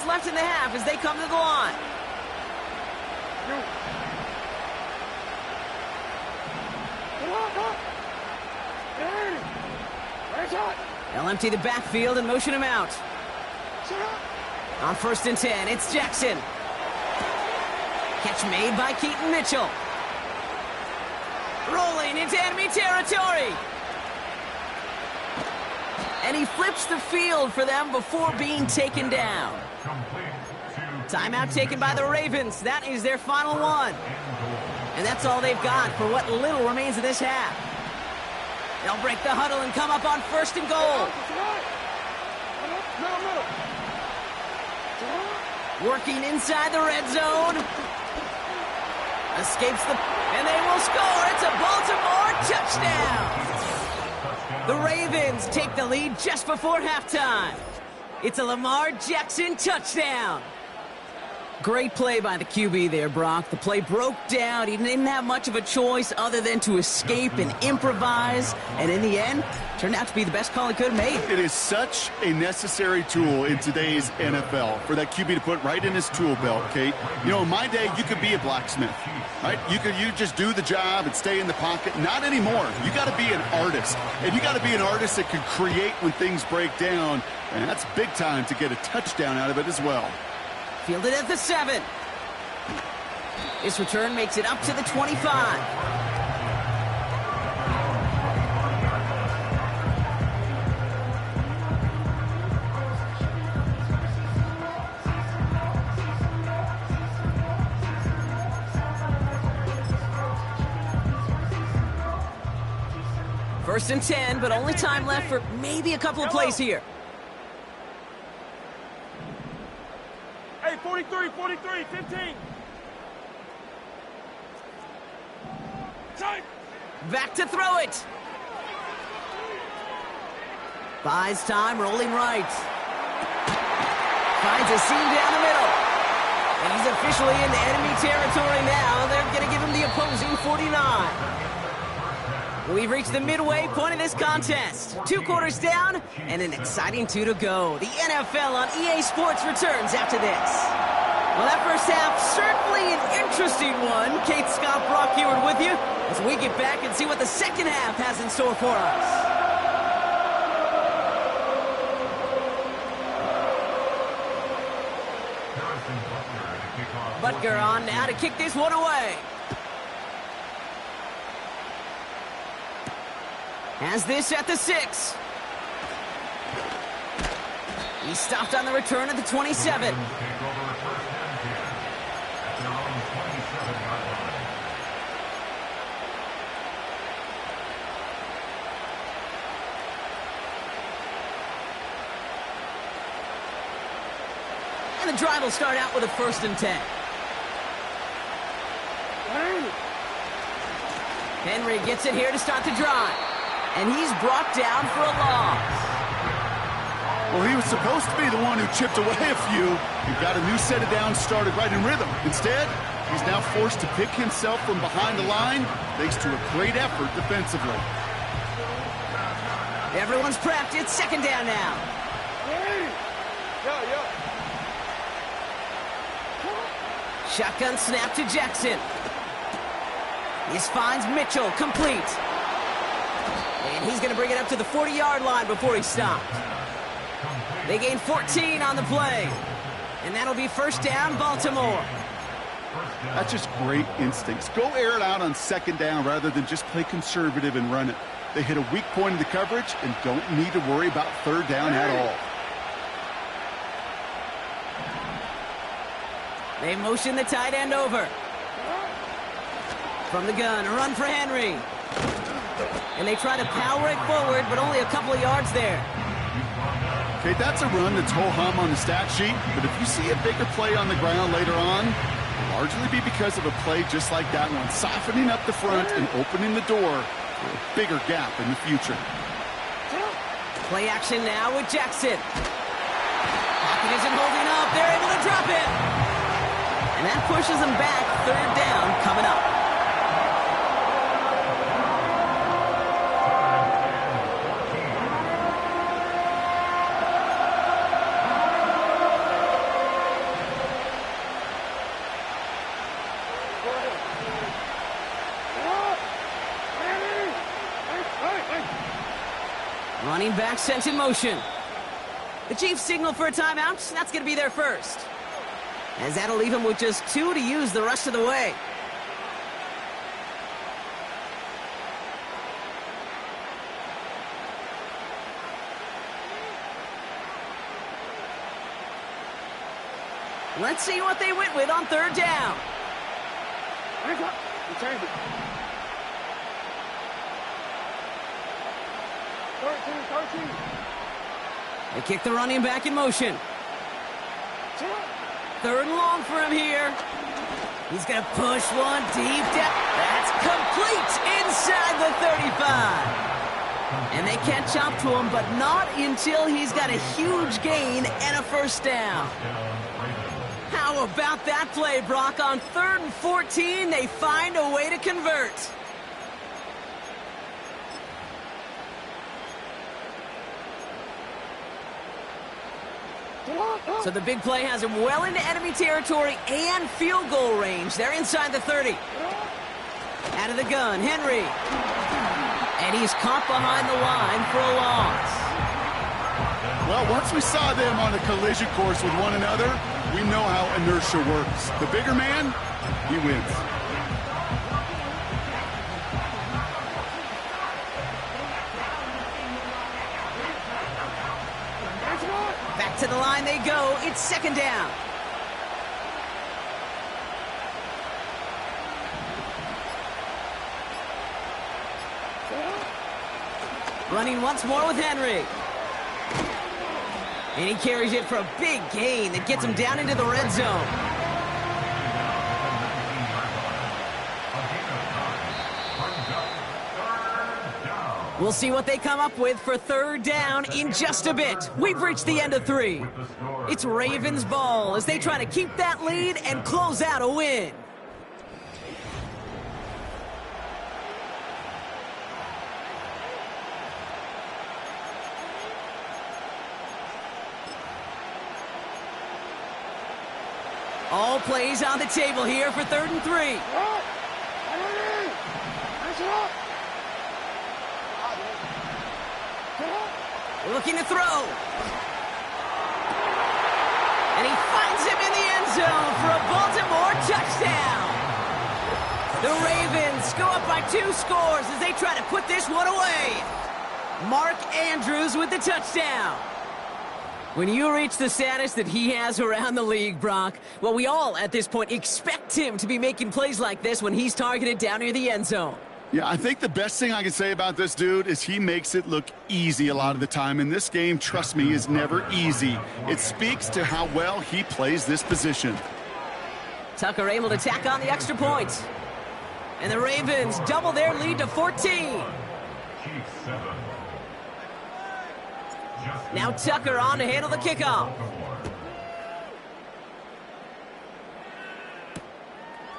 seconds left in the half as they come to the line. They'll empty the backfield and motion him out. On 1st and 10, it's Jackson. Catch made by Keaton Mitchell. Rolling into enemy territory. And he flips the field for them before being taken down. Timeout taken by the Ravens. That is their final one. And that's all they've got for what little remains of this half. They'll break the huddle and come up on 1st and goal. Working inside the red zone. Escapes the... and they will score. It's a Baltimore touchdown. The Ravens take the lead just before halftime. It's a Lamar Jackson touchdown. Great play by the QB there, Brock. The play broke down. He didn't have much of a choice other than to escape and improvise. And in the end, turned out to be the best call he could have made. It is such a necessary tool in today's NFL for that QB to put right in his tool belt, Kate. You know, in my day, you could be a blacksmith, right? You just do the job and stay in the pocket. Not anymore. You got to be an artist. And you got to be an artist that can create when things break down. And that's big time to get a touchdown out of it as well. Fielded at the 7. This return makes it up to the 25. First and 10, but only time left for maybe a couple of plays here. 43, 15. Time. Back to throw it. Buys time, rolling right. Finds a seam down the middle. And he's officially in the enemy territory now. They're going to give him the opposing 49. We've reached the midway point of this contest. 2 quarters down and an exciting 2 to go. The NFL on EA Sports returns after this. Well, that first half, certainly an interesting one. Kate, Scott, Brock Heward with you as we get back and see what the second half has in store for us. Butker on now to kick this one away. Has this at the 6. He stopped on the return at the 27. And the drive will start out with a 1st and 10. Henry gets it here to start the drive. And he's brought down for a loss. Well, he was supposed to be the one who chipped away a few and got a new set of downs started right in rhythm. Instead, he's now forced to pick himself from behind the line thanks to a great effort defensively. Everyone's prepped. It's 2nd down now. Shotgun snap to Jackson. This finds Mitchell, complete. And he's going to bring it up to the 40-yard line before he stopped. They gain 14 on the play. And that'll be 1st down, Baltimore. That's just great instincts. Go air it out on 2nd down rather than just play conservative and run it. They hit a weak point in the coverage and don't need to worry about 3rd down at all. They motion the tight end over. From the gun, a run for Henry. And they try to power it forward, but only a couple of yards there. Okay, that's a run that's ho-hum on the stat sheet, but if you see a bigger play on the ground later on, it'll largely be because of a play just like that one, softening up the front and opening the door for a bigger gap in the future. Play action now with Jackson. Pocket isn't holding up. They're able to drop it. And that pushes them back. 3rd down coming up. Running back sent in motion. The Chiefs signal for a timeout. That's going to be their first. As that'll leave him with just 2 to use the rest of the way. Let's see what they went with on third down. They kick the running back in motion. Third and long for him here. He's going to push one deep down. That's complete inside the 35. And they catch up to him, but not until he's got a huge gain and a first down. How about that play, Brock? On 3rd and 14, they find a way to convert. So the big play has him well into enemy territory and field goal range. They're inside the 30. Out of the gun, Henry. And he's caught behind the line for a loss. Well, once we saw them on a collision course with one another, we know how inertia works. The bigger man, he wins. Back to the line they go. It's second down. Running once more with Henry. And he carries it for a big gain that gets him down into the red zone. We'll see what they come up with for third down in just a bit. We've reached the end of 3. It's Ravens ball as they try to keep that lead and close out a win. All plays on the table here for 3rd and 3. Looking to throw. And he finds him in the end zone for a Baltimore touchdown. The Ravens go up by 2 scores as they try to put this one away. Mark Andrews with the touchdown. When you reach the status that he has around the league, Brock, well, we all at this point expect him to be making plays like this when he's targeted down near the end zone. Yeah, I think the best thing I can say about this dude is he makes it look easy a lot of the time. And this game, trust me, is never easy. It speaks to how well he plays this position. Tucker able to tack on the extra point. And the Ravens double their lead to 14. Now Tucker on to handle the kickoff.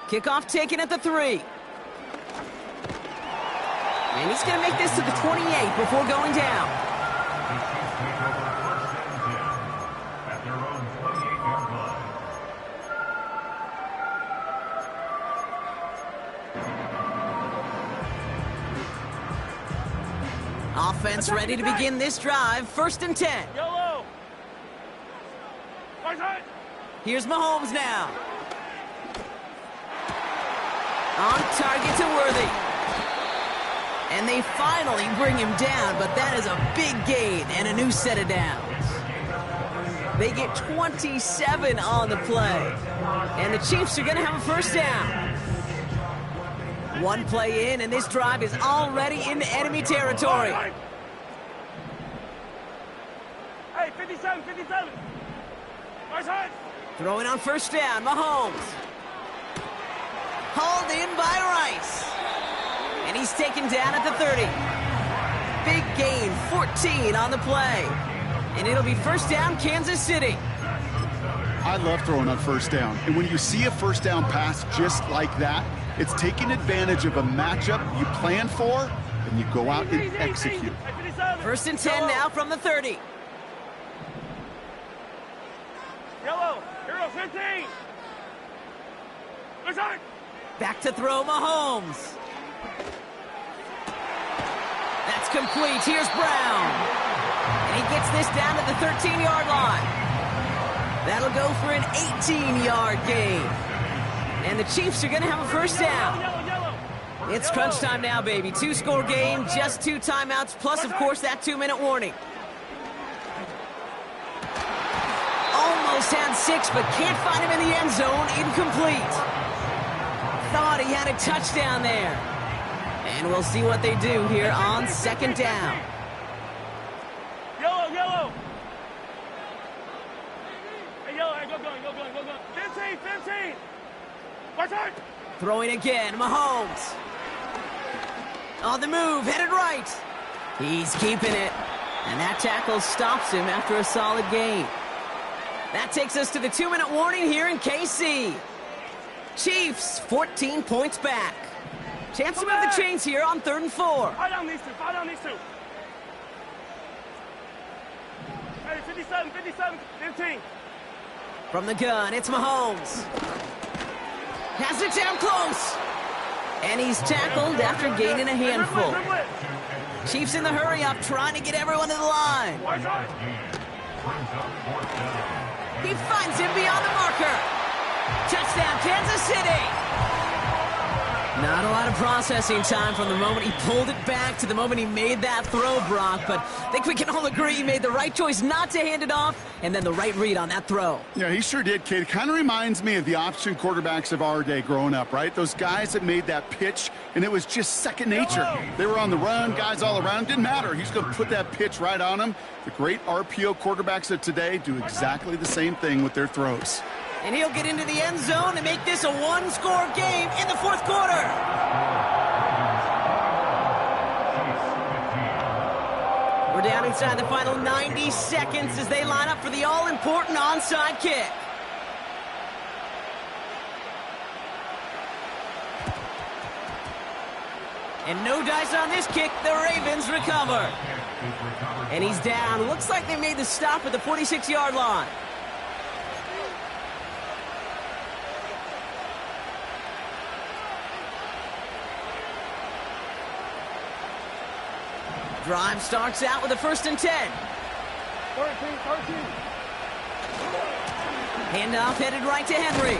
Kickoff taken at the 3. And he's going to make this to the 28 before going down. Offense ready to begin this drive. 1st and 10. YOLO! Here's Mahomes now. On target to Worthy. And they finally bring him down, but that is a big gain and a new set of downs. They get 27 on the play. And the Chiefs are going to have a first down. 1 play in, and this drive is already into enemy territory. Hey, 57, 57. Right side. Throwing on first down, Mahomes. Hauled in by Rice. And he's taken down at the 30. Big gain, 14 on the play. And it'll be first down, Kansas City. I love throwing on first down. And when you see a first down pass just like that, it's taking advantage of a matchup you plan for, and you go out and execute. 1st and 10 now from the 30. Yellow, hero 15. Right side. Back to throw, Mahomes. That's complete. Here's Brown. And he gets this down to the 13-yard line. That'll go for an 18-yard gain. And the Chiefs are going to have a first down. It's crunch time now, baby. 2-score game, just 2 timeouts, plus, of course, that 2-minute warning. Almost had 6, but can't find him in the end zone. Incomplete. Thought he had a touchdown there. And we'll see what they do here on second down. Yellow. Hey, yellow, hey, go going. 15. Watch out. Throwing again, Mahomes. On the move, headed right. He's keeping it. And that tackle stops him after a solid gain. That takes us to the 2-minute warning here in KC. Chiefs, 14 points back. Chance to move the chains here on 3rd and 4. Fire down these two. Hey, 57, 15. From the gun, it's Mahomes. Has it down close. And he's tackled after gaining a handful. Chiefs in the hurry up, trying to get everyone to the line. He finds him beyond the marker. Touchdown, Kansas City. Not a lot of processing time from the moment he pulled it back to the moment he made that throw, Brock. But I think we can all agree he made the right choice not to hand it off, and then the right read on that throw. Yeah, he sure did, Kate. It kind of reminds me of the option quarterbacks of our day growing up, right? Those guys that made that pitch, and it was just second nature. They were on the run, guys all around. Didn't matter. He's going to put that pitch right on him. The great RPO quarterbacks of today do exactly the same thing with their throws. And he'll get into the end zone and make this a 1-score game in the 4th quarter. We're down inside the final 90 seconds as they line up for the all-important onside kick. And no dice on this kick. The Ravens recover. And he's down. Looks like they made the stop at the 46-yard line. Drive starts out with a 1st and 10. 13. Handoff headed right to Henry.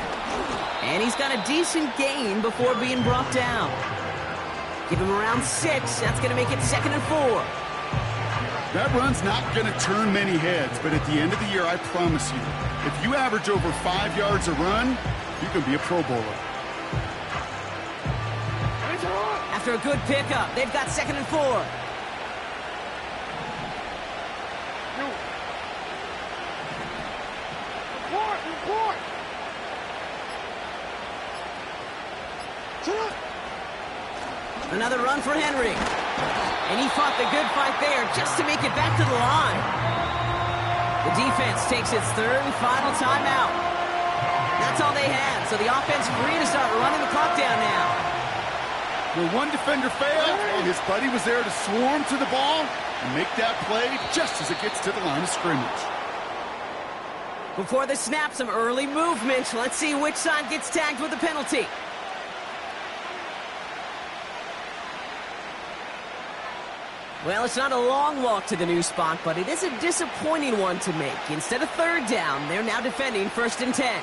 And he's got a decent gain before being brought down. Give him around 6. That's going to make it 2nd and 4. That run's not going to turn many heads, but at the end of the year, I promise you, if you average over 5 yards a run, you can be a Pro Bowler. After a good pickup, they've got 2nd and 4. Report. Another run for Henry. And he fought the good fight there just to make it back to the line. The defense takes its 3rd and final timeout. That's all they had, so the offense free to start running the clock down now. Well, one defender failed, and his buddy was there to swarm to the ball and make that play just as it gets to the line of scrimmage. Before the snap, some early movement. Let's see which side gets tagged with a penalty. Well, it's not a long walk to the new spot, but it is a disappointing one to make. Instead of 3rd down, they're now defending 1st and 10.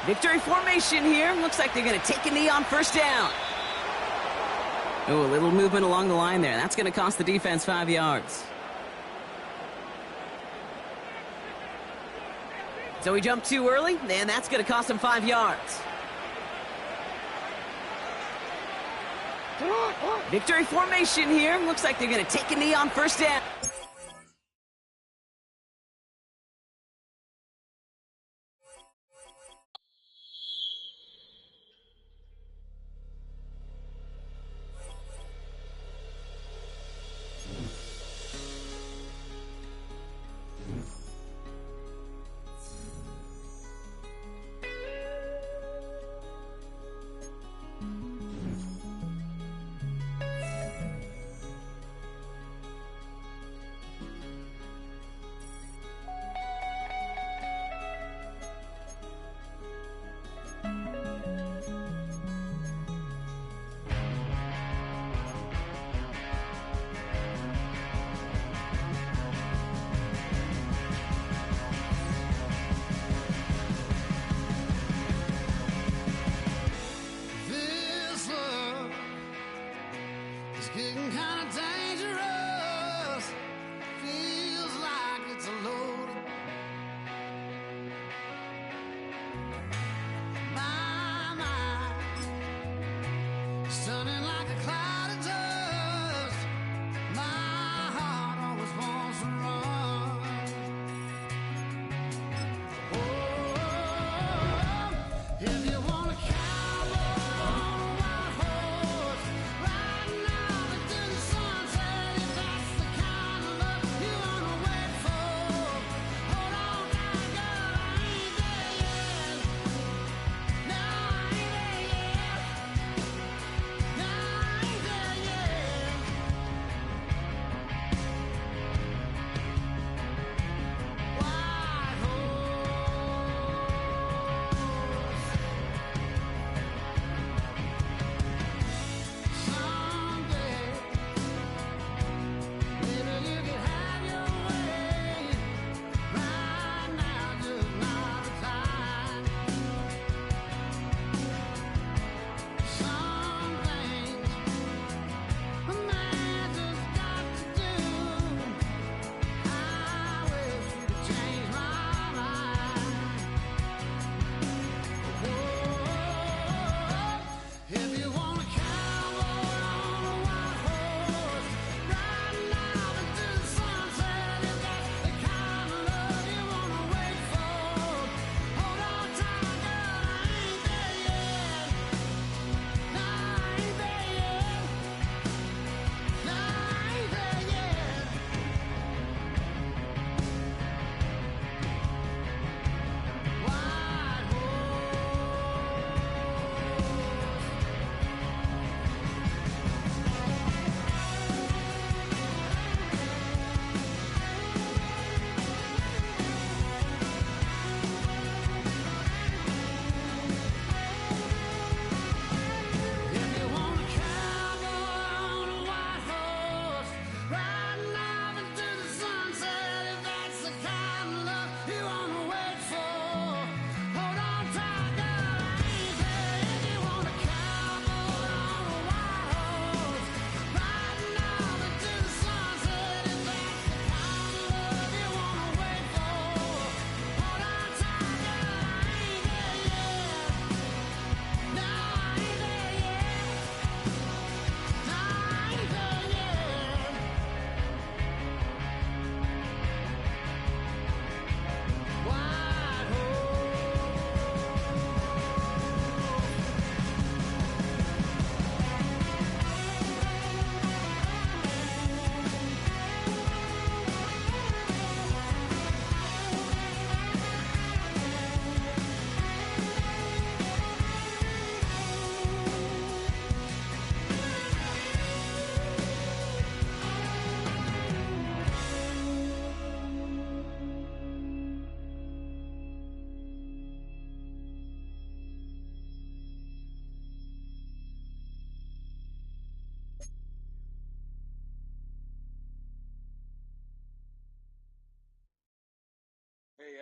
Victory formation here. Looks like they're going to take a knee on 1st down. Oh, a little movement along the line there. That's going to cost the defense 5 yards. So he jumped too early, and that's going to cost him 5 yards. Victory formation here. Looks like they're going to take a knee on 1st down.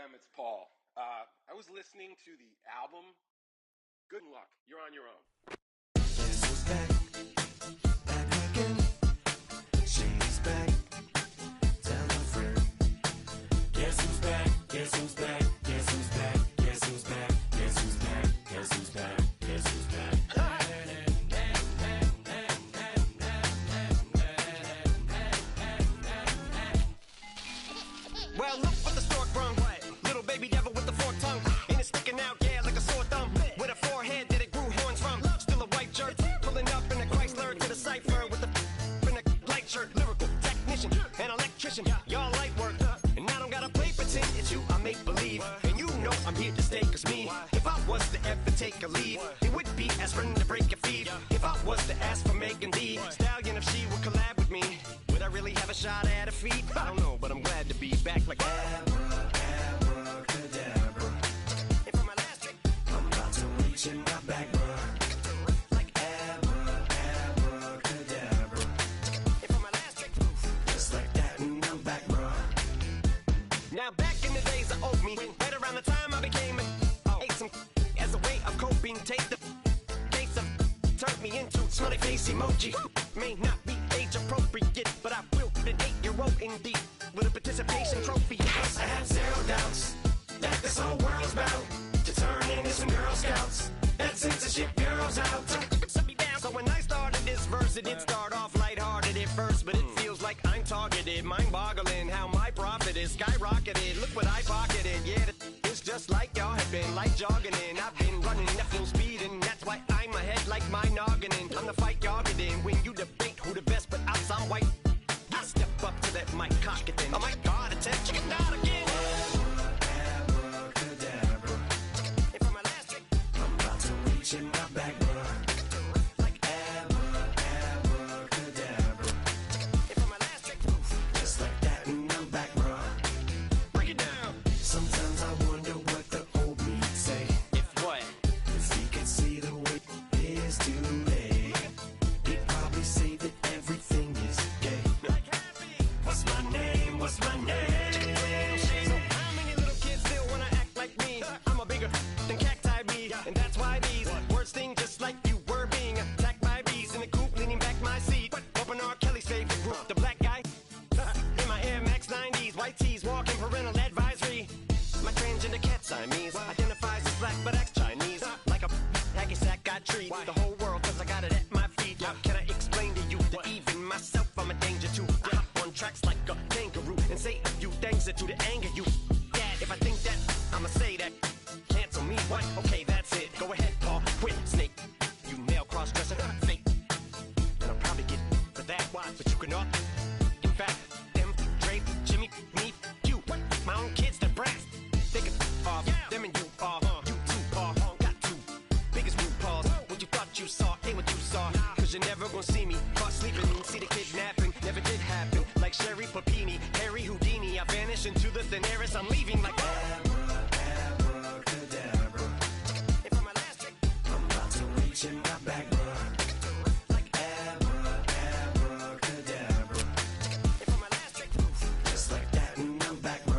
Clem, it's Paul. I was listening to the album. Good luck. You're on your own. Guess who's back? Back again. She's back. Tell a friend. Guess who's back? Guess who's back? Guess who's back? Guess who's back? Guess who's back? Guess who's back? Guess who's back? Well, look what the stork brung. Little baby devil with the forked tongue. And it's sticking out, yeah, like a sore thumb. With a forehead that it grew horns from. Still a white shirt, pulling up in a Chrysler to the cipher with a in a light shirt. Lyrical technician, an electrician, y'all light work. And I don't gotta play pretend, it's you I make believe. And you know I'm here to stay, cause me, if I was to ever take a lead, it would be aspirin to break your feet. If I was to ask for Megan D Stallion, if she would collab with me, would I really have a shot at her feet? I don't know, but I'm glad to be back like abracadabra. And for my last trick, I'm about to reach in my back, bruh. Like abracadabra. And for my last trick, just like that, and I'm back, bruh. Now back in the days of old me, right around the time I became ate some as a way of coping. Take the case of turned me into smiley face emoji. May not be age appropriate, but I will put an 8-year-old indeed with a participation trophy. Yes, I have zero doubts that this whole world's bound to turn into some Girl Scouts. That censorship bureau's out. So when I started this verse, it did start off lighthearted at first, but it feels like I'm targeted. Mind-boggling how my profit is skyrocketed. Look what I pocketed. Yeah, it's just like y'all have been like jogging in. I've been running at full speed, and that's why I'm ahead like my noggin. I'm the fight y'all get in when you debate who the best, but I'm some white. I step up to that mic, cock it then. Oh my God, attention, chicken out again. Abracadabra. And for my last trick, I'm about to reach in my back, bruh. Like abracadabra. And for my last trick, just like that, and I'm back, bruh. Break it down. Sometimes I wonder what the old me'd say. If what? If he could see the way it is today, he'd probably say that everything is gay. What's my name? What's my name? So how many little kids still wanna act like me? I'm a bigger than cacti bee, and that's why these words sting just like you were being attacked by bees in the coop, leaning back my seat. Open R. Kelly's favorite group, the black guy. In my Air Max 90s, white tees, walking parental advisory. My transgender cat Siamese identifies as black but acts Chinese. Like a hacky sack I treat the whole world cause I got it at my feet. How can I explain to you that even myself I'm a danger to? I hop on tracks like a kangaroo and say a few things that do to anger you. Dad, if I think that, I'ma say that. Cancel me, what? Okay, that's it. Go ahead, Paul, quit, snake. You male cross-dresser, fake. And I'll probably get for that, but you can not. In fact, them, Dre, Jimmy, me, you. My own kids, the brats. They can off, them and you off. You too, Paul, got two biggest root paws. What you thought you saw ain't what you saw. Cause you're never gonna see me caught sleeping. See the kidnapping, never did happen. Like Sherry Papini, Harry Houdini. I vanish into the thin air as I'm leaving like abracadabra. And for my last trick, I'm about to reach in my back, bruh. Like abracadabra. And for my last trick, just like that, and I'm back, bruh.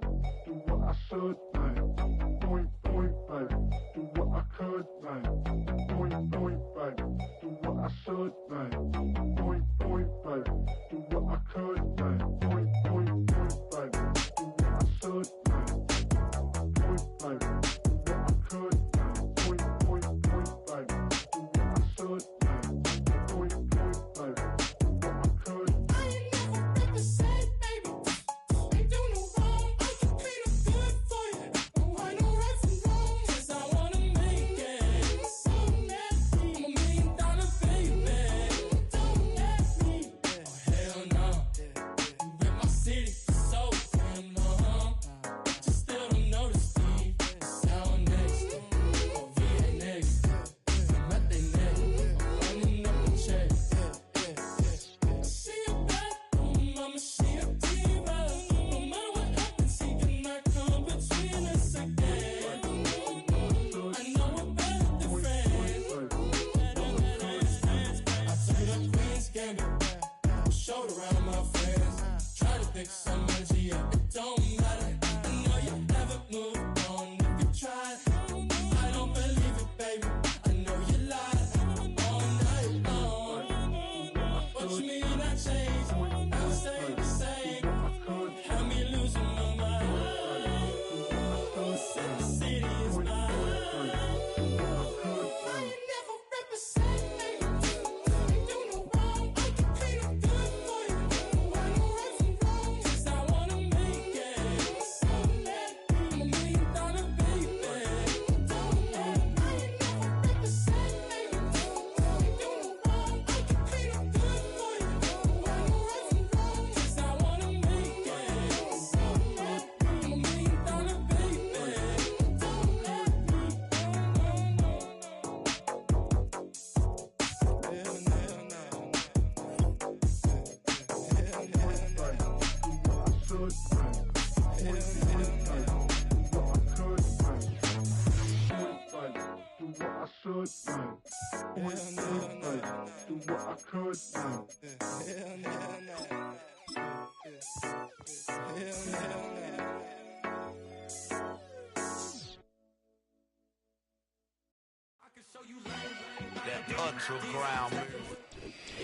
baby. Do what I should, baby. Point, point, baby. Do what I could, baby. Point, point, baby. Do what I should, baby. Point, point, baby. Do what I could, baby. Point, point, point, baby. Do what I should, baby. Point, baby. Do what I could, baby. Point, point, point, baby. Do what I should, baby. Point, point, baby. Do what I could. I ain't never represent, baby. Ain't do no wrong. I can clean up good for you. Don't want no right from wrong. 'Cause I wanna make it. So nasty. I'm $1 million baby. Don't ask me. Oh hell no. You rip my city so damn long. Just still don't notice me. Sound next. Oh VA next. I'm at they neck. I'm running up the check. She a bad woman, mama, she a diva. No matter what happens, he cannot come between us again. I know we're better than friends. I took up Queen's Gambit, showed around my friends. Try to pick some energy, yeah, it don't matter. I know you haven't moved on if you tried. I don't believe it, baby. I know you lied all night long. What you mean I changed? I'll stay the same. Had me losing my mind. Said the city is mine. I ain't never represent, baby. Ain't do no wrong. I can clean up good for you. Don't want no right from wrong. 'Cause I wanna make it. So nasty. I'm $1 million baby. Don't let me. I ain't never represent, baby. Ain't do no wrong. I can clean up good for you. Don't want no right from wrong. 'Cause I wanna make it. So nasty. I'm $1 million baby. Don't let me.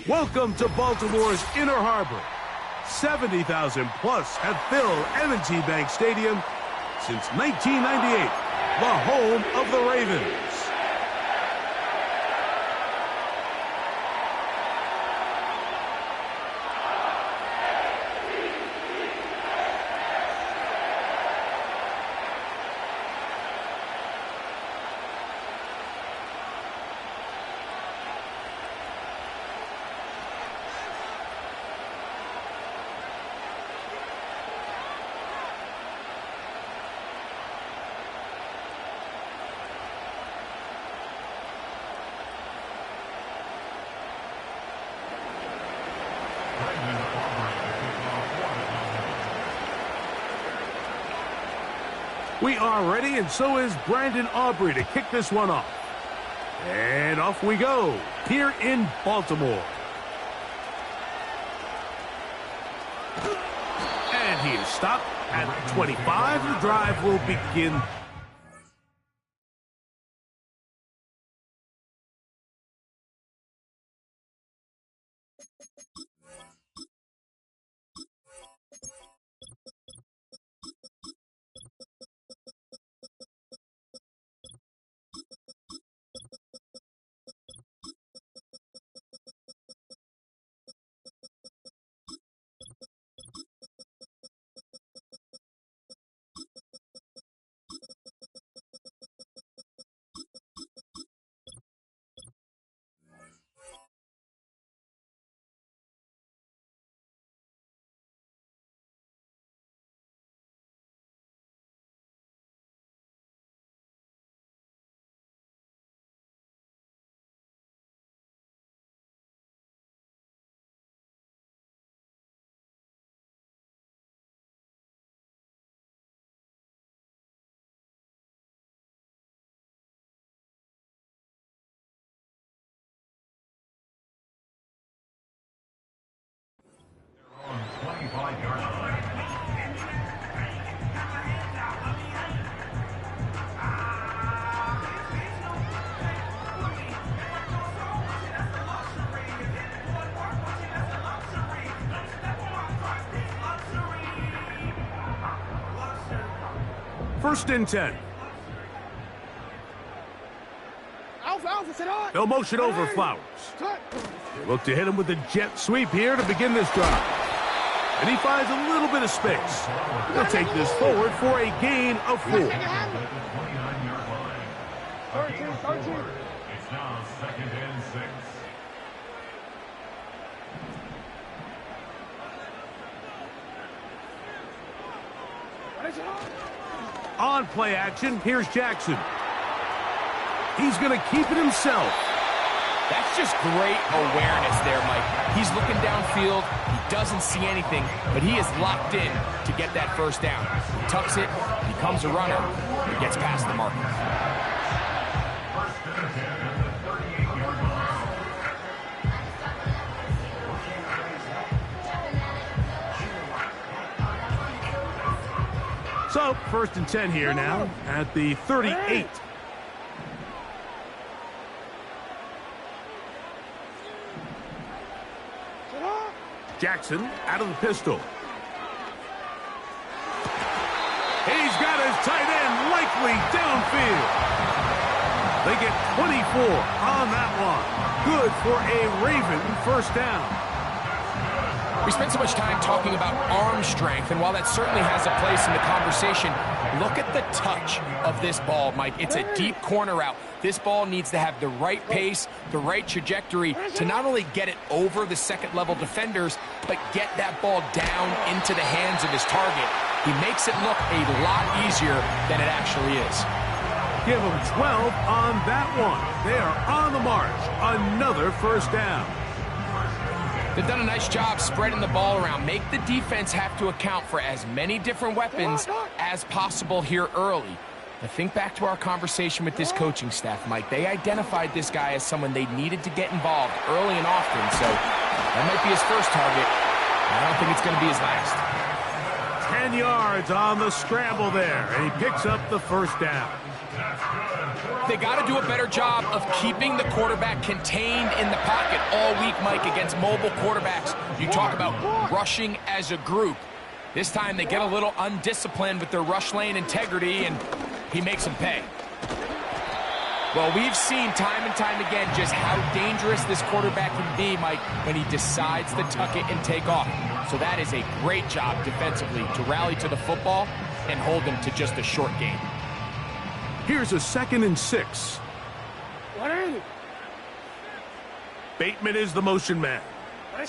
Welcome to Baltimore's Inner Harbor. 70,000 plus have filled M&T Bank Stadium since 1998, the home of the Ravens. We are ready, and so is Brandon Aubrey to kick this one off. And off we go, here in Baltimore. And he is stopped at 25. The drive will begin first and 10. They'll motion over Flowers. They look to hit him with a jet sweep here to begin this drive. And he finds a little bit of space. He'll take this forward for a gain of 4. 13. It's now 2nd and 6. On play action, here's Jackson. He's going to keep it himself. That's just great awareness there, Mike. He's looking downfield. He doesn't see anything, but he is locked in to get that first down. He tucks it, becomes a runner, and gets past the marker. So, first and 10 here now at the 38. Jackson out of the pistol. He's got his tight end likely downfield. They get 24 on that one. Good for a Raven first down. We spent so much time talking about arm strength, and while that certainly has a place in the conversation, look at the touch of this ball, Mike. It's a deep corner route. This ball needs to have the right pace, the right trajectory to not only get it over the second-level defenders, but get that ball down into the hands of his target. He makes it look a lot easier than it actually is. Give him 12 on that one. They are on the march. Another first down. They've done a nice job spreading the ball around. Make the defense have to account for as many different weapons as possible here early. Now think back to our conversation with this coaching staff, Mike. They identified this guy as someone they needed to get involved early and often, so that might be his first target. I don't think it's going to be his last. 10 yards on the scramble there, and he picks up the first down. They got to do a better job of keeping the quarterback contained in the pocket all week, Mike, against mobile quarterbacks. You talk about rushing as a group. This time they get a little undisciplined with their rush lane integrity, and he makes them pay. Well, we've seen time and time again just how dangerous this quarterback can be, Mike, when he decides to tuck it and take off. So that is a great job defensively to rally to the football and hold them to just a short game. Here's a 2nd and 6. Bateman is the motion man. And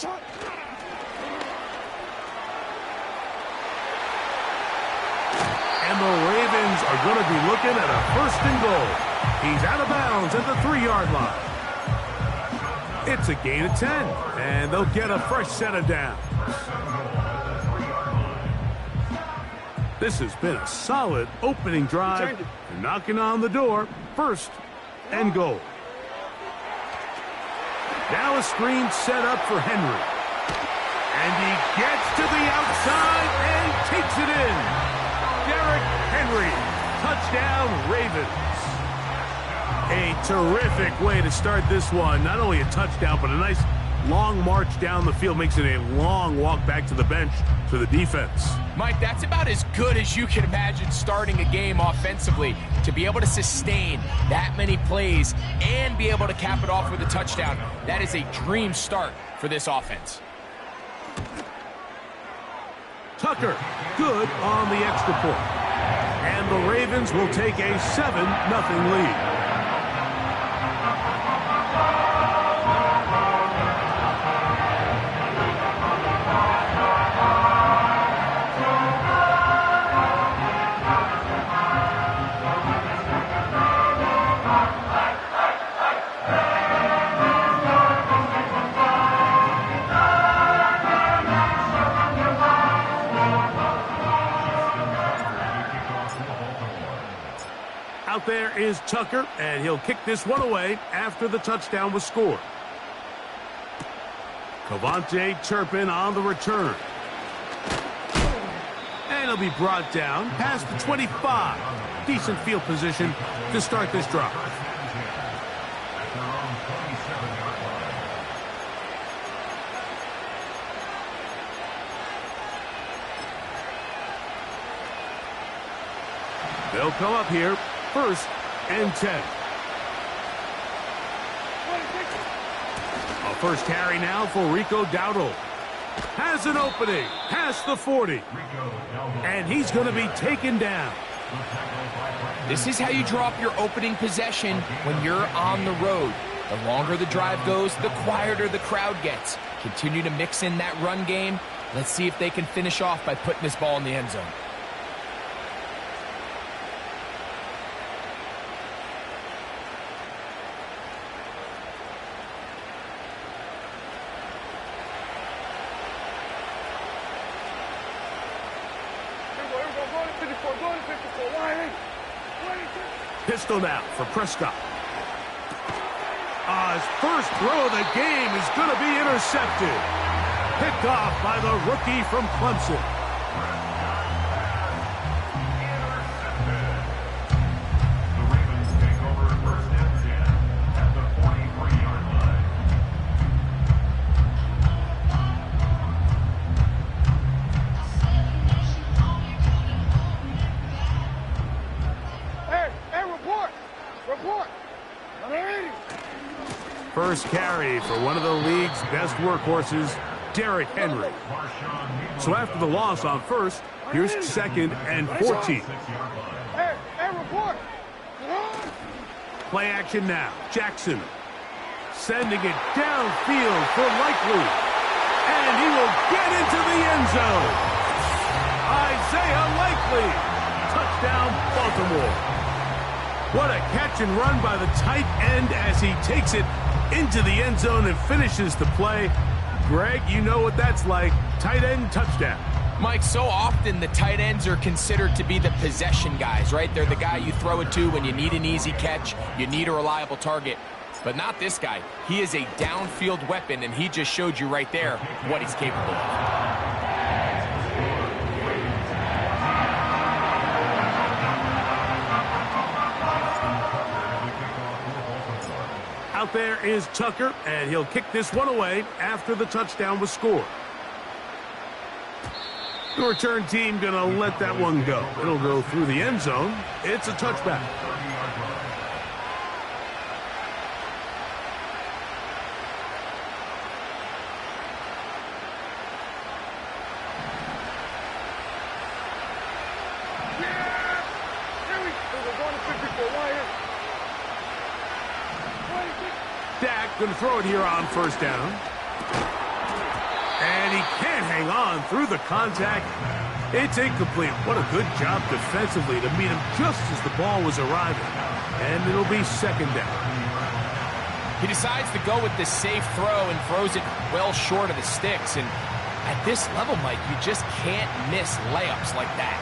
the Ravens are going to be looking at a 1st and goal. He's out of bounds at the 3-yard line. It's a gain of 10, and they'll get a fresh set of downs. This has been a solid opening drive. They're knocking on the door. 1st and goal. Now a screen set up for Henry. And he gets to the outside and takes it in. Derrick Henry. Touchdown, Ravens. A terrific way to start this one. Not only a touchdown, but a nice long march down the field. Makes it a long walk back to the bench for the defense. Mike, that's about as good as you can imagine starting a game offensively. To be able to sustain that many plays and be able to cap it off with a touchdown, that is a dream start for this offense. Tucker, good on the extra point. And the Ravens will take a 7-0 lead. Out there is Tucker, and he'll kick this one away after the touchdown was scored. Cavante Turpin on the return. And he'll be brought down past the 25. Decent field position to start this drive. They'll come up here, 1st and 10. A first carry now for Rico Dowdle. Has an opening, past the 40. And he's going to be taken down. This is how you draw up your opening possession when you're on the road. The longer the drive goes, the quieter the crowd gets. Continue to mix in that run game. Let's see if they can finish off by putting this ball in the end zone. Pistol now for Prescott. His first throw of the game is going to be intercepted. Picked off by the rookie from Clemson. The Ravens take over 1st and 10 at the 43-yard line. Hey, report! Report! First carry for one of the league's best workhorses, Derrick Henry. So after the loss on 1st, here's 2nd and 14. Hey, report! Play action now. Jackson sending it downfield for Likely. And he will get into the end zone. Isaiah Likely. Touchdown, Baltimore. What a catch and run by the tight end as he takes it into the end zone and finishes the play. Greg, you know what that's like. Tight end touchdown. Mike, so often the tight ends are considered to be the possession guys, right? They're the guy you throw it to when you need an easy catch, you need a reliable target. But not this guy. He is a downfield weapon, and he just showed you right there what he's capable of. Out there is Tucker, and he'll kick this one away after the touchdown was scored. The return team going to let that one go. It'll go through the end zone. It's a touchback. Dak going to throw it here on 1st down. And he can't hang on through the contact. It's incomplete. What a good job defensively to meet him just as the ball was arriving. And it'll be 2nd down. He decides to go with this safe throw and throws it well short of the sticks. And at this level, Mike, you just can't miss layups like that.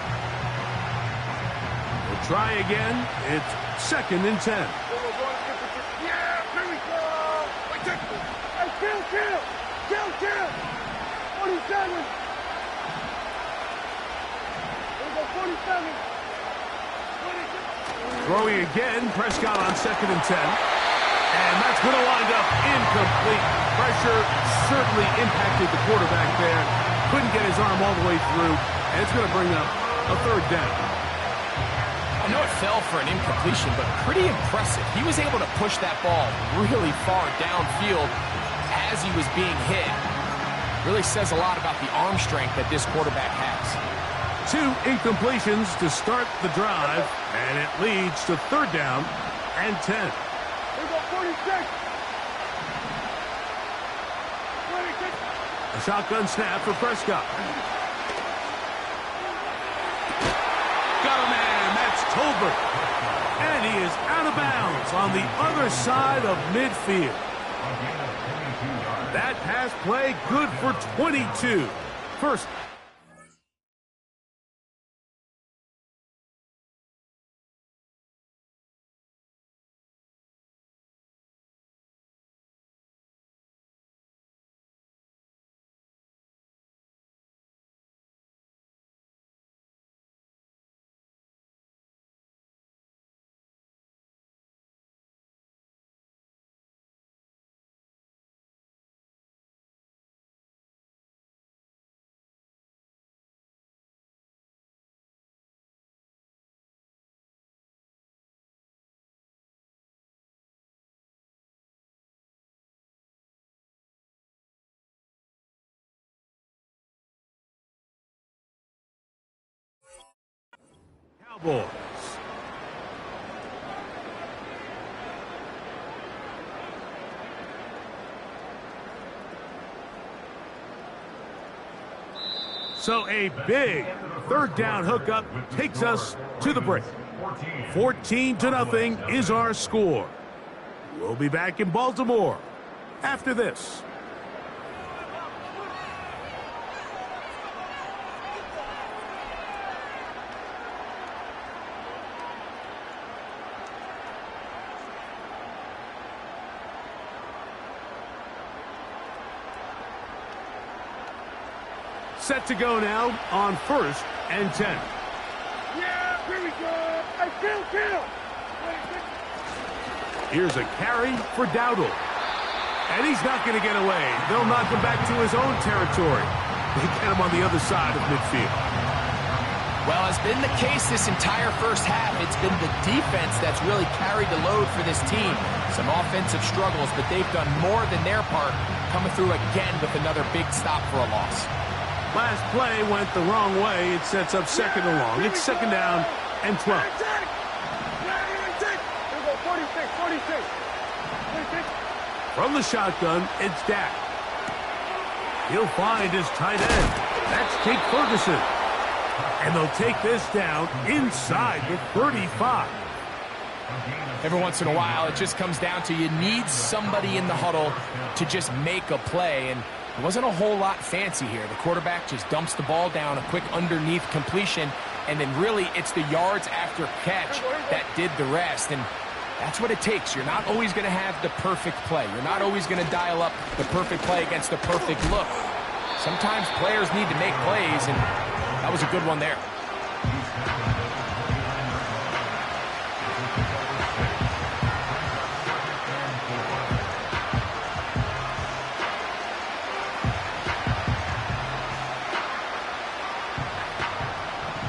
We'll try again. It's 2nd and 10. Yeah, here we go! Hey, kill! 47! Here we go, 47! Throwing again, Prescott on 2nd and 10. And that's going to wind up incomplete. Pressure certainly impacted the quarterback there. Couldn't get his arm all the way through. And it's going to bring up a 3rd down. I know it fell for an incompletion, but pretty impressive. He was able to push that ball really far downfield as he was being hit. Really says a lot about the arm strength that this quarterback has. 2 incompletions to start the drive, and it leads to 3rd down and 10. Here we go, 46! A shotgun snap for Prescott. Got a man, that's Tolbert. And he is out of bounds on the other side of midfield. That pass play good for 22. First Cowboys. So a big third down hookup takes us to the break. 14-0 is our score. We'll be back in Baltimore after this. Set to go now on 1st and 10. Yeah, here we go. Hey, kill. Here's a carry for Dowdle. And he's not going to get away. They'll knock him back to his own territory. They get him on the other side of midfield. Well, as been the case this entire first half, it's been the defense that's really carried the load for this team. Some offensive struggles, but they've done more than their part, coming through again with another big stop for a loss. Last play went the wrong way. It sets up 2nd and long. It's 2nd down and 12. 46. From the shotgun, it's Dak. He'll find his tight end. That's Jake Ferguson. And they'll take this down inside the 35. Every once in a while, it just comes down to you need somebody in the huddle to just make a play. And it wasn't a whole lot fancy here. The quarterback just dumps the ball down, a quick underneath completion, and then really it's the yards after catch that did the rest. And that's what it takes. You're not always going to have the perfect play. You're not always going to dial up the perfect play against the perfect look. Sometimes players need to make plays, and that was a good one there.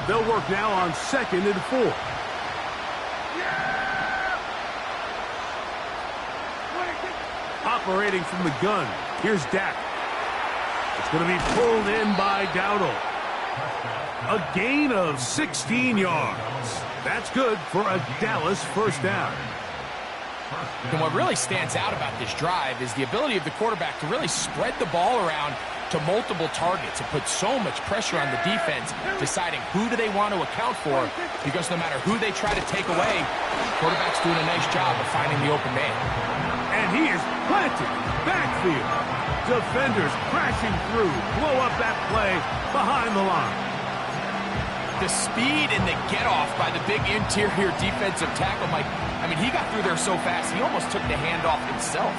They'll work now on 2nd and 4. Operating from the gun, here's Dak. It's going to be pulled in by Dowdle. A gain of 16 yards. That's good for a Dallas first down. And what really stands out about this drive is the ability of the quarterback to really spread the ball around to multiple targets. It puts so much pressure on the defense, deciding who do they want to account for, because no matter who they try to take away, the quarterback's doing a nice job of finding the open man. And he is planted backfield. Defenders crashing through, blow up that play behind the line. The speed and the get-off by the big interior defensive tackle, Mike, I mean, he got through there so fast, he almost took the handoff himself.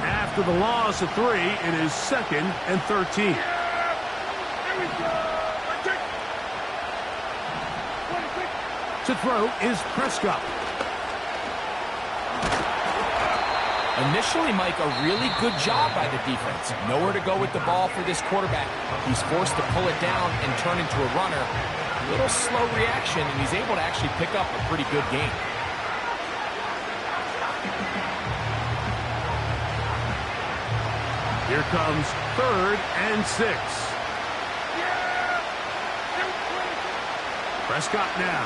After the loss of 3, it is 2nd and 13. To throw is Prescott. Initially, Mike, a really good job by the defense. Nowhere to go with the ball for this quarterback. He's forced to pull it down and turn into a runner. A little slow reaction, and he's able to actually pick up a pretty good game. Here comes 3rd and 6. Prescott now.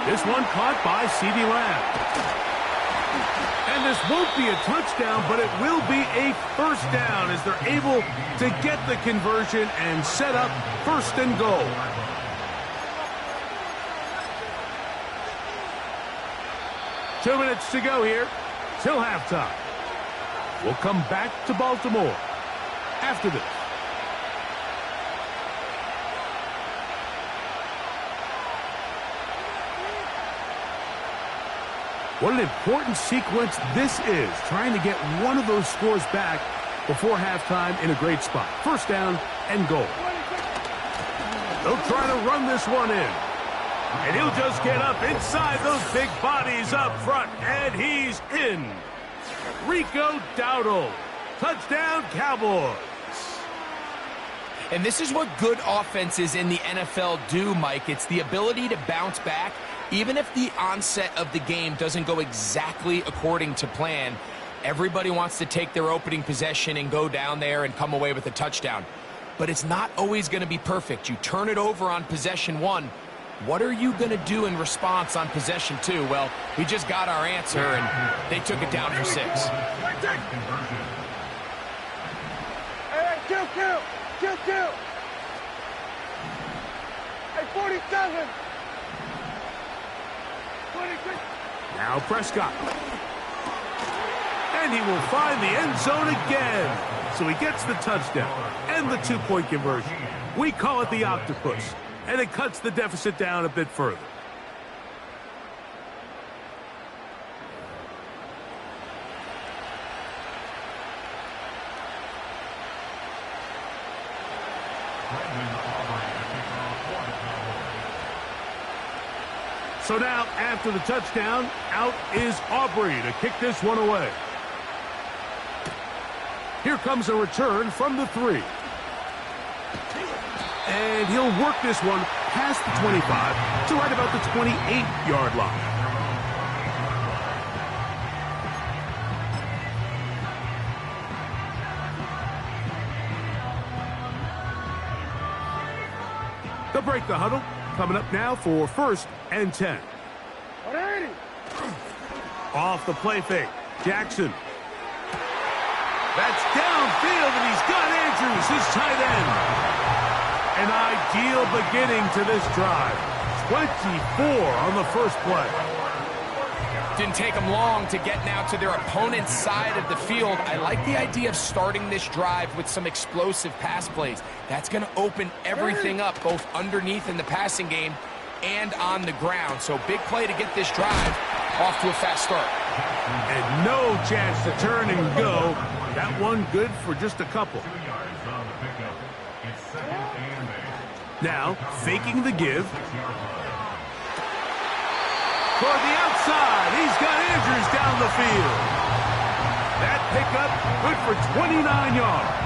This one caught by CeeDee Lamb. And this won't be a touchdown, but it will be a first down as they're able to get the conversion and set up 1st and goal. Two minutes to go here till halftime. We'll come back to Baltimore after this. What an important sequence this is, trying to get one of those scores back before halftime in a great spot. First down and goal. They'll try to run this one in. And he'll just get up inside those big bodies up front, and he's in. Rico Dowdle. Touchdown, Cowboys. And this is what good offenses in the NFL do, Mike. It's the ability to bounce back. Even if the onset of the game doesn't go exactly according to plan, everybody wants to take their opening possession and go down there and come away with a touchdown. but it's not always going to be perfect. You turn it over on possession 1. What are you going to do in response on possession 2? Well, we just got our answer, and they took it down for 6. Hey, kill. Hey, 47. 26. Now Prescott. And he will find the end zone again. So he gets the touchdown and the 2-point conversion. We call it the octopus, and it cuts the deficit down a bit further. So now, after the touchdown, out is Aubrey to kick this one away. Here comes a return from the 3. And he'll work this one past the 25 to right about the 28-yard line. They'll break the huddle. Coming up now for 1st and 10. 180. Off the play fake. Jackson. That's downfield, and he's got Andrews, his tight end. An ideal beginning to this drive. 24 on the first play. Didn't take them long to get now to their opponent's side of the field. I like the idea of starting this drive with some explosive pass plays. That's going to open everything up, both underneath in the passing game and on the ground. So big play to get this drive off to a fast start. And no chance to turn and go. That one good for just a couple. Now, faking the give. Toward the outside, he's got Andrews down the field. That pickup good for 29 yards.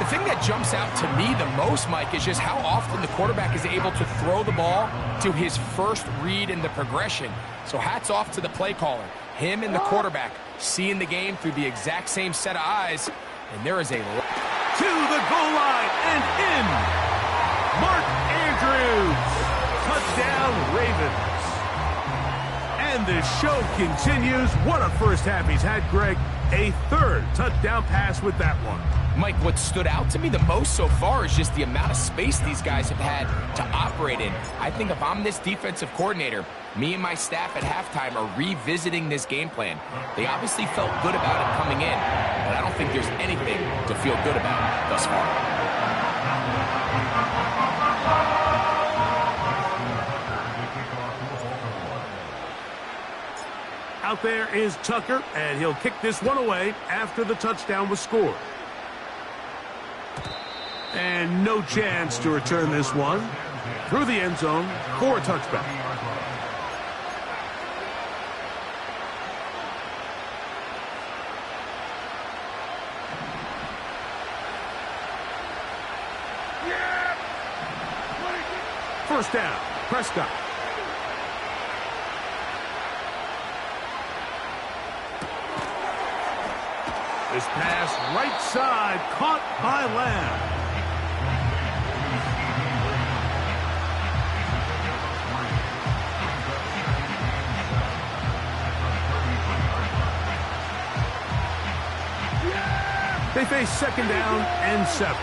The thing that jumps out to me the most, Mike, is just how often the quarterback is able to throw the ball to his first read in the progression. So hats off to the play caller. Him and the quarterback seeing the game through the exact same set of eyes. And there is a... To the goal line and in. Mark Andrews. Touchdown, Ravens. And the show continues. What a first half he's had, Greg. A 3rd touchdown pass with that one. Mike, what stood out to me the most so far is just the amount of space these guys have had to operate in. I think if I'm this defensive coordinator, me and my staff at halftime are revisiting this game plan. They obviously felt good about it coming in, but I don't think there's anything to feel good about thus far. Out there is Tucker, and he'll kick this one away after the touchdown was scored. And no chance to return this one through the end zone for a touchback. First down, Prescott. This pass right side, caught by Lamb. They face 2nd down and 7.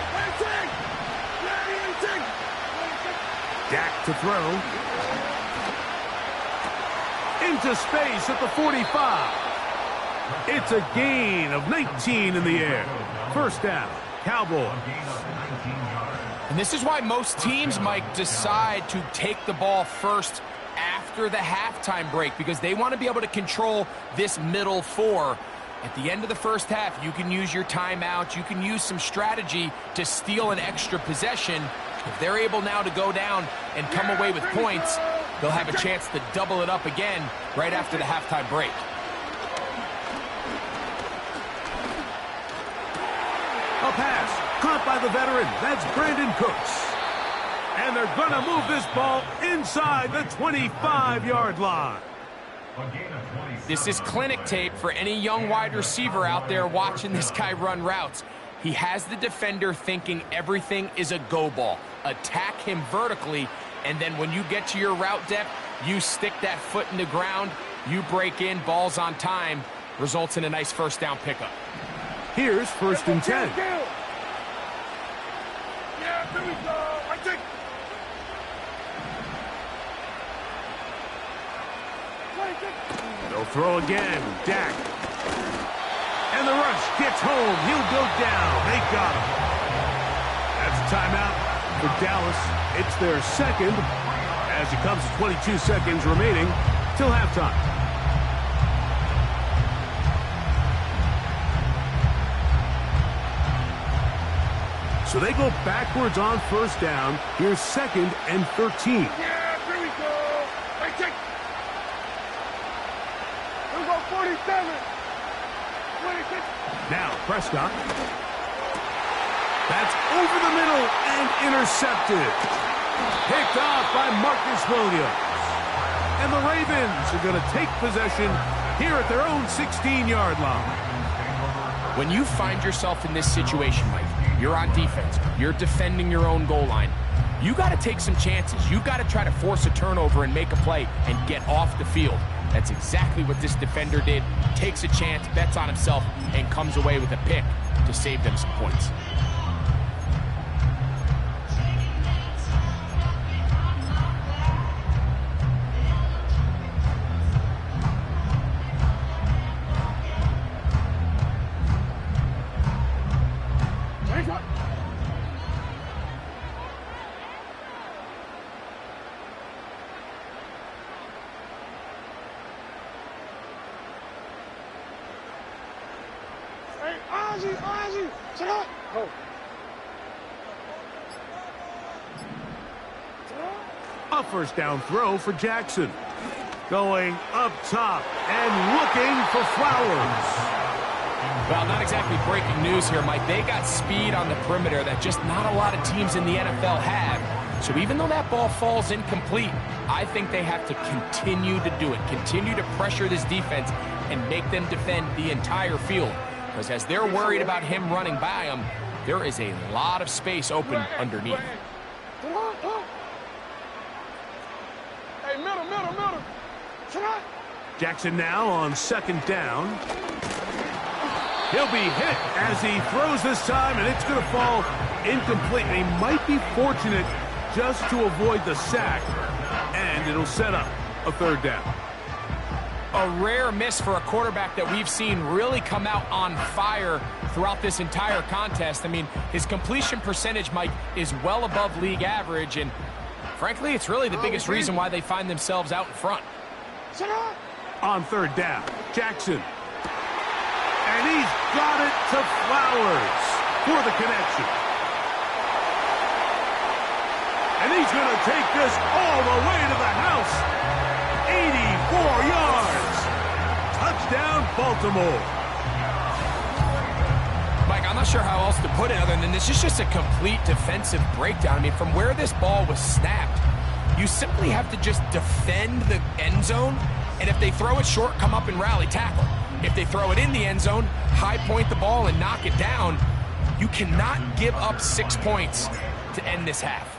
Dak to throw. Into space at the 45. It's a gain of 19 in the air. First down, Cowboys. And this is why most teams, Mike, decide to take the ball first after the halftime break, because they want to be able to control this middle 4. At the end of the first half, you can use your timeout. You can use some strategy to steal an extra possession. If they're able now to go down and come away with points, they'll have a chance to double it up again right after the halftime break. A pass caught by the veteran. That's Brandon Cooks. And they're going to move this ball inside the 25-yard line. This is clinic tape for any young wide receiver out there watching this guy run routes. He has the defender thinking everything is a go ball. Attack him vertically, and then when you get to your route depth, you stick that foot in the ground, you break in, balls on time, results in a nice first down pickup. Here's 1st and 10. Yeah, here we go. I think. They'll throw again. Dak. And the rush gets home. He'll go down. They got him. That's a timeout for Dallas. It's their second as it comes to 22 seconds remaining till halftime. So they go backwards on 1st down. Here's 2nd and 13. Yeah, here we go. I think. Here we go, 47. 26. Now Prescott. That's over the middle and intercepted. Picked off by Marcus Williams. And the Ravens are going to take possession here at their own 16-yard line. When you find yourself in this situation, Mike, you're on defense, you're defending your own goal line, you got to take some chances. You got to try to force a turnover and make a play and get off the field. That's exactly what this defender did. Takes a chance, bets on himself, and comes away with a pick to save them some points. Ozzy, sit up. Go. A 1st down throw for Jackson. Going up top and looking for Flowers. Well, not exactly breaking news here, Mike. They got speed on the perimeter that just not a lot of teams in the NFL have. So even though that ball falls incomplete, I think they have to continue to do it. Continue to pressure this defense and make them defend the entire field. Because as they're worried about him running by them, there is a lot of space open underneath. Hey, middle. Jackson now on 2nd down. He'll be hit as he throws this time, and it's going to fall incomplete. He might be fortunate just to avoid the sack, and it'll set up a 3rd down. A rare miss for a quarterback that we've seen really come out on fire throughout this entire contest. I mean, his completion percentage, Mike, is well above league average, and frankly, it's really the biggest reason why they find themselves out in front. On 3rd down, Jackson. And he's got it to Flowers for the connection. And he's going to take this all the way to the house. 84 yards. Touchdown, Baltimore. Mike, I'm not sure how else to put it other than this is just a complete defensive breakdown. I mean, from where this ball was snapped, you simply have to just defend the end zone, and if they throw it short, come up and rally tackle. If they throw it in the end zone, high point the ball and knock it down. You cannot give up 6 points to end this half.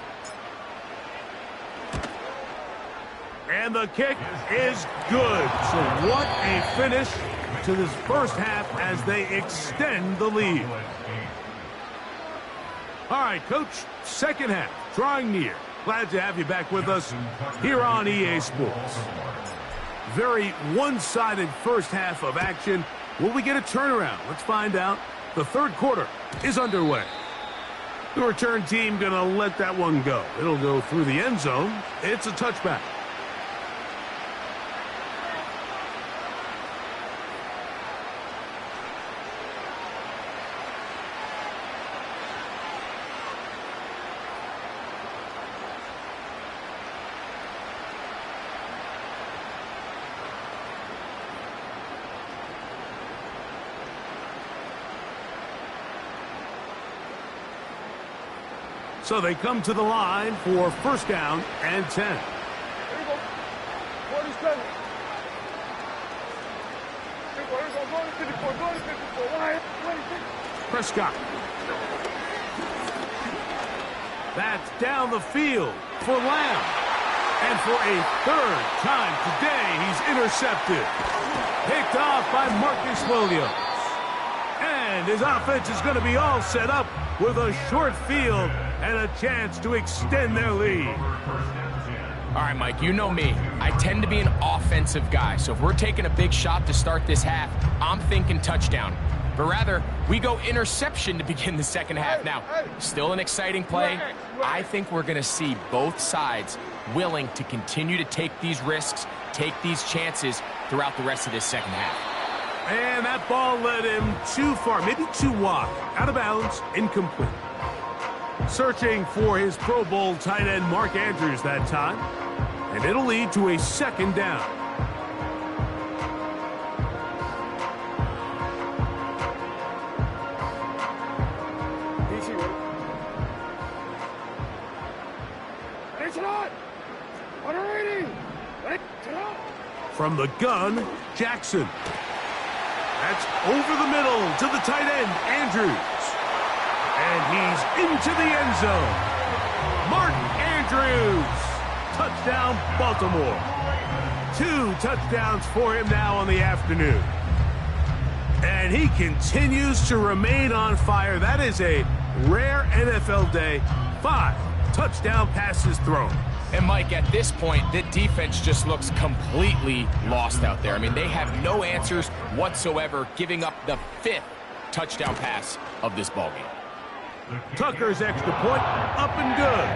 And the kick is good. So what a finish to this first half as they extend the lead. All right, Coach, second half, drawing near. Glad to have you back with us here on EA Sports. Very one-sided first half of action. Will we get a turnaround? Let's find out. The 3rd quarter is underway. The return team going to let that one go. It'll go through the end zone. It's a touchback. So they come to the line for 1st down and 10. Here we go. 47. Here we go. Go to 54. Go to 54. 26. Prescott That's down the field for Lamb. And for a third time today, he's intercepted. Picked off by Marcus Williams. And his offense is going to be all set up with a short field and a chance to extend their lead. All right, Mike, you know me. I tend to be an offensive guy, so if we're taking a big shot to start this half, I'm thinking touchdown. But rather, we go interception to begin the second half. Now, still an exciting play. I think we're going to see both sides willing to continue to take these risks, take these chances throughout the rest of this second half. And that ball led him too far, maybe too wide. Out of bounds, incomplete. Searching for his Pro Bowl tight end Mark Andrews that time. And it'll lead to a second down. From the gun, Jackson. That's over the middle to the tight end, Andrews. And he's into the end zone. Mark Andrews. Touchdown, Baltimore. 2 touchdowns for him now on the afternoon. And he continues to remain on fire. That is a rare NFL day. 5 touchdown passes thrown. And, Mike, at this point, the defense just looks completely lost out there. I mean, they have no answers whatsoever, giving up the 5th touchdown pass of this ballgame. Tucker's extra point up and good.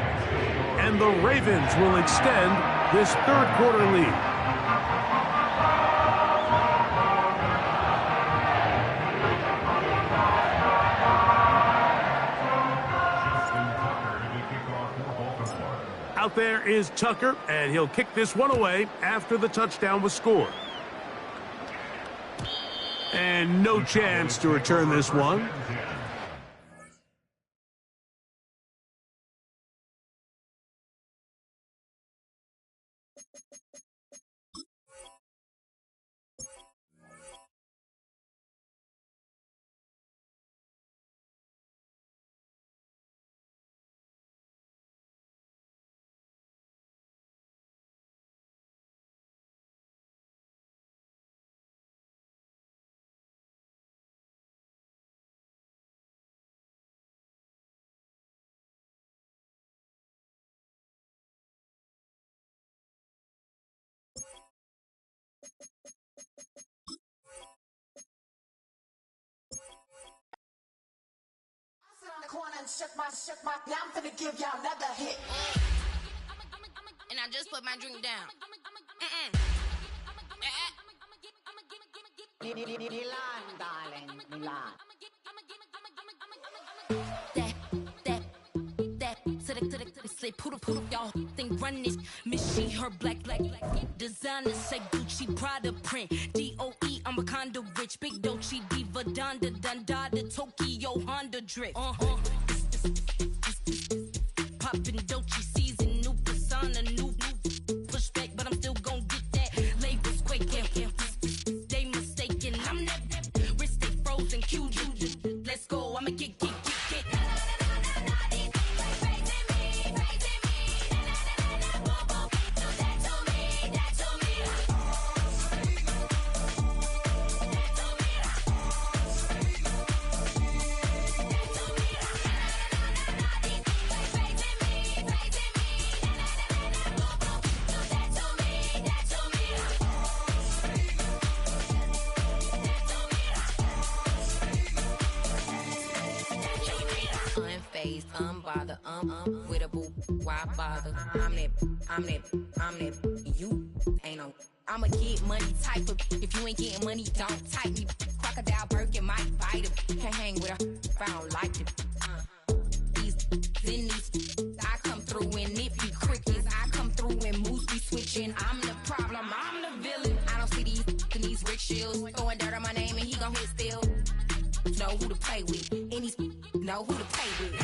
And the Ravens will extend this third quarter lead. Out there is Tucker, and he'll kick this one away after the touchdown was scored. And no chance to return this one. Corner and shook my, now I'm finna give y'all another hit. And I just put my drink down. Milan, darling, Milan. Say poodle, y'all think run this machine, her black, designer say Gucci, Prada print, DOE, I'm a condo rich, big Dolce, Diva, Donda, the Tokyo, Honda drip, poppin' Dolce season, new persona, new pushback, but I'm still gon' get that, labels quaking, they mistaken, I'm that, wrist stay frozen, QG, let's go, I'ma get. With a boo, why bother? I'm that, you ain't no. I'm a get money type of, if you ain't getting money, don't type me. Crocodile Birkin might bite him. Can't hang with her if I don't like it. These, I come through and it be crickets. I come through and moves be switching. I'm the problem, I'm the villain. I don't see these Rick Shields throwing dirt on my name and he gon' hit still. Know who to play with, and these know who to play with.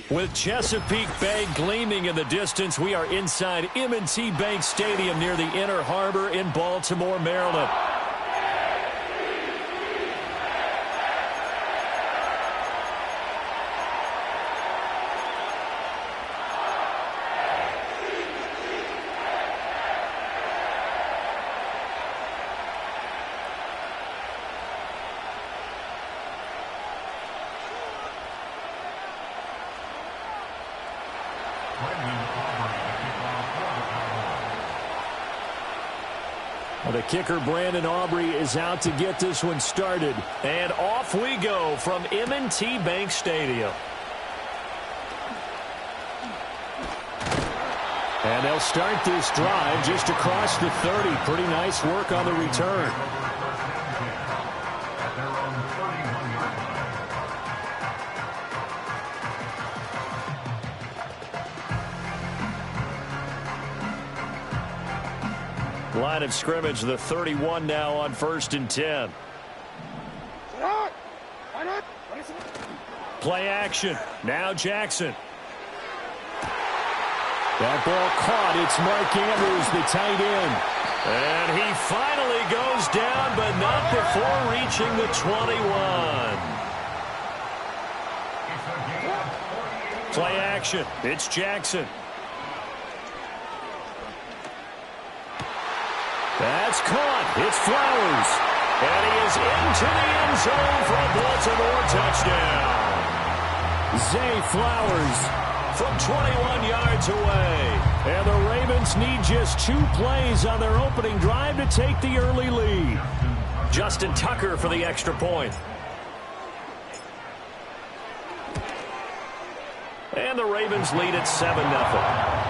With Chesapeake Bay gleaming in the distance, we are inside M&T Bank Stadium near the Inner Harbor in Baltimore, Maryland. Well, the kicker, Brandon Aubrey, is out to get this one started. And off we go from M&T Bank Stadium. And they'll start this drive just across the 30. Pretty nice work on the return. Line of scrimmage, the 31 now on 1st and 10. Play action. Now Jackson. That ball caught. It's Mark Andrews, the tight end. And he finally goes down, but not before reaching the 21. Play action. It's Jackson. That's caught. It's Flowers. And he is into the end zone for a Baltimore touchdown. Zay Flowers from 21 yards away. And the Ravens need just 2 plays on their opening drive to take the early lead. Justin Tucker for the extra point. And the Ravens lead at 7-0.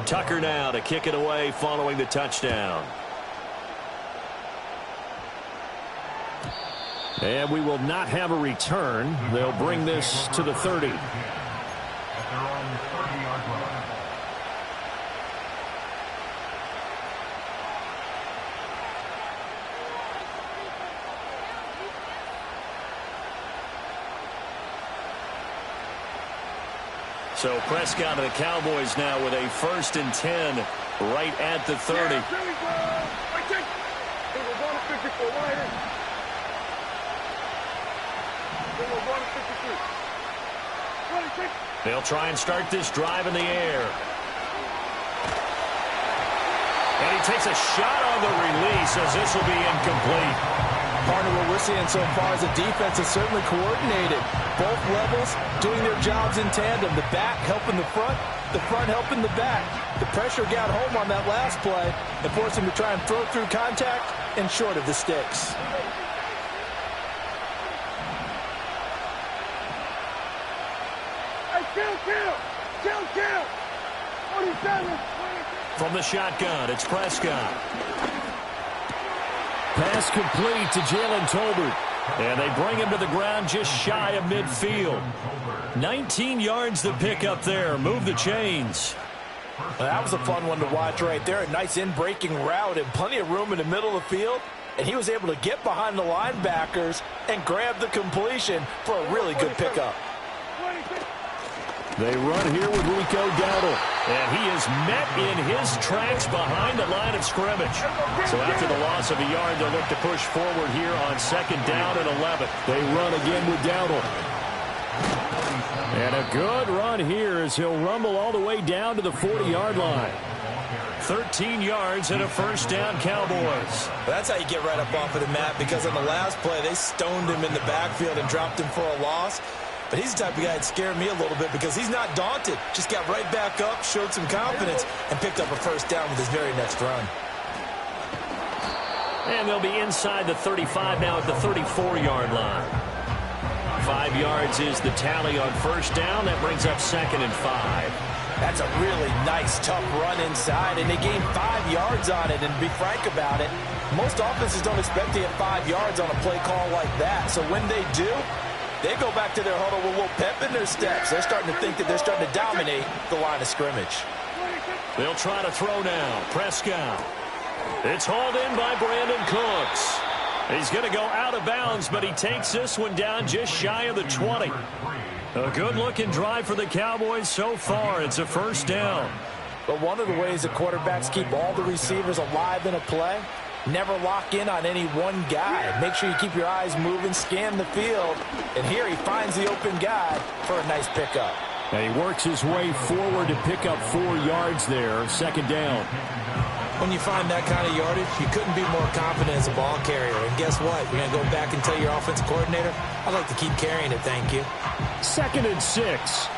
Tucker now to kick it away following the touchdown. And we will not have a return. They'll bring this to the 30. So Prescott and the Cowboys now with a 1st and 10 right at the 30. They'll try and start this drive in the air. And he takes a shot on the release as this will be incomplete. Partner, what we're seeing so far is the defense is certainly coordinated. Both levels doing their jobs in tandem. The back helping the front helping the back. The pressure got home on that last play and forced him to try and throw through contact and short of the sticks. Kill! 47! From the shotgun, it's Prescott. Pass complete to Jalen Tolbert. And they bring him to the ground just shy of midfield. 19 yards to pick up there. Move the chains. Well, that was a fun one to watch right there. A nice in-breaking route and plenty of room in the middle of the field. And he was able to get behind the linebackers and grab the completion for a really good pickup. They run here with Rico Dowdle. And he is met in his tracks behind the line of scrimmage. So after the loss of a yard, they'll look to push forward here on 2nd down and 11. They run again with Dowdle. And a good run here as he'll rumble all the way down to the 40-yard line. 13 yards and a 1st down, Cowboys. That's how you get right up off of the mat, because on the last play, they stoned him in the backfield and dropped him for a loss. But he's the type of guy that scared me a little bit because he's not daunted. Just got right back up, showed some confidence, and picked up a 1st down with his very next run. And they'll be inside the 35 now at the 34-yard line. 5 yards is the tally on 1st down. That brings up 2nd and 5. That's a really nice, tough run inside, and they gained 5 yards on it. And to be frank about it, most offenses don't expect to get 5 yards on a play call like that. So when they do, they go back to their huddle with a little pep in their steps. They're starting to think that they're starting to dominate the line of scrimmage. They'll try to throw now. Prescott. It's hauled in by Brandon Cooks. He's going to go out of bounds, but he takes this one down just shy of the 20. A good-looking drive for the Cowboys so far. It's a 1st down. But one of the ways that quarterbacks keep all the receivers alive in a play Never lock in on any one guy. Make sure you keep your eyes moving, scan the field. And here he finds the open guy for a nice pickup. And he works his way forward to pick up 4 yards there, second down. When you find that kind of yardage, you couldn't be more confident as a ball carrier. And guess what? You're going to go back and tell your offensive coordinator, I'd like to keep carrying it, thank you. 2nd and 6.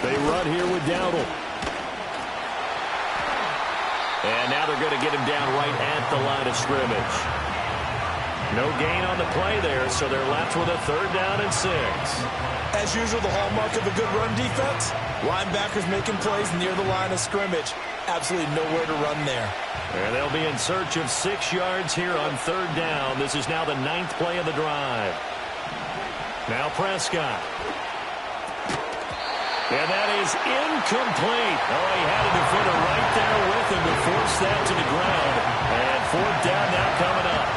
They run here with Dowdle. And now they're going to get him down right at the line of scrimmage. No gain on the play there, so they're left with a 3rd down and 6. As usual, the hallmark of a good run defense, linebackers making plays near the line of scrimmage. Absolutely nowhere to run there. And they'll be in search of 6 yards here on 3rd down. This is now the 9th play of the drive. Now Prescott. And that is incomplete. Oh, he had a defender right there with him to force that to the ground. And 4th down now coming up.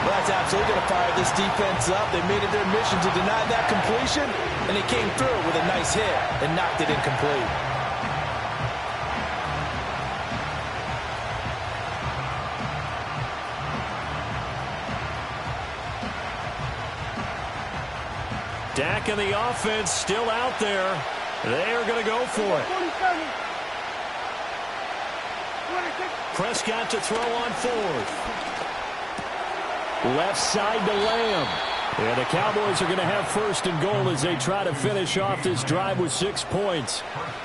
Well, that's absolutely going to fire this defense up. They made it their mission to deny that completion, and they came through with a nice hit and knocked it incomplete. Dak and the offense still out there. They are going to go for it. Prescott to throw on 4th. Left side to Lamb. And the Cowboys are going to have 1st and goal as they try to finish off this drive with 6 points.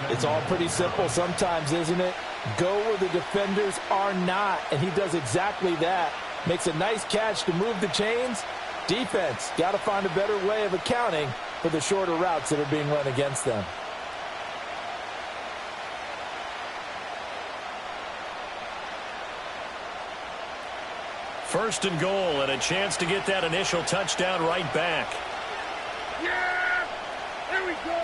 It's all pretty simple sometimes, isn't it? Go where the defenders are not, and he does exactly that. Makes a nice catch to move the chains. Defense, got to find a better way of accounting for the shorter routes that are being run against them. First and goal, and a chance to get that initial touchdown right back. Yeah! There we go!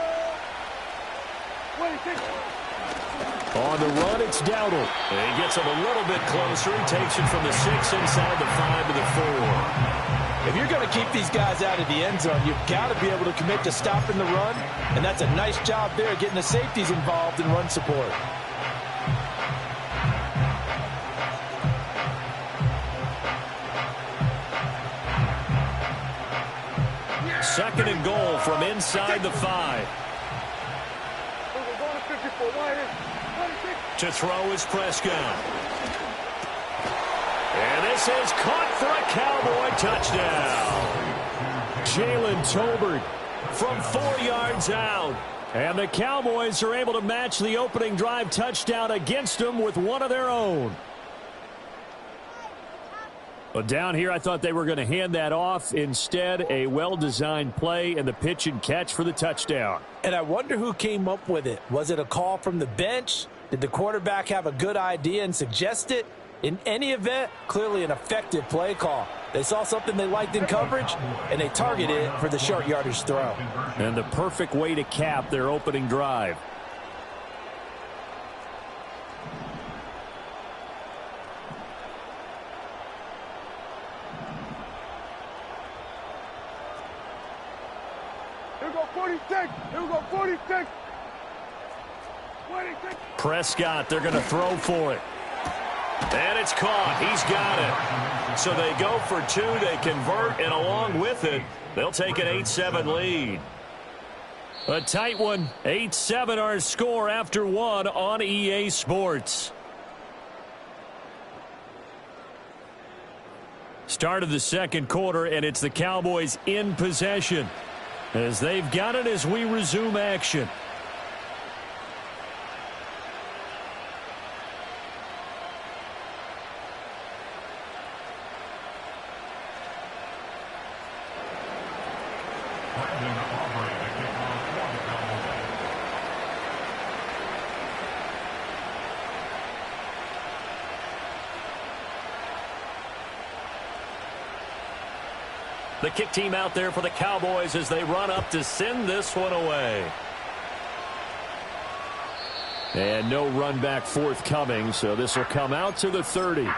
On the run, it's Dowdle. And he gets him a little bit closer. He takes it from the 6 inside the 5 to the 4. If you're going to keep these guys out of the end zone, you've got to be able to commit to stopping the run, and that's a nice job there, getting the safeties involved in run support. Second and goal from inside the 5. To throw is Prescott. And this is caught for a Cowboy touchdown. Jalen Tolbert from 4 yards out. And the Cowboys are able to match the opening drive touchdown against them with one of their own. But down here, I thought they were going to hand that off. Instead, a well-designed play and the pitch and catch for the touchdown. And I wonder who came up with it. Was it a call from the bench? Did the quarterback have a good idea and suggest it? In any event, clearly an effective play call. They saw something they liked in coverage, and they targeted it for the short yardage throw. And the perfect way to cap their opening drive. Here we go, 46. Here we go, 46. 26. Prescott, they're going to throw for it. And it's caught. He's got it. So they go for 2. They convert, and along with it, they'll take an 8-7 lead. A tight one. 8-7 our score after 1 on EA Sports. Start of the second quarter, and it's the Cowboys in possession as they've got it as we resume action. The kick team out there for the Cowboys as they run up to send this one away. And no run back forthcoming, so this will come out to the 30.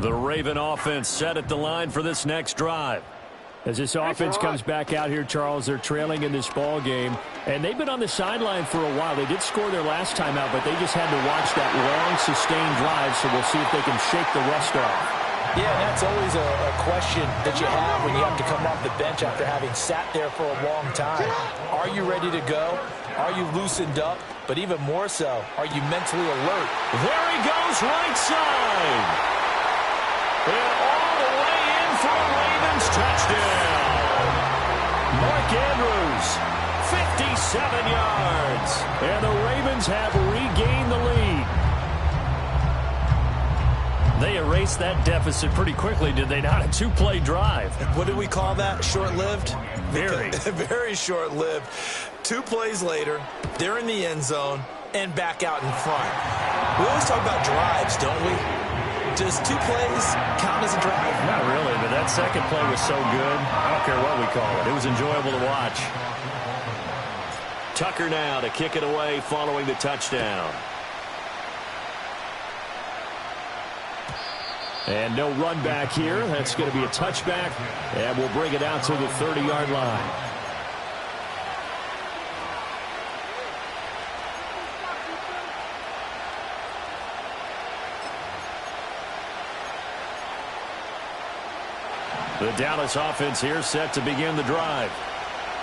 The Raven offense set at the line for this next drive. As this offense comes back out here, Charles, they're trailing in this ball game, and they've been on the sideline for a while. They did score their last time out, but they just had to watch that long, sustained drive, so we'll see if they can shake the rust off. Yeah, and that's always a question that you have when you have to come off the bench after having sat there for a long time. Are you ready to go? Are you loosened up? But even more so, are you mentally alert? There he goes, right side. And all the way in for a Ravens touchdown. Mark Andrews, 57 yards. And the Ravens have regained the lead. They erased that deficit pretty quickly, did they not? A two-play drive. What did we call that? Short-lived? Very. Very short-lived. 2 plays later, they're in the end zone and back out in front. We always talk about drives, don't we? Does 2 plays count as a drive? Not really, but that second play was so good. I don't care what we call it. It was enjoyable to watch. Tucker now to kick it away following the touchdown. And no run back here. That's going to be a touchback, and we'll bring it out to the 30-yard line. The Dallas offense here set to begin the drive.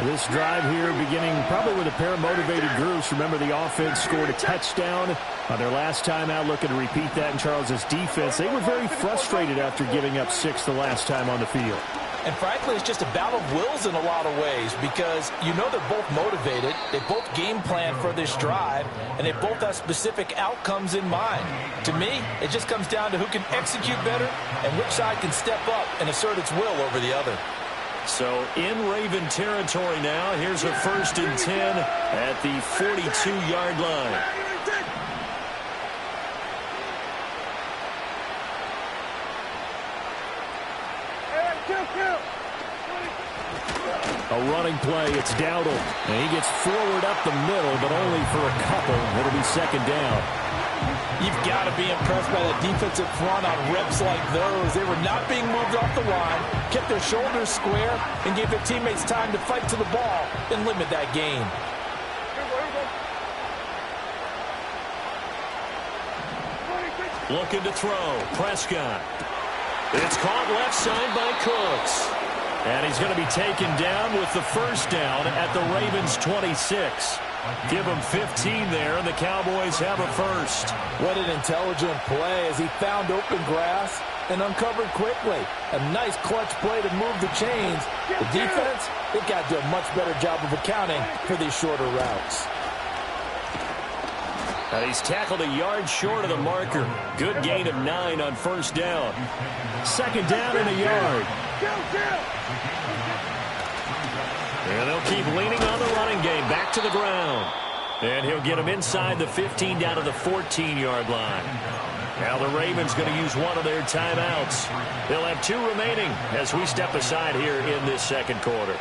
This drive here beginning probably with a pair of motivated groups. Remember, the offense scored a touchdown on their last time out. Looking to repeat that in Charles's defense. They were very frustrated after giving up 6 the last time on the field. And frankly, it's just a battle of wills in a lot of ways because you know they're both motivated. They both game plan for this drive, and they both have specific outcomes in mind. To me, it just comes down to who can execute better and which side can step up and assert its will over the other. So in Raven territory now, here's a 1st and 10 at the 42-yard line. A running play, it's Dowdle. And he gets forward up the middle, but only for a couple. It'll be 2nd down. You've got to be impressed by the defensive front on reps like those. They were not being moved off the line, kept their shoulders square, and gave their teammates time to fight to the ball and limit that gain. Looking to throw. Prescott. It's caught left side by Cooks. And he's going to be taken down with the 1st down at the Ravens' 26. Give him 15 there, and the Cowboys have a 1st. What an intelligent play as he found open grass and uncovered quickly. A nice clutch play to move the chains. The defense, they've got to do a much better job of accounting for these shorter routes. And he's tackled a yard short of the marker. Good gain of 9 on 1st down. 2nd down and a yard. And they'll keep leaning on the running game. Back to the ground. And he'll get him inside the 15 down to the 14-yard line. Now the Ravens going to use one of their timeouts. They'll have 2 remaining as we step aside here in this 2nd quarter.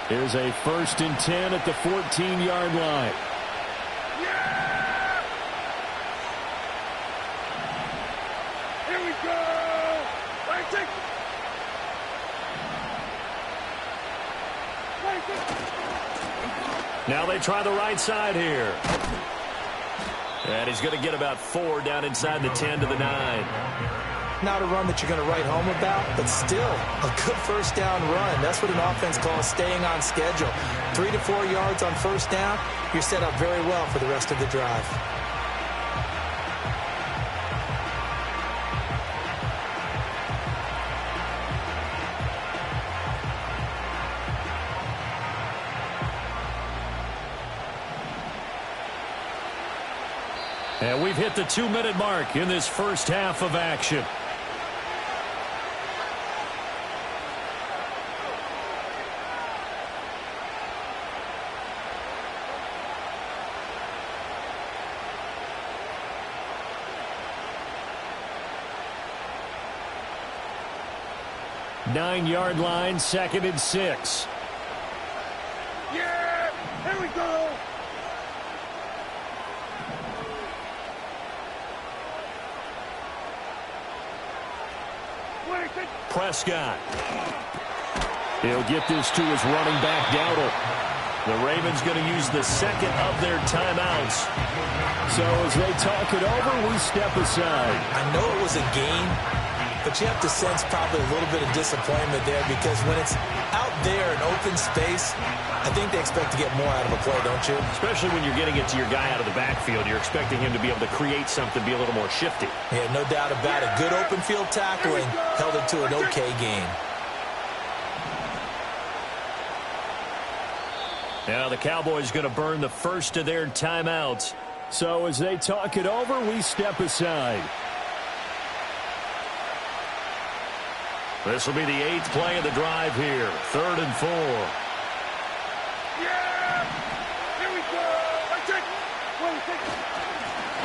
Here's a 1st and 10 at the 14-yard line. Here we go! Right, take. Now they try the right side here. And he's going to get about 4 down inside the 10 to the 9. Not a run that you're going to write home about, but still a good 1st down run. That's what an offense calls staying on schedule. 3 to 4 yards on 1st down, you're set up very well for the rest of the drive. And we've hit the 2-minute mark in this 1st half of action. Nine-yard line, 2nd and 6. Yeah! Here we go! Prescott. He'll get this to his running back, Dowdle. The Ravens going to use the second of their timeouts. So as they talk it over, we step aside. I know it was a game, but you have to sense probably a little bit of disappointment there because when it's out there in open space, I think they expect to get more out of a play, don't you? Especially when you're getting it to your guy out of the backfield. You're expecting him to be able to create something, be a little more shifty. Yeah, no doubt about it. Good open field tackling held it to an okay game. Now the Cowboys going to burn the first of their timeouts. So as they talk it over, we step aside. This will be the 8th play of the drive here. 3rd and 4. Yeah! Here we go!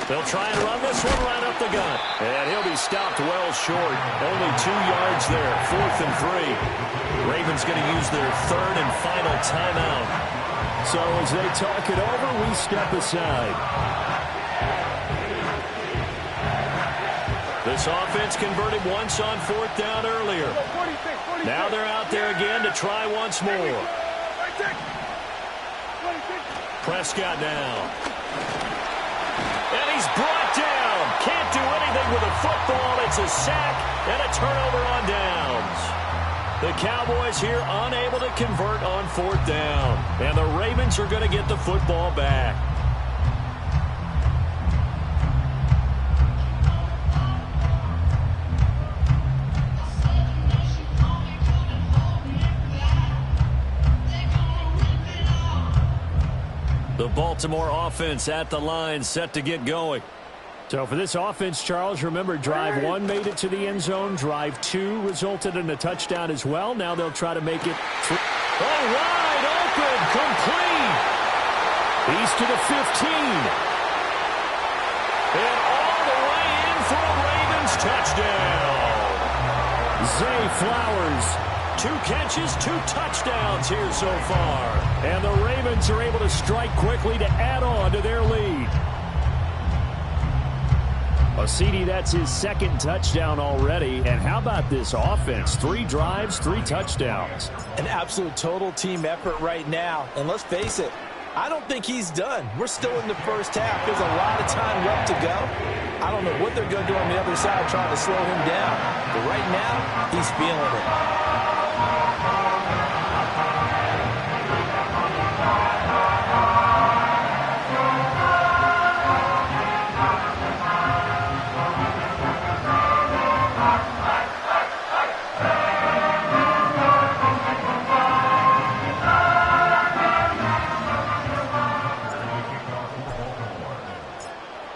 They'll try and run this one right up the gut. And he'll be stopped well short. Only 2 yards there. 4th and 3. Ravens going to use their 3rd and final timeout. So as they talk it over, we step aside. This offense converted once on 4th down earlier. Now they're out there again to try once more. Prescott now. And he's brought down. Can't do anything with a football. It's a sack and a turnover on downs. The Cowboys here unable to convert on 4th down. And the Ravens are going to get the football back. The Baltimore offense at the line, set to get going. So for this offense, Charles, remember, drive 1 made it to the end zone. Drive 2 resulted in a touchdown as well. Now they'll try to make it 3. Oh, wide open, complete. He's to the 15. And all the way in for a Ravens touchdown. Zay Flowers. 2 catches, 2 touchdowns here so far. And the Ravens are able to strike quickly to add on to their lead. CD, that's his 2nd touchdown already. And how about this offense? 3 drives, 3 touchdowns. An absolute total team effort right now. And let's face it, I don't think he's done. We're still in the first half. There's a lot of time left to go. I don't know what they're going to do on the other side trying to slow him down. But right now, he's feeling it.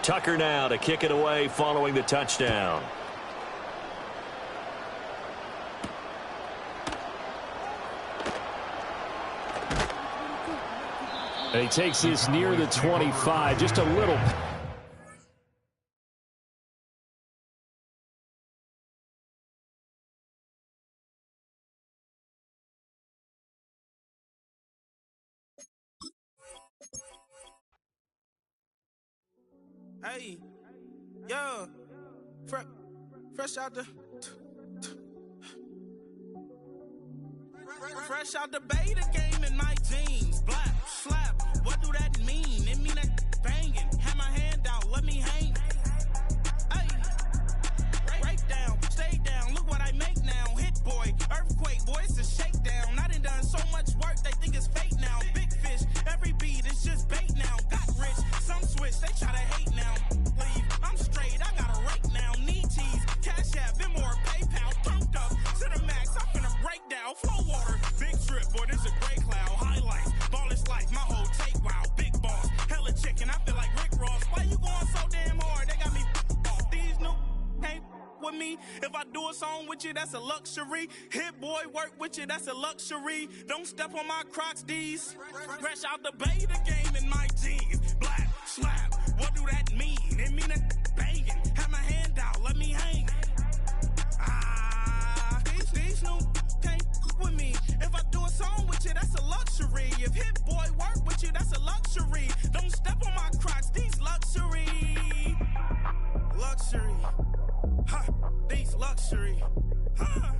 Tucker now to kick it away following the touchdown. And he takes this near the 25, just a little. Hey, yo, fresh out the beta game in my jeans. Black, slap, what do that mean? It mean that banging. Have my hand out, let me hang. Hey, break down, stay down, look what I make now. Hit boy, earthquake, boy, it's a shakedown. I done so much work, they think it's fake now. Big fish, every beat is just bait now. Got rich, some switch, they try to hate now. Leave, I'm straight, I got a rake now. Need cheese, cash app, Venmo or PayPal. Turned up to the max, I'm finna break down. Flow water, big trip, boy, this a gray cloud. Highlights, ball is life, my whole take, wow. Big boss, hella chicken, I feel like Rick Ross. Why you going so damn hard? They got me off. These new ain't with me. If I do a song with you, that's a luxury. Hit boy, work with you, that's a luxury. Don't step on my Crocs, these. Fresh out the beta game in my jeans. Black, slap, what do that mean? It mean that banging. Have my hand out, let me hang. These new can't with me. If I do a song with you, that's a luxury. If hit boy work with you, that's a luxury. Don't step on my Crocs, these luxury. Luxury. Huh, these luxury. Huh.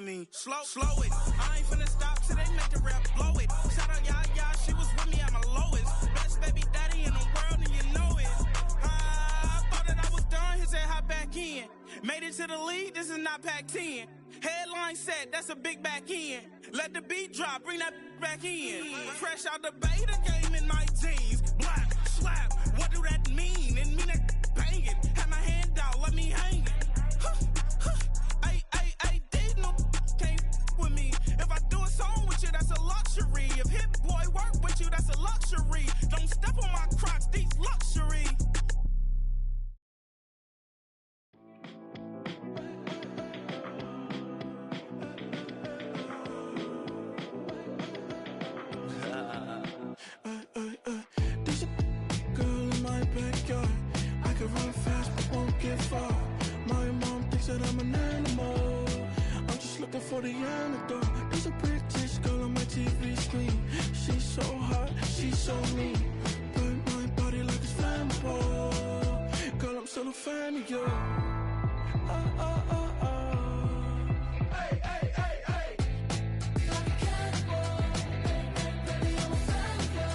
me. Slow it. I ain't finna stop till they make the rap blow it. Shout out Yaya, she was with me at my lowest. Best baby daddy in the world, and you know it. I thought that I was done, he said hop back in. Made it to the league, this is not Pac-10. Headline set, that's a big back end. Let the beat drop, bring that back in. Fresh out the beta game in my jeans. Black, slap, what do that mean? It mean that banging. Have my hand out, let me hang it. These no can't with me. If I do a song with you, that's a luxury. If Hit Boy work with you, that's a luxury. Don't step on my Crocs, these luxury. There's a girl in my backyard. I can run fast but won't get far. My mom thinks that I'm an animal. I'm just looking for the antidote. There's a British girl on my TV screen. She's so hot, she's so mean. Burn my body like it's flammable. Girl, I'm still a fan of you. Hey, hey, hey, hey. Like a cannibal. Baby, I'm a fan of you.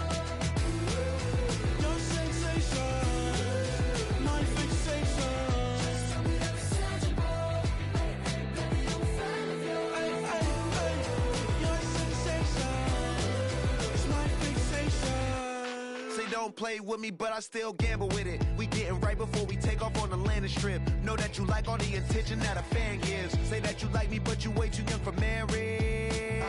Your sensation, my fixation. Just tell me that it's tangible. Baby, I'm a fan of you. Hey, hey, hey. Your sensation is my fixation. Say don't play with me, but I still gamble with it. We getting right before we take off on the landing strip. Know that you like all the attention that a fan gives. Say that you like me, but you way too young for marriage.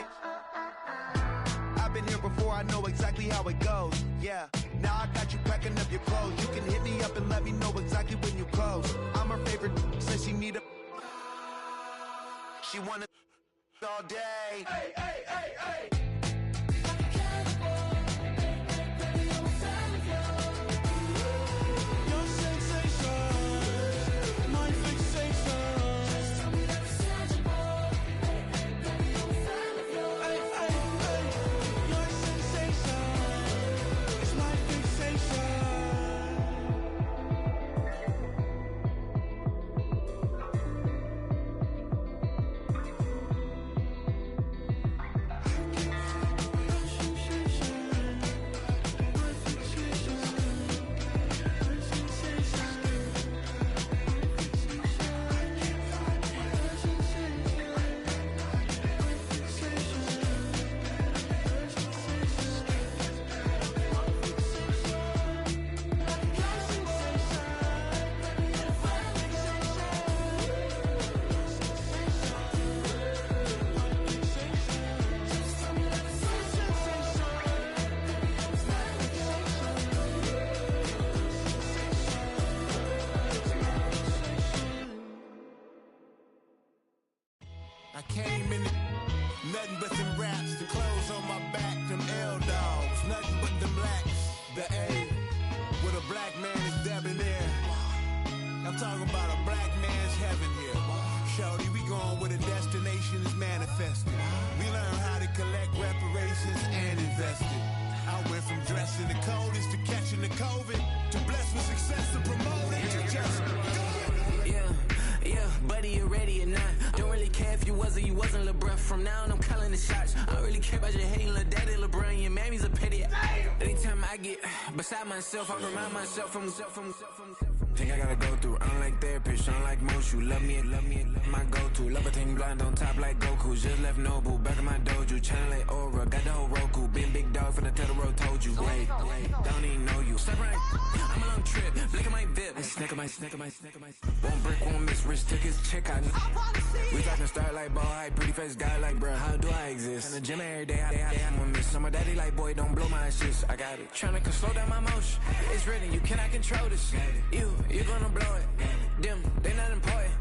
I've been here before, I know exactly how it goes. Yeah, now I got you packing up your clothes. You can hit me up and let me know exactly when you close. I'm her favorite, says she need a. She wanna all day. Hey, hey, hey, hey. I came in nothing but them raps, the clothes on my back, them L-dogs, nothing but them blacks, the A, with a black man is debonair. I'm talking about a black man's heaven here. Shorty, we going where the destination is manifested. We learn how to collect reparations and invest it. I went from dressing the coldest to catching the COVID, to blessed with success to promote it, to just do it. Yeah, buddy, you ready or not? Don't really care if you was or you wasn't, LeBron. From now on, I'm calling the shots. I don't really care about your hating, little daddy, LeBron. Your mammy's a pity. Anytime I get beside myself, I remind myself from. Think I gotta go through. I don't like therapists, I don't like most. You love me, my go-to. Love a thing blind on top like Goku. Just left Noble, back in my dojo. Channel like Aura, got the whole Roku. Been big dog from the Tether Road, told you. Wait, don't even know you. Step right, I'm a long trip. Look at my VIP. Snack of my. One brick, one miss. Rich took his check out. We talking start like ball hype, pretty face guy like bruh. How do I exist? In the gym every day, I'm gonna miss. So my daddy like, boy, don't blow my shit. I got it. Tryna slow down my motion. It's written, you cannot control this. You're gonna blow it. Them, they not important.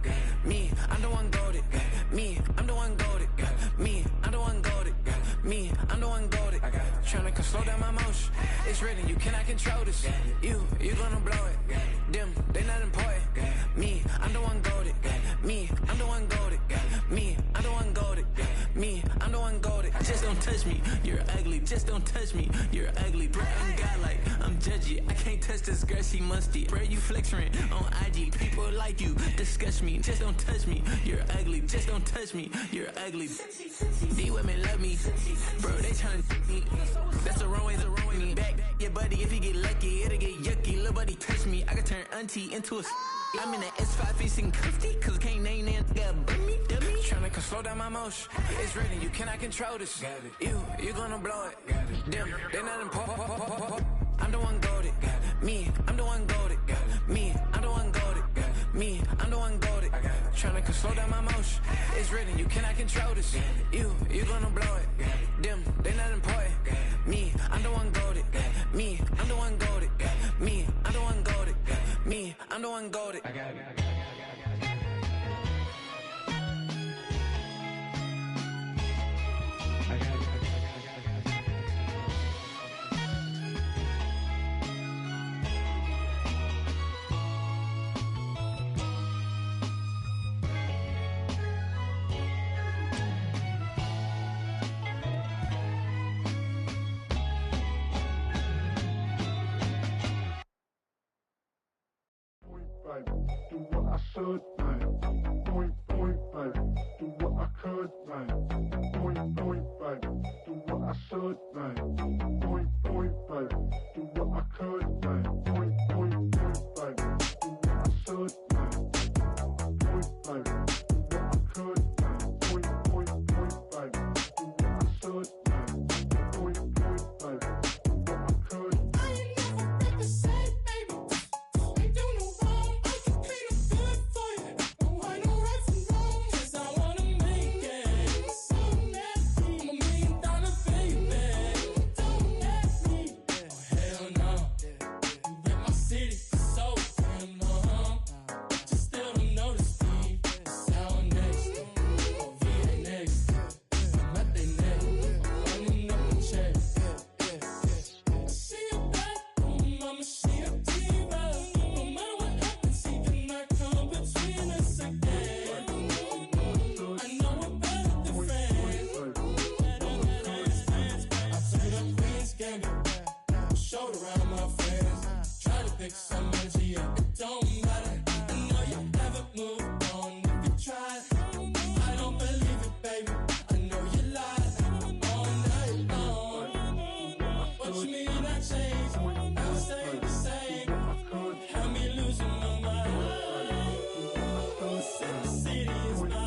Me, I'm the one goated. Me, I'm the one goated. Me, I'm the one goated. Me, I'm the one goated. Tryna slow down my motion. It's written, you cannot control this. You're gonna blow it. Them, they not important. Me, I'm the one goated. Me, I'm the one goated. Me, I'm the one goated. Me, I'm the one goaded. Just don't touch me. You're ugly. Just don't touch me. You're ugly. Bro, I'm godlike. I'm judgy. I can't touch this girl. She musty. Bro, you flexing on IG. People like you disgust me. Just don't touch me. You're ugly. Just don't touch me. You're ugly. These women love me. Bro, they tryna me. That's the wrong way. The wrong way. Back your buddy. If he get lucky, it'll get yucky. Little buddy touch me. I can turn auntie into a. I'm in the S5 facing cuffy, cause I can't name that got dummy. Tryna slow down my motion. It's written, you cannot control this. You gonna blow it. Them, they not important. I'm the one goaded. Me, I'm the one goaded. Me, I'm the one goaded. Me, I'm the one goaded. Tryna slow down my motion. It's written, you cannot control this. You gonna blow it. Them, they not important. Me, I'm the one goaded. Me, I'm the one goaded. Me, I'm the one goaded. Me, I'm the one goaded. I got it. Do what I should, man. Point, baby. Do what I could, man. Point, baby. Do what I should, man. Point, baby. Do what I could, man. Point, baby. Do what I should, man. Point, baby. Do what I could, man. Point, baby. Do what I should, man. Point, baby. Do what I could. I ain't never represent, baby. Ain't do no wrong. I can clean up good for you. No, I know right from wrong. 'Cause I wanna make it. So nasty. I'm $1 million baby. Don't ask me. Oh, hell no. You rip my city so damn long. But you still don't notice me. Sound next. Oh, VA next. I'm at they neck. Running up the check. See you back. Mama, she a diva. No matter what happens, he cannot come between us again. I know we're better than friends. Better than friends. I played up Queen's Gambit. Showed around my friends. Tried to pick some energy up. It don't matter. I know you haven't moved on. If you tried, I don't believe it, baby. I know you lied all night long. What you mean I changed? I stay the same. Had me losing my mind. Said the city is mine. I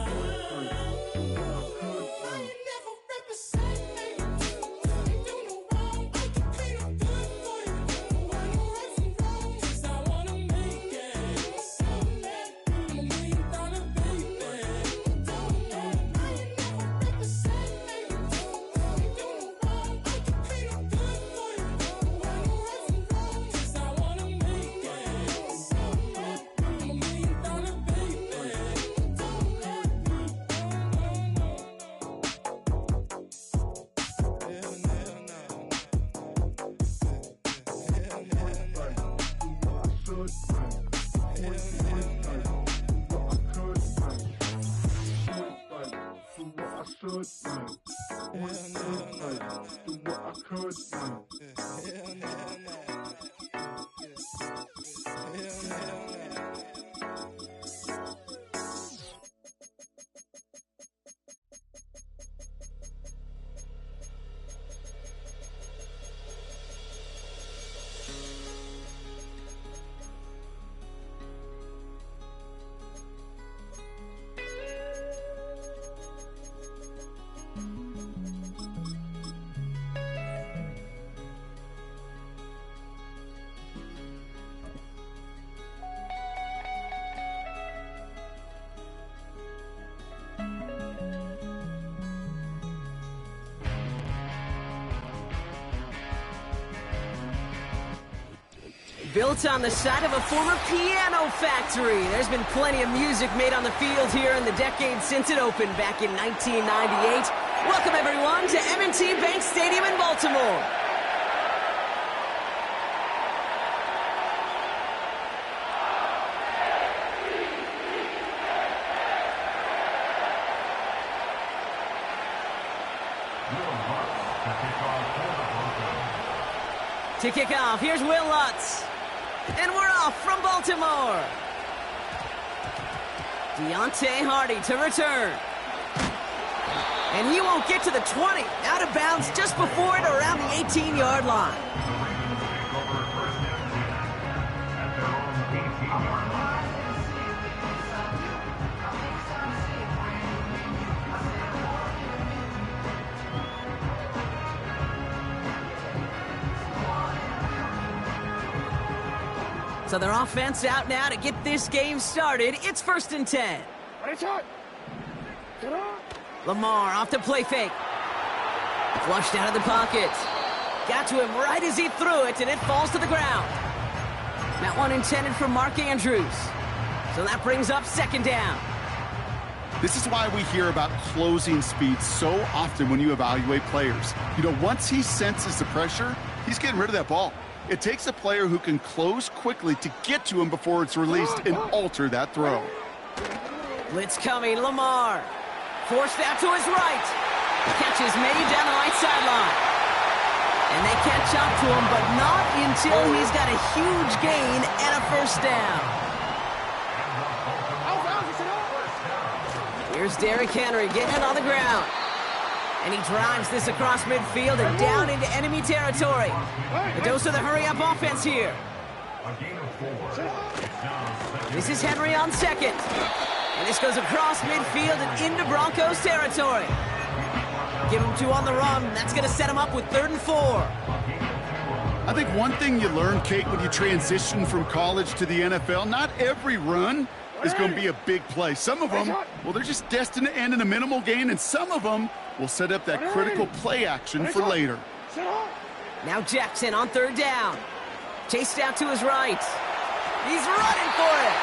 ain't never represent, baby. Ain't do no wrong. I can clean up good for you. No, I know right from wrong. 'Cause I wanna make it. So mad. I'm $1 million baby. Don't let me. I ain't never represent, baby. Ain't do no wrong. I can clean up good for you. No, I know right from wrong. 'Cause I wanna make it. So mad. I'm $1 million baby. Don't let me. Built on the site of a former piano factory, there's been plenty of music made on the field here in the decades since it opened back in 1998. Welcome, everyone, to M&T Bank Stadium in Baltimore. To kick off, here's Will Lutz. And we're off from Baltimore. Deontay Hardy to return. And he won't get to the 20. Out of bounds just before it, around the 18-yard line. So their offense out now to get this game started. It's 1st and 10. Lamar off to play fake. Flushed out of the pocket. Got to him right as he threw it, and it falls to the ground. That one intended for Mark Andrews. So that brings up 2nd down. This is why we hear about closing speed so often when you evaluate players. You know, once he senses the pressure, he's getting rid of that ball. It takes a player who can close quickly to get to him before it's released and alter that throw. Blitz coming, Lamar. Forced out to his right. Catch is made down the right sideline. And they catch up to him, but not until he's got a huge gain and a 1st down. Here's Derrick Henry getting it on the ground. And he drives this across midfield and down into enemy territory. A dose of the hurry-up offense here. This is Henry on 2nd. And this goes across midfield and into Broncos territory. Give him 2 on the run. That's going to set him up with 3rd and 4. I think one thing you learn, Kate, when you transition from college to the NFL, not every run is going to be a big play. Some of them, well, they're just destined to end in a minimal gain, and some of them will set up that critical play action for later. Now Jackson on 3rd down. Chased out to his right. He's running for it.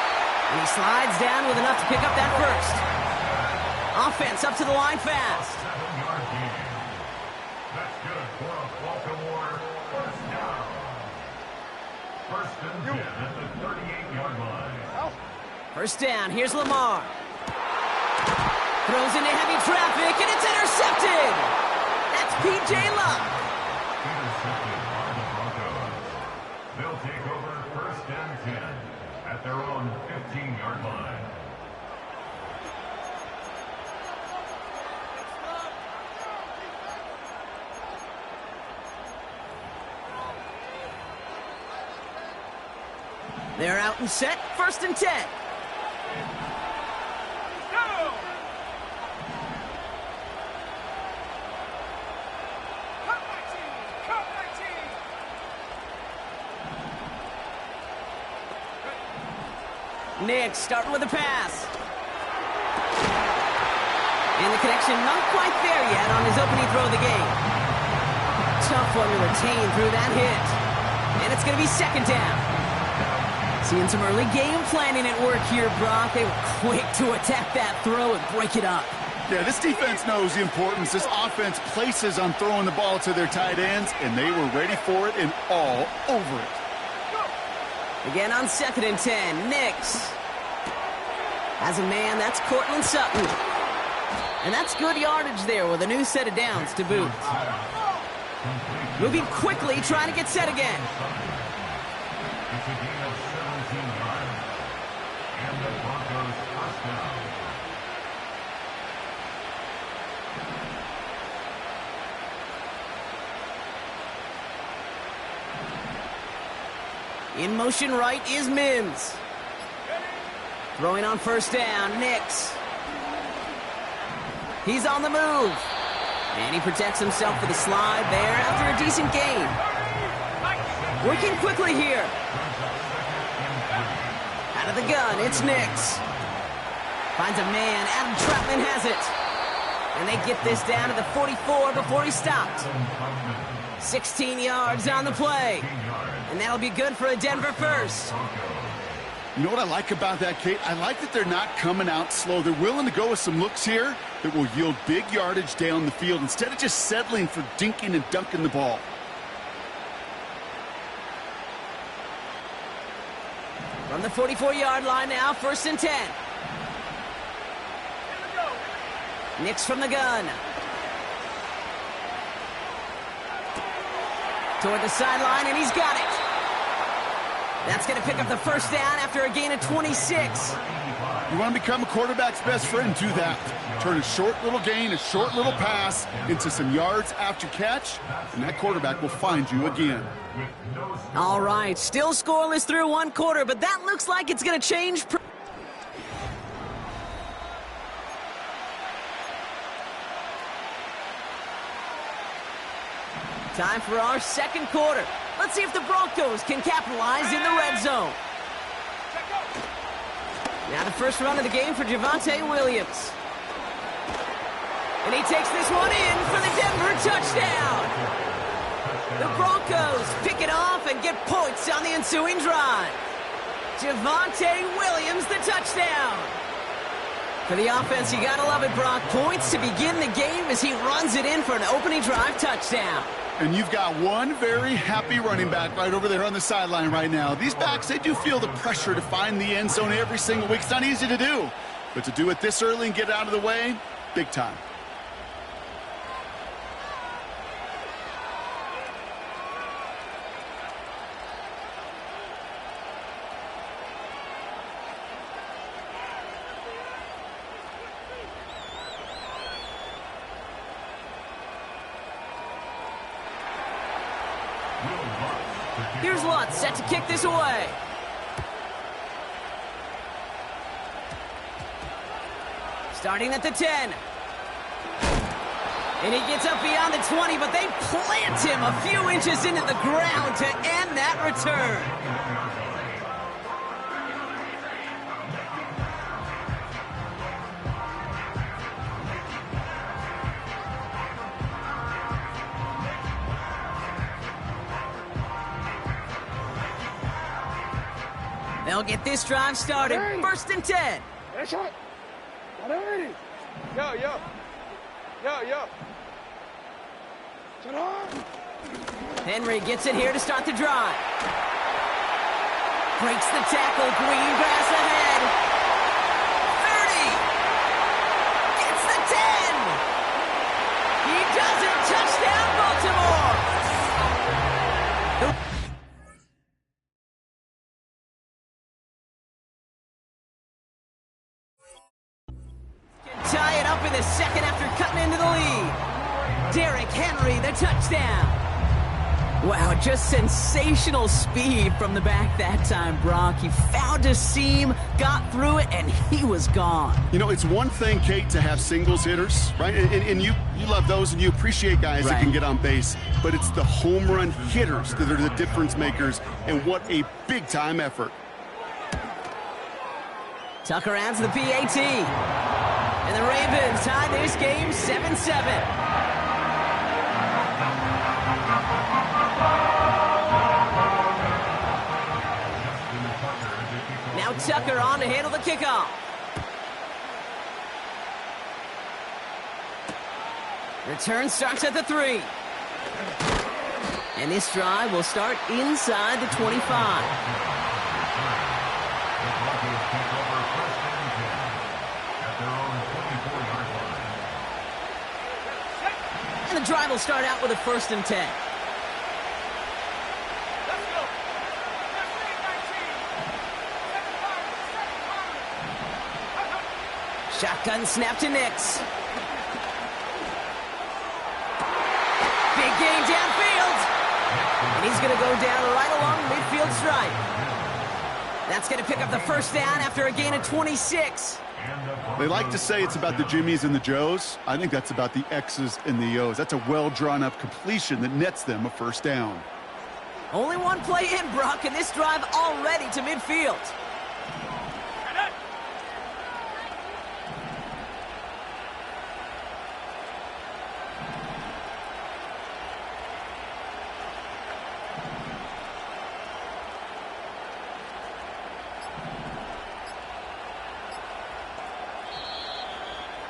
And he slides down with enough to pick up that 1st. Offense up to the line fast. That's good for a Baltimore 1st down. 1st and 10 at the 38-yard line. 1st down, here's Lamar. Throws into heavy traffic, and it's intercepted! That's P.J. Luck. Intercepted by the Broncos. They'll take over 1st and 10 at their own 15-yard line. They're out and set, 1st and 10. Nick starting with a pass. And the connection not quite there yet on his opening throw of the game. Tough one to retain through that hit. And it's going to be 2nd down. Seeing some early game planning at work here, Brock. They were quick to attack that throw and break it up. Yeah, this defense knows the importance this offense places on throwing the ball to their tight ends, and they were ready for it and all over it. Again on 2nd and 10, Nix. As a man, that's Cortland Sutton. And that's good yardage there with a new set of downs to boot. Moving quickly, trying to get set again. It's a gain of 17 yards. And the Broncos 1st down. In motion right is Mims. Throwing on 1st down, Nix. He's on the move. And he protects himself with a slide there after a decent gain. Working quickly here. Out of the gun, it's Nix. Finds a man, Adam Troutman has it. And they get this down to the 44 before he stopped. 16 yards on the play. And that'll be good for a Denver 1st. You know what I like about that, Kate? I like that they're not coming out slow. They're willing to go with some looks here that will yield big yardage down the field instead of just settling for dinking and dunking the ball. From the 44-yard line now, 1st and 10. Nix from the gun. Toward the sideline, and he's got it. That's going to pick up the first down after a gain of 26. You want to become a quarterback's best friend, do that. Turn a short little gain, a short little pass into some yards after catch, and that quarterback will find you again. All right, still scoreless through one quarter, but that looks like it's going to change. Time for our second quarter. Let's see if the Broncos can capitalize in the red zone. Now the first run of the game for Javonte Williams. And he takes this one in for the Denver touchdown. The Broncos pick it off and get points on the ensuing drive. Javonte Williams, the touchdown. For the offense, you gotta love it, Brock. Points to begin the game as he runs it in for an opening drive touchdown. And you've got one very happy running back right over there on the sideline right now. These backs, they do feel the pressure to find the end zone every single week. It's not easy to do, but to do it this early and get out of the way, big time. Here's Lutz set to kick this away. Starting at the 10. And he gets up beyond the 20, but they plant him a few inches into the ground to end that return. They'll get this drive started. First and 10. Henry gets it here to start the drive. Breaks the tackle. Green grass ahead. 30. Gets the 10. He does it. Touchdown, Baltimore. Tie it up in the second after cutting into the lead. Derrick Henry, the touchdown. Wow, just sensational speed from the back that time, Brock. He found a seam, got through it, and he was gone. You know, it's one thing, Kate, to have singles hitters, right? And you love those, and you appreciate guys that can get on base. But it's the home run hitters that are the difference makers, and what a big-time effort. Tucker adds the PAT. And the Ravens tie this game 7-7. Now Tucker on to handle the kickoff. Return starts at the 3. And this drive will start inside the 25. And the drive will start out with a 1st and 10. Shotgun snap to Nix. Big gain downfield. And he's going to go down right along the midfield stripe. That's going to pick up the first down after a gain of 26. They like to say it's about the Jimmies and the Joes. I think that's about the X's and the O's. That's a well-drawn-up completion that nets them a first down. Only one play in, Brock, and this drive already to midfield.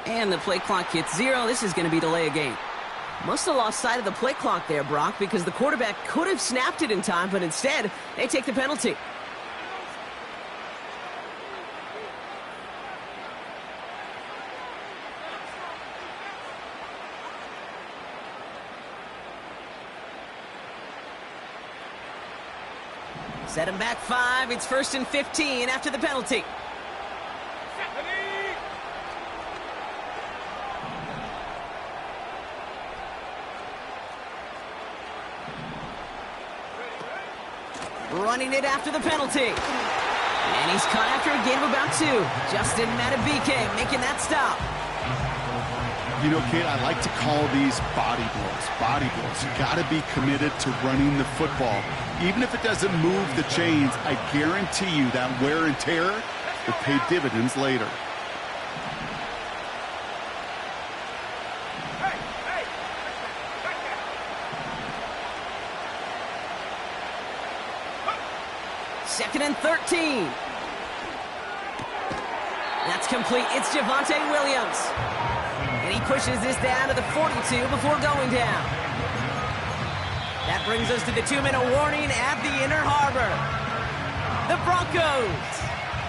And the play clock hits 0. This is going to be delay a game. Must have lost sight of the play clock there, Brock, because the quarterback could have snapped it in time, but instead, they take the penalty. Set him back 5. It's 1st and 15 after the penalty. Running it after the penalty. And he's caught after a gain of about 2. Justin Madden25 making that stop. You know, Kate, I like to call these body blows. Body blows. You got to be committed to running the football. Even if it doesn't move the chains, I guarantee you that wear and tear will pay dividends later. Second and 13. That's complete. It's Javonte Williams. And he pushes this down to the 42 before going down. That brings us to the 2-minute warning at the Inner Harbor. The Broncos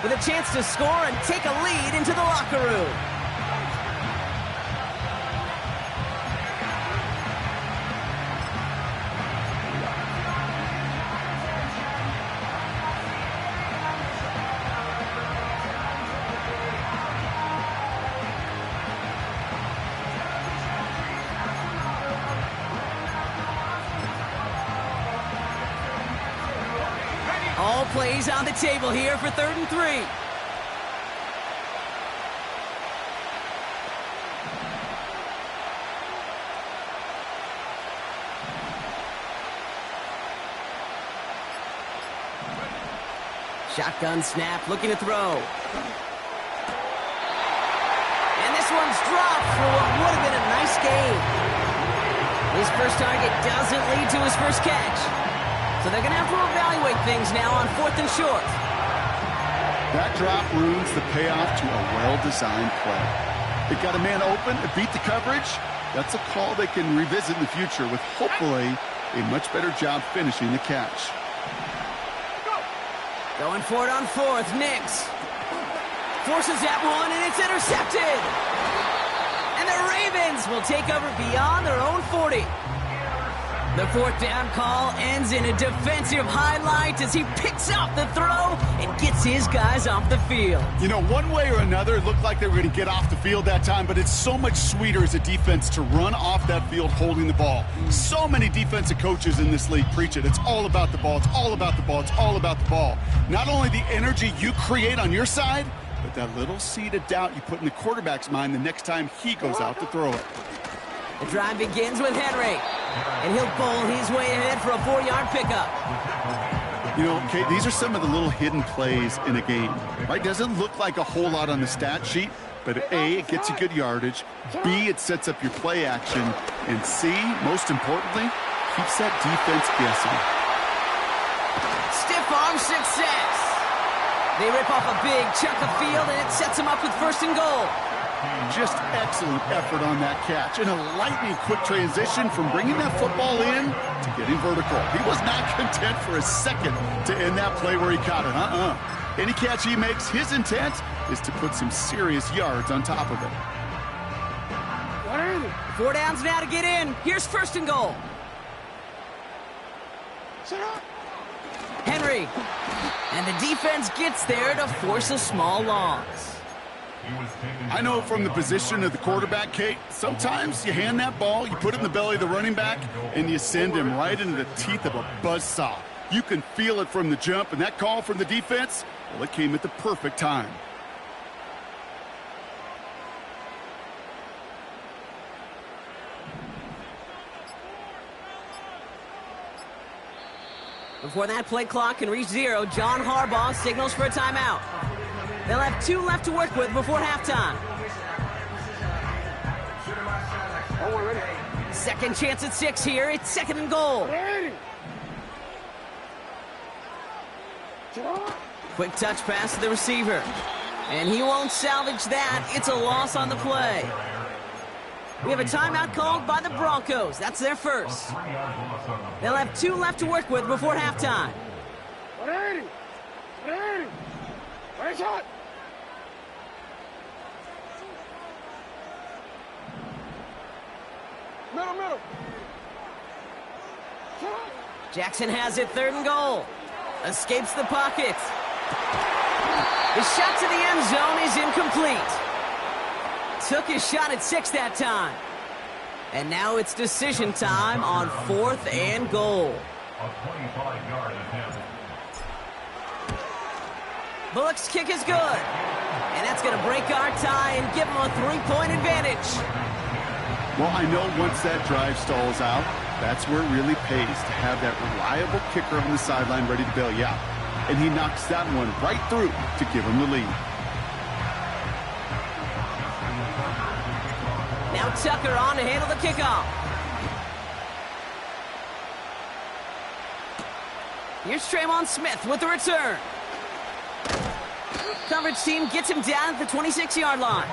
with a chance to score and take a lead into the locker room. All plays on the table here for 3rd and 3. Shotgun snap, looking to throw. And this one's dropped for what would have been a nice gain. His first target doesn't lead to his first catch. So they're going to have to evaluate things now on 4th and short. That drop ruins the payoff to a well-designed play. They got a man open and beat the coverage. That's a call they can revisit in the future with hopefully a much better job finishing the catch. Going for it on 4th, Nix. Forces that one, and it's intercepted. And the Ravens will take over beyond their own 40. The 4th down call ends in a defensive highlight as he picks up the throw and gets his guys off the field. You know, one way or another, it looked like they were going to get off the field that time, but it's so much sweeter as a defense to run off that field holding the ball. So many defensive coaches in this league preach it. It's all about the ball. It's all about the ball. It's all about the ball. Not only the energy you create on your side, but that little seed of doubt you put in the quarterback's mind the next time he goes out to throw it. The drive begins with Henry, and he'll bowl his way ahead for a 4-yard pickup. You know, Kate, these are some of the little hidden plays in a game, right? Doesn't look like a whole lot on the stat sheet, but A, it gets you good yardage, B, it sets up your play action, and C, most importantly, keeps that defense guessing. Stiff arm success. They rip off a big chunk of field, and it sets them up with 1st and goal. Just excellent effort on that catch. And a lightning quick transition from bringing that football in to getting vertical. He was not content for a second to end that play where he caught it. Any catch he makes, his intent is to put some serious yards on top of it. 4 downs now to get in. Here's 1st and goal. Henry. And the defense gets there to force a small loss. I know from the position of the quarterback, Kate, sometimes you hand that ball, you put it in the belly of the running back, and you send him right into the teeth of a buzzsaw. You can feel it from the jump, and that call from the defense, well, it came at the perfect time. Before that play clock can reach 0, John Harbaugh signals for a timeout. They'll have 2 left to work with before halftime. Second chance at 6 here. It's 2nd and goal. Quick touch pass to the receiver. And he won't salvage that. It's a loss on the play. We have a timeout called by the Broncos. That's their first. They'll have 2 left to work with before halftime. Jackson has it, 3rd and goal. Escapes the pocket. His shot to the end zone is incomplete. Took his shot at 6 that time. And now it's decision time on 4th and goal. A 25-yard attempt. Bullock's kick is good. And that's going to break our tie and give him a 3-point advantage. Well, I know once that drive stalls out, that's where it really pays to have that reliable kicker on the sideline ready to bail you out. And he knocks that one right through to give him the lead. Now Tucker on to handle the kickoff. Here's Tremont Smith with the return. Coverage team gets him down at the 26-yard line.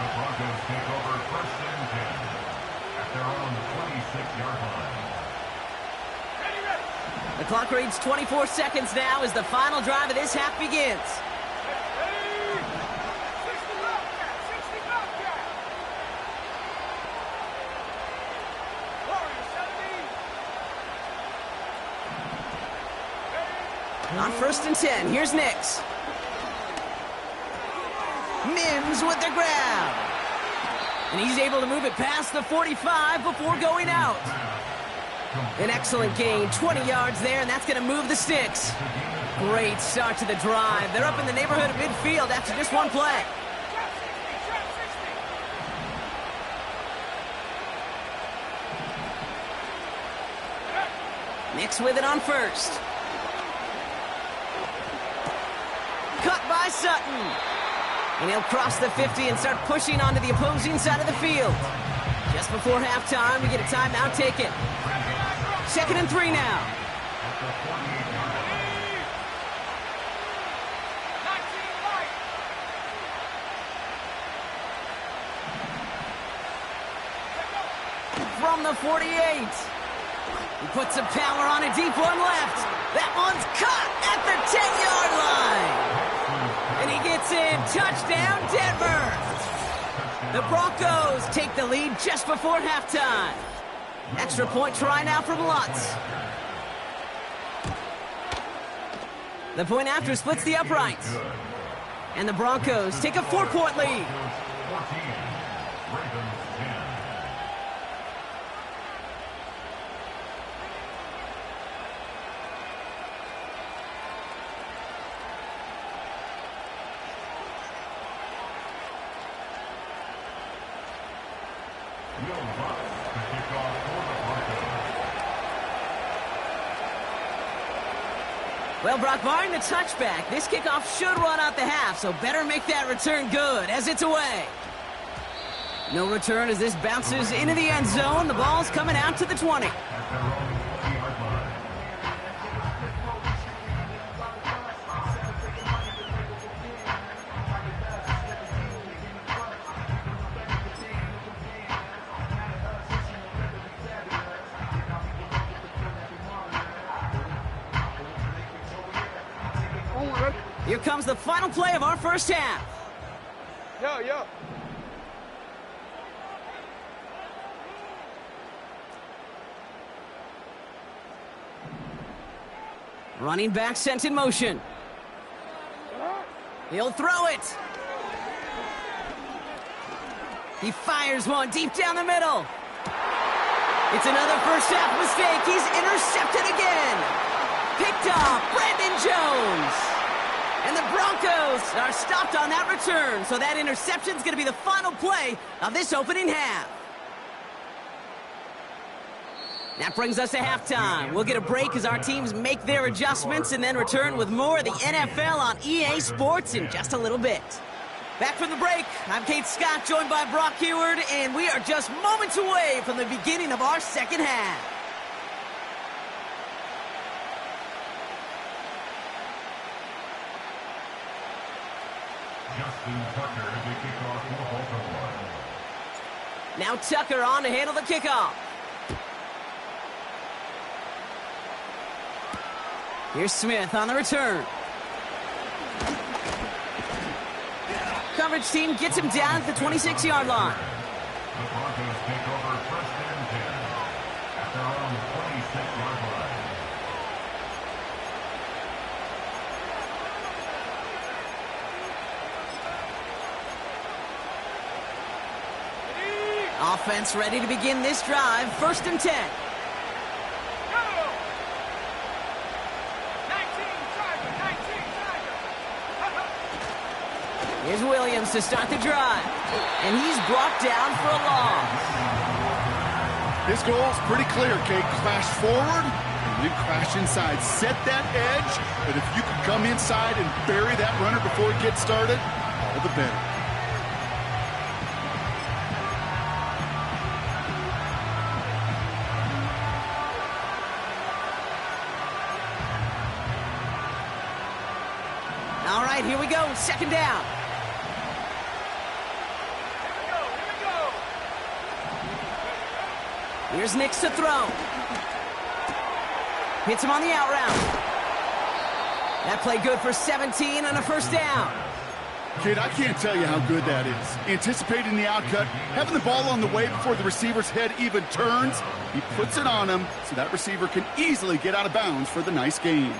The Broncos take over 1st and 10 at their own 26-yard line. The clock reads 24 seconds now as the final drive of this half begins. On 1st and 10, here's Nix. Mims with the grab. And he's able to move it past the 45 before going out. An excellent gain, 20 yards there, and that's going to move the sticks. Great start to the drive. They're up in the neighborhood of midfield after just one play. Nix with it on 1st. Cut by Sutton. And he'll cross the 50 and start pushing onto the opposing side of the field. Just before halftime, we get a timeout taken. 2nd and 3 now. From the 48. He puts some power on a deep one left. That one's caught at the 10-yard line. And he gets in. Touchdown, Denver. The Broncos take the lead just before halftime. Extra point try now from Lutz. The point after splits the uprights. And the Broncos take a 4-point lead. Well, Brock, barring the touchback, this kickoff should run out the half, so better make that return good as it's away. No return as this bounces into the end zone. The ball's coming out to the 20. Here comes the final play of our first half. Yo. Running back sent in motion. He'll throw it. He fires one deep down the middle. It's another first half mistake. He's intercepted again. Picked off Brandon Jones. And the Broncos are stopped on that return, so that interception is going to be the final play of this opening half. That brings us to halftime. We'll get a break as our teams make their adjustments and then return with more of the NFL on EA Sports in just a little bit. Back from the break, I'm Kate Scott, joined by Brock Heward, and we are just moments away from the beginning of our second half. Now Tucker on to handle the kickoff. Here's Smith on the return. Coverage team gets him down at the 26-yard line. The Broncos take over 1st and 10 at their own 26-yard line. Offense ready to begin this drive. 1st and 10. Here's Williams to start the drive. And he's brought down for a loss. His goal is pretty clear, Kate. Crash forward and then crash inside. Set that edge, but if you can come inside and bury that runner before it gets started, all the better. All right, here we go. 2nd down. Here's Nix to throw. Hits him on the out route. That play good for 17 and a 1st down. Kid, I can't tell you how good that is. Anticipating the outcut, having the ball on the way before the receiver's head even turns. He puts it on him so that receiver can easily get out of bounds for the nice gain.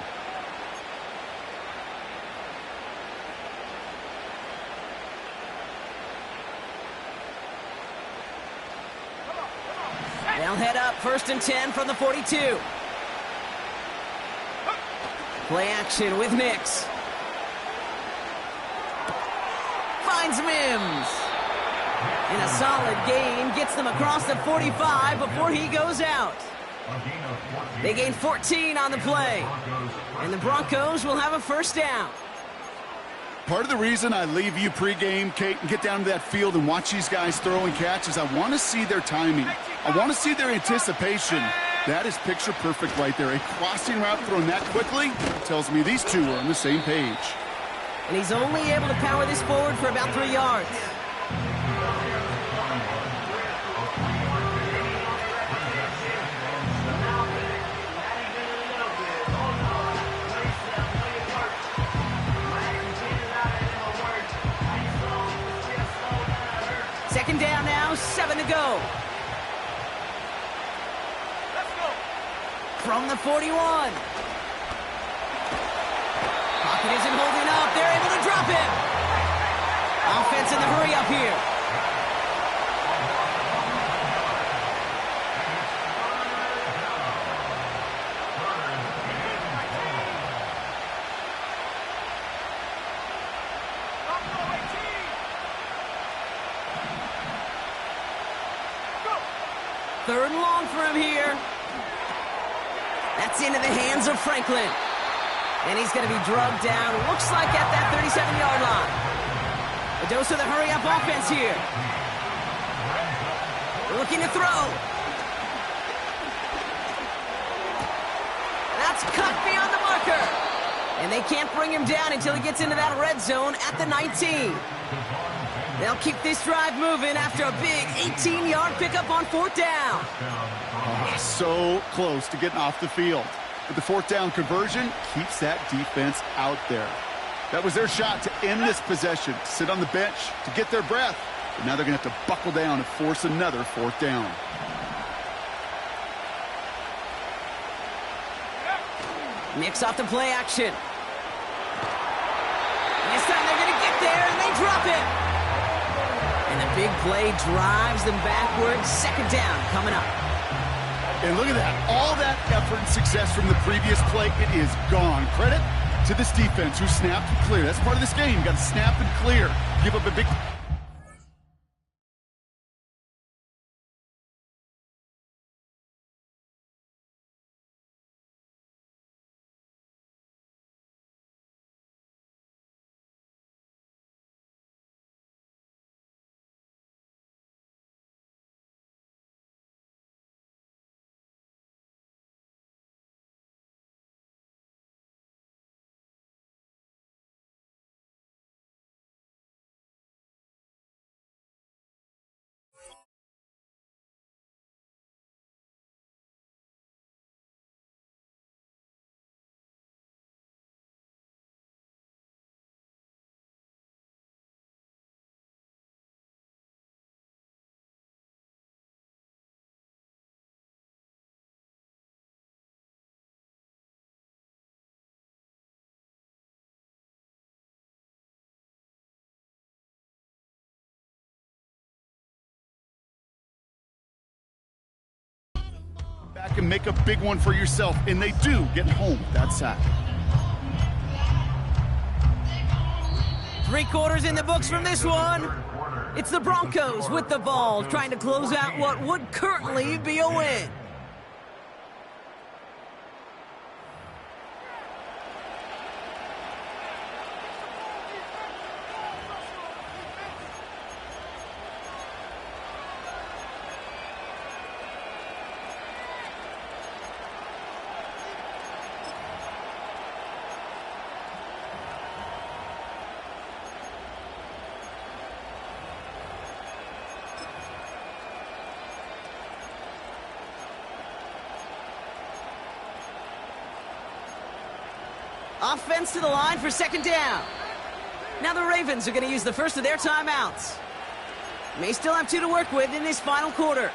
They'll head up 1st and 10 from the 42. Play action with Nix. Finds Mims. And a solid gain gets them across the 45 before he goes out. They gain 14 on the play. And the Broncos will have a 1st down. Part of the reason I leave you pregame, Kate, and get down to that field and watch these guys throw and catch is I want to see their timing. I want to see their anticipation. That is picture perfect right there. A crossing route thrown that quickly tells me these two are on the same page. And he's only able to power this forward for about 3 yards. Second down now, 7 to go. From the 41. Pocket isn't holding up. They're able to drop it. Offense in the hurry up here. Third and long for him here. That's into the hands of Franklin. And he's going to be drugged down, looks like at that 37-yard line. A dose of the hurry-up offense here. Looking to throw. That's cut beyond the marker. And they can't bring him down until he gets into that red zone at the 19. They'll keep this drive moving after a big 18-yard pickup on 4th down. Oh, so close to getting off the field. But the 4th down conversion keeps that defense out there. That was their shot to end this possession, to sit on the bench, to get their breath. But now they're going to have to buckle down and force another 4th down. Nix off the play action. This time they're going to get there, and they drop it. And the big play drives them backwards. 2nd down coming up. And look at that. All that effort and success from the previous play, it is gone. Credit to this defense who snapped and cleared. That's part of this game. You got to snap and clear. Give up a big... back and make a big one for yourself. And they do get home with that sack. 3 quarters in the books from this one. It's the Broncos with the ball, trying to close out what would currently be a win. Offense to the line for 2nd down. Now the Ravens are going to use the first of their timeouts. May still have 2 to work with in this final quarter.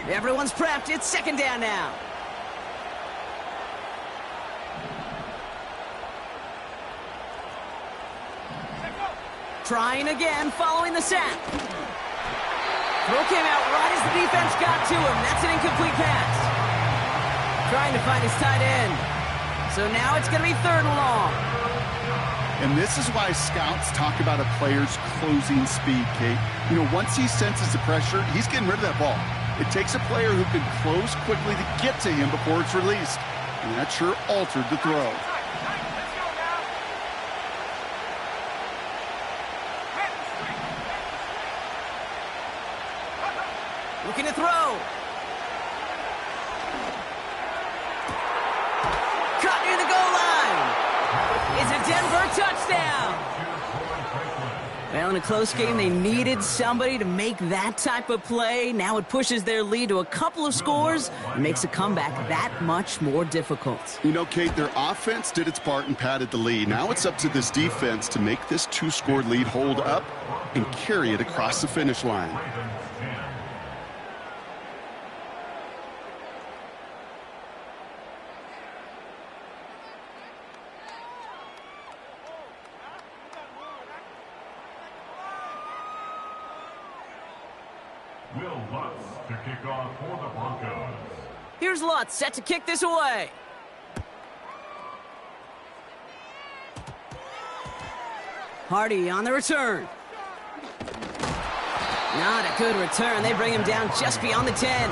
Everyone's prepped. It's 2nd down now. Trying again, following the sack. Throw came out right as the defense got to him. That's an incomplete pass. Trying to find his tight end. So now it's going to be 3rd and long. And this is why scouts talk about a player's closing speed, Kate. You know, once he senses the pressure, he's getting rid of that ball. It takes a player who can close quickly to get to him before it's released. And that sure altered the throw. Looking to throw. Caught near the goal line. It's a Denver touchdown. Well, in a close game, they needed somebody to make that type of play. Now it pushes their lead to a couple of scores and makes a comeback that much more difficult. You know, Kate, their offense did its part and padded the lead. Now it's up to this defense to make this 2-score lead hold up and carry it across the finish line. Will Lutz to kick off for the Broncos. Here's Lutz set to kick this away. Hardy on the return. Not a good return. They bring him down just beyond the 10.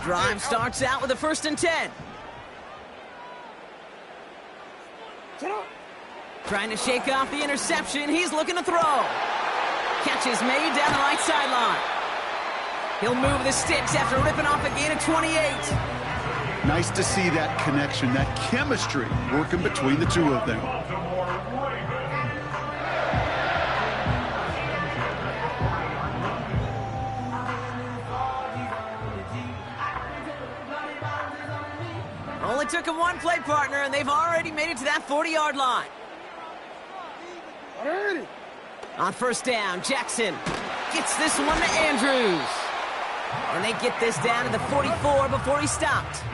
Drive starts out with a 1st and 10. Trying to shake off the interception. He's looking to throw. Catch is made down the right sideline. He'll move the sticks after ripping off a gain of 28. Nice to see that connection, that chemistry working between the two of them. Only took him one play, partner, and they've already made it to that 40-yard line. On 1st down, Jackson gets this one to Andrews. And they get this down to the 44 before he stopped.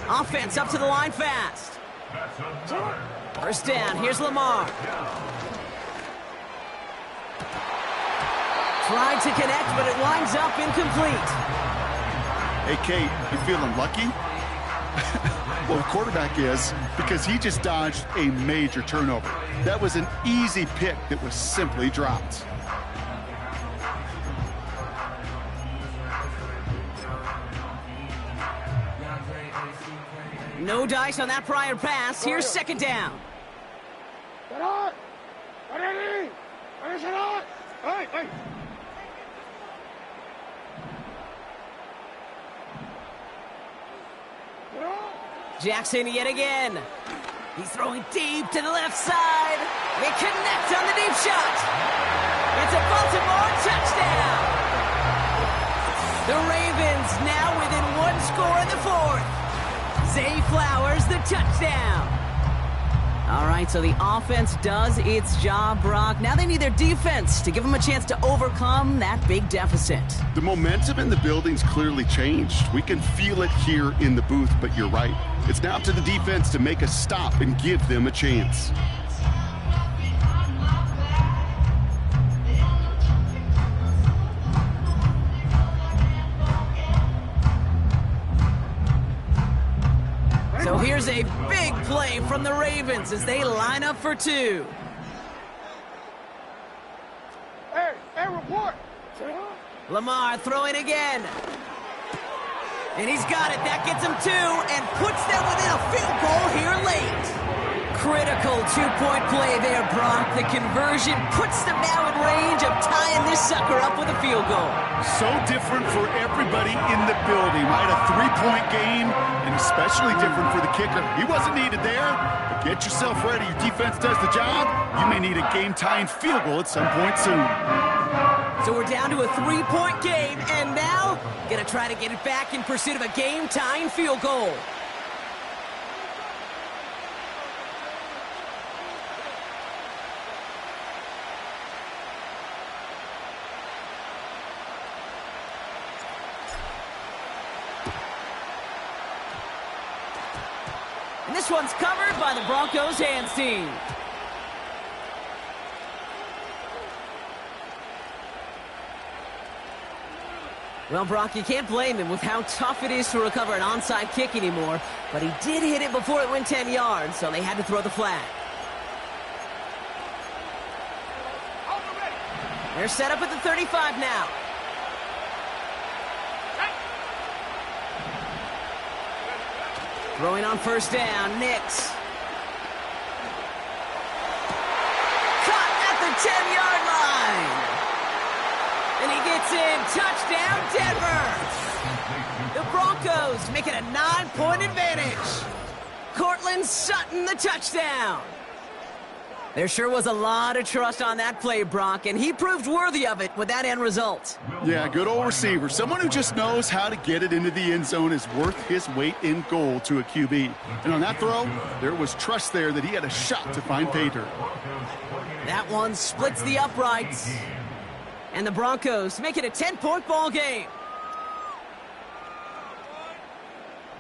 Offense up to the line fast. 1st down, here's Lamar. Tried to connect, but it winds up incomplete. Hey, Kate, you feeling lucky? Well, the quarterback is, because he just dodged a major turnover. That was an easy pick that was simply dropped. No dice on that prior pass. Here's 2nd down. Jackson yet again. He's throwing deep to the left side. They connect on the deep shot. It's a Baltimore touchdown. The Ravens now within one score in the fourth. Zay Flowers, the touchdown. All right, so the offense does its job, Brock. Now they need their defense to give them a chance to overcome that big deficit. The momentum in the building's clearly changed. We can feel it here in the booth, but you're right. It's now up to the defense to make a stop and give them a chance. So here's a big play from the Ravens as they line up for two. Hey, report. Lamar throwing again. And he's got it. That gets him two and puts them within a field goal here late. Critical two-point play there, Brock. The conversion puts them now in range of tying this sucker up with a field goal. So different for everybody in the building, right? A three-point game, and especially different for the kicker. He wasn't needed there, but get yourself ready. Your defense does the job. You may need a game-tying field goal at some point soon. So we're down to a three-point game, and now gonna try to get it back in pursuit of a game-tying field goal. And this one's covered by the Broncos hands team. Well, Brock, you can't blame him with how tough it is to recover an onside kick anymore, but he did hit it before it went 10 yards, so they had to throw the flag. They're set up at the 35 now. Throwing on first down, Nix. Caught at the 10-yard line. And he gets in. Touchdown, Denver. The Broncos make it a 9-point advantage. Cortland Sutton, the touchdown. There sure was a lot of trust on that play, Brock, and he proved worthy of it with that end result. Yeah, good old receiver. Someone who just knows how to get it into the end zone is worth his weight in gold to a QB. And on that throw, there was trust there that he had a shot to find pay dirt. That one splits the uprights. And the Broncos make it a 10-point ball game.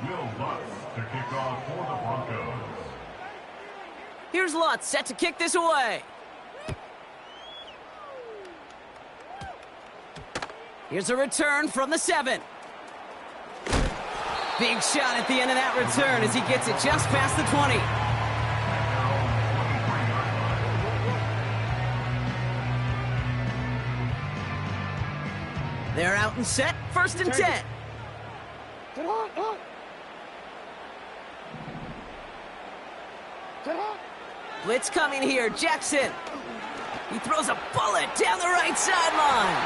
Will Lutz to kick off for the Broncos. Here's Lutz set to kick this away. Here's a return from the 7. Big shot at the end of that return as he gets it just past the 20. They're out and set, first and 10. Blitz coming here, Jackson. He throws a bullet down the right sideline.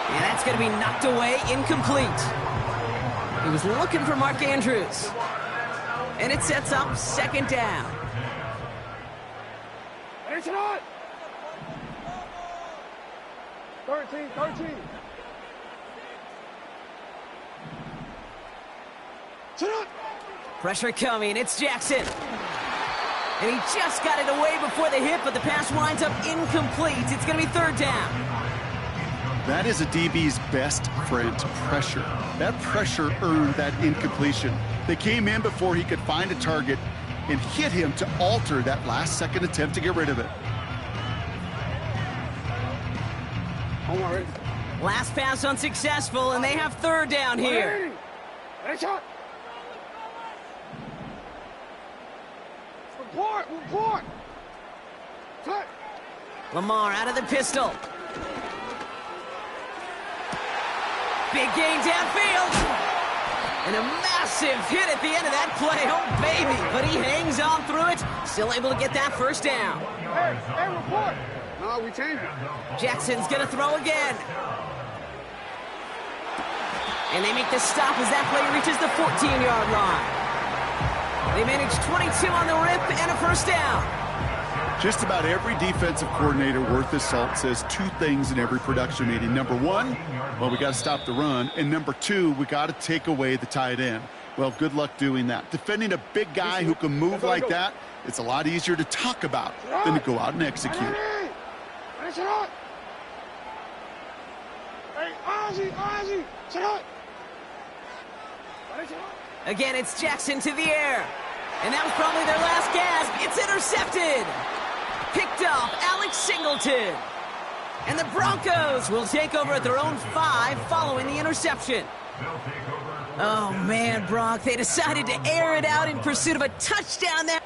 And that's going to be knocked away, incomplete. He was looking for Mark Andrews. And it sets up second down. It's not. 13. Pressure coming, it's Jackson. And he just got it away before the hit, but the pass winds up incomplete. It's going to be third down. That is a DB's best friend, pressure. That pressure earned that incompletion. They came in before he could find a target and hit him to alter that last-second attempt to get rid of it. Last pass unsuccessful, and they have third down here. Report. Lamar out of the pistol. Big gain downfield. And a massive hit at the end of that play. Oh, baby. But he hangs on through it. Still able to get that first down. Hey, report. No, we changed it. Jackson's going to throw again. And they make the stop as that play reaches the 14-yard line. They manage 22 on the rip and a first down. Just about every defensive coordinator worth his salt says two things in every production meeting. Number one, well, we got to stop the run. And number two, we got to take away the tight end. Well, good luck doing that. Defending a big guy who can move like that, it's a lot easier to talk about than to go out and execute. Again, it's Jackson to the air. And that was probably their last gasp. It's intercepted. Picked off Alex Singleton. And the Broncos will take over at their own 5 following the interception. Oh, man, Brock, they decided to air it out in pursuit of a touchdown there.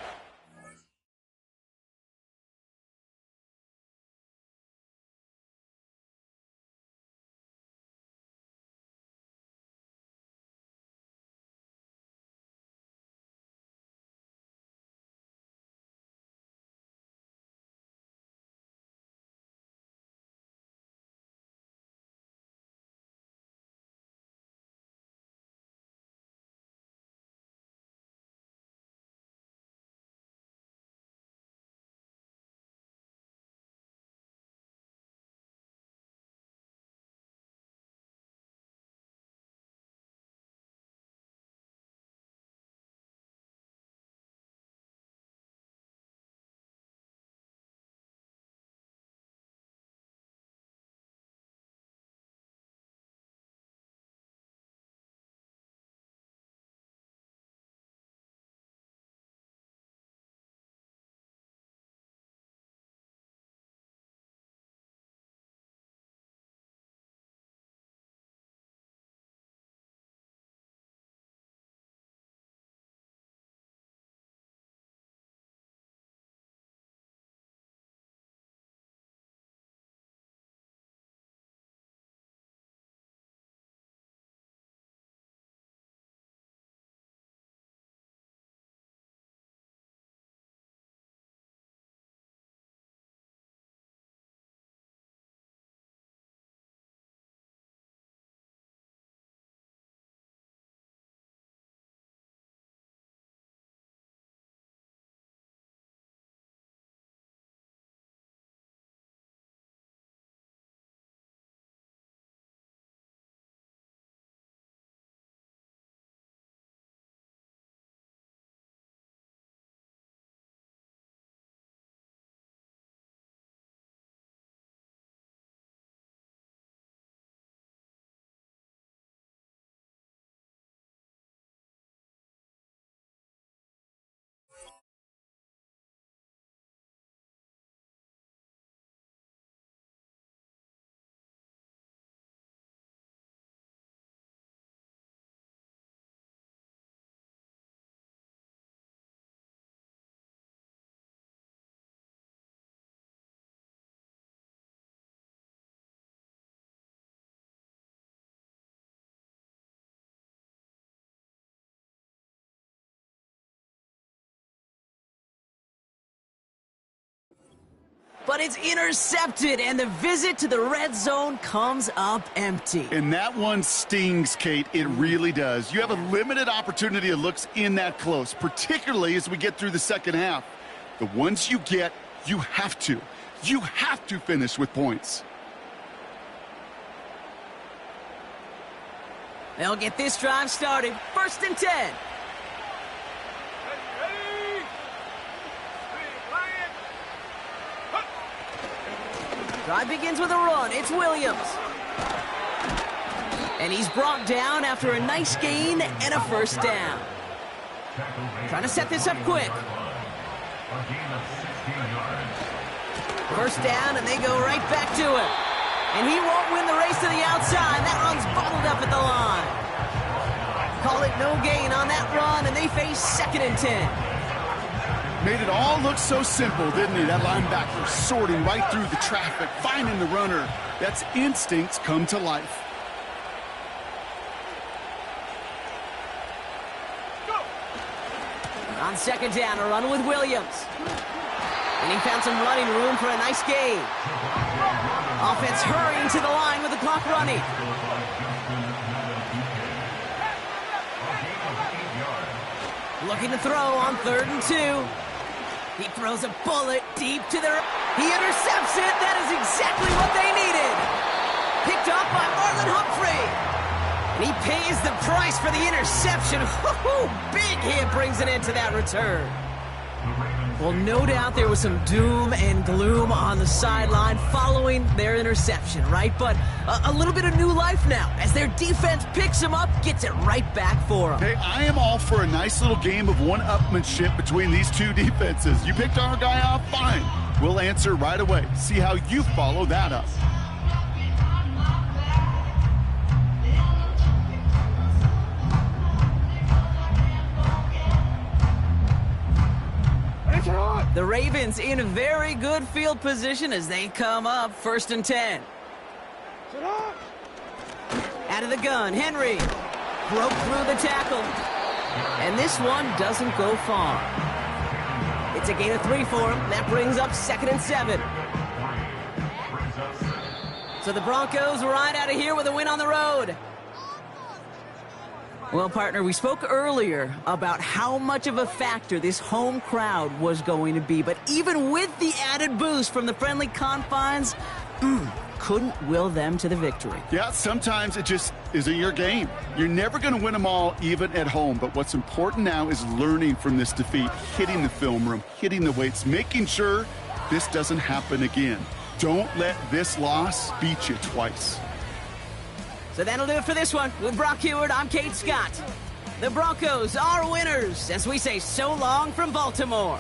But it's intercepted, and the visit to the red zone comes up empty. And that one stings, Kate. It really does. You have a limited opportunity that looks in that close, particularly as we get through the second half. The ones you get, you have to finish with points. They'll get this drive started. 1st and 10. Drive begins with a run. It's Williams. And he's brought down after a nice gain and a 1st down. Trying to set this up quick. 1st down, and they go right back to it. And he won't win the race to the outside. That run's bottled up at the line. Call it no gain on that run, and they face 2nd and 10. Made it all look so simple, didn't he? That linebacker sorting right through the traffic, finding the runner. That's instincts come to life. On 2nd down, a run with Williams. And he found some running room for a nice gain. Offense hurrying to the line with the clock running. Looking to throw on 3rd and 2. He throws a bullet deep to their... He intercepts it. That is exactly what they needed. Picked off by Marlon Humphrey. And he pays the price for the interception. Woo-hoo! Big hit brings an end to that return. Well, no doubt there was some doom and gloom on the sideline following their interception, right? But a little bit of new life now as their defense picks them up, gets it right back for them. Hey, I am all for a nice little game of one-upmanship between these two defenses. You picked our guy off, fine. We'll answer right away. See how you follow that up. The Ravens in very good field position as they come up 1st and 10. Out of the gun, Henry broke through the tackle. And this one doesn't go far. It's a gain of 3 for him. That brings up 2nd and 7. So the Broncos right out of here with a win on the road. Well, partner, we spoke earlier about how much of a factor this home crowd was going to be. But even with the added boost from the friendly confines, couldn't will them to the victory. Yeah, sometimes it just isn't your game. You're never going to win them all, even at home. But what's important now is learning from this defeat, hitting the film room, hitting the weights, making sure this doesn't happen again. Don't let this loss beat you twice. So that'll do it for this one. With Brock Heward, I'm Kate Scott. The Broncos are winners as we say so long from Baltimore.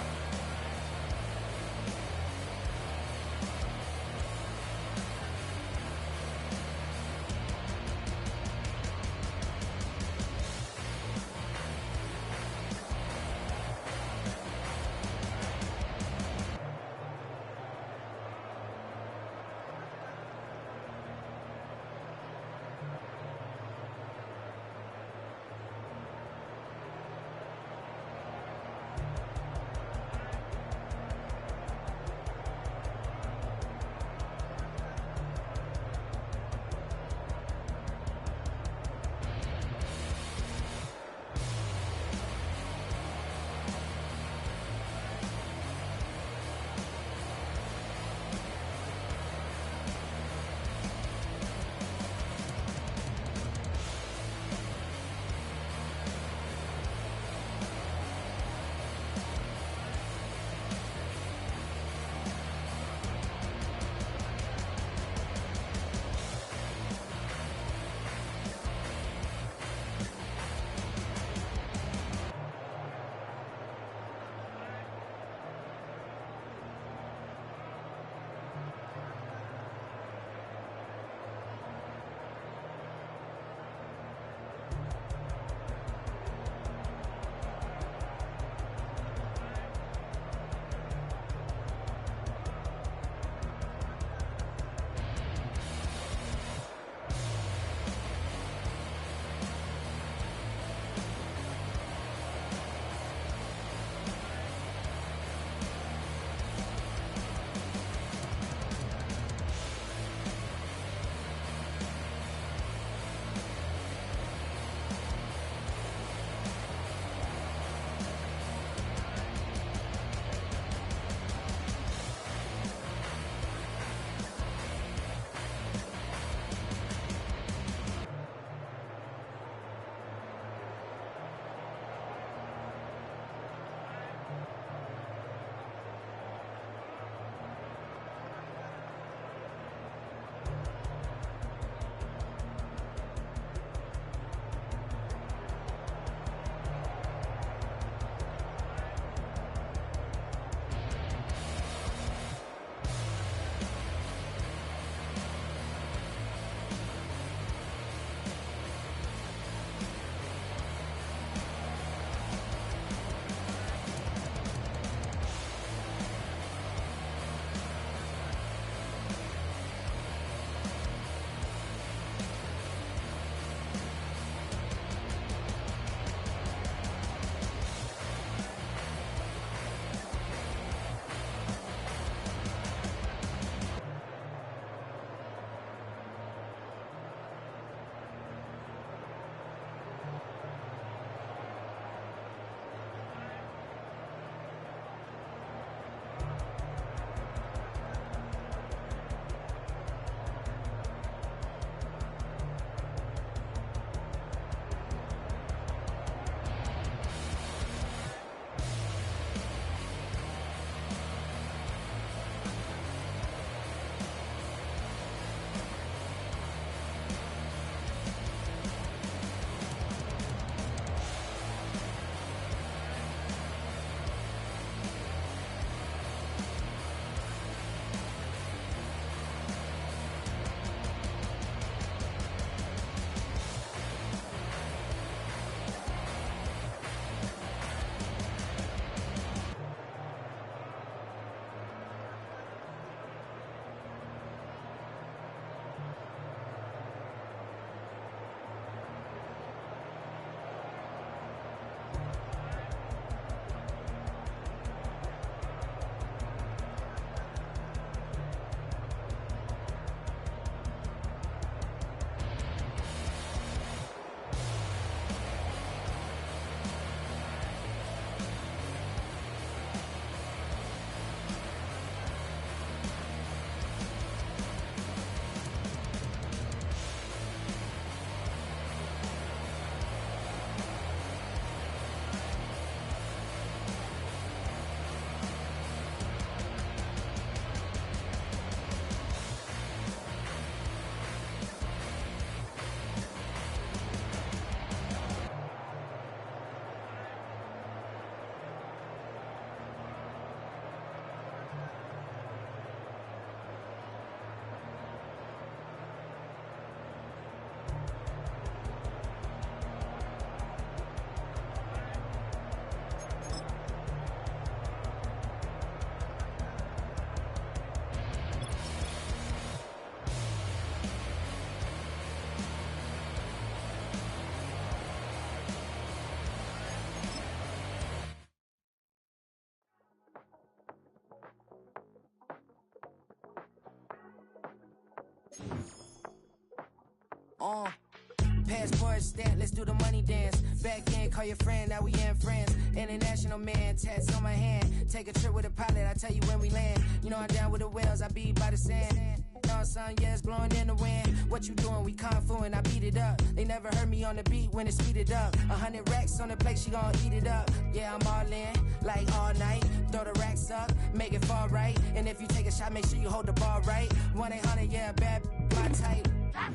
Passport stamp, let's do the money dance. Back in, call your friend, now we in France. International man, tats on my hand. Take a trip with a pilot, I tell you when we land. You know I'm down with the whales, I be by the sand. Sun, yeah, it's blowing in the wind. What you doing? We kung fu and I beat it up. They never heard me on the beat when it's speeded up. 100 racks on the plate, she gon' eat it up. Yeah, I'm all in, like all night. Throw the racks up, make it fall right. And if you take a shot, make sure you hold the ball right. 1-800, yeah, bad, my type.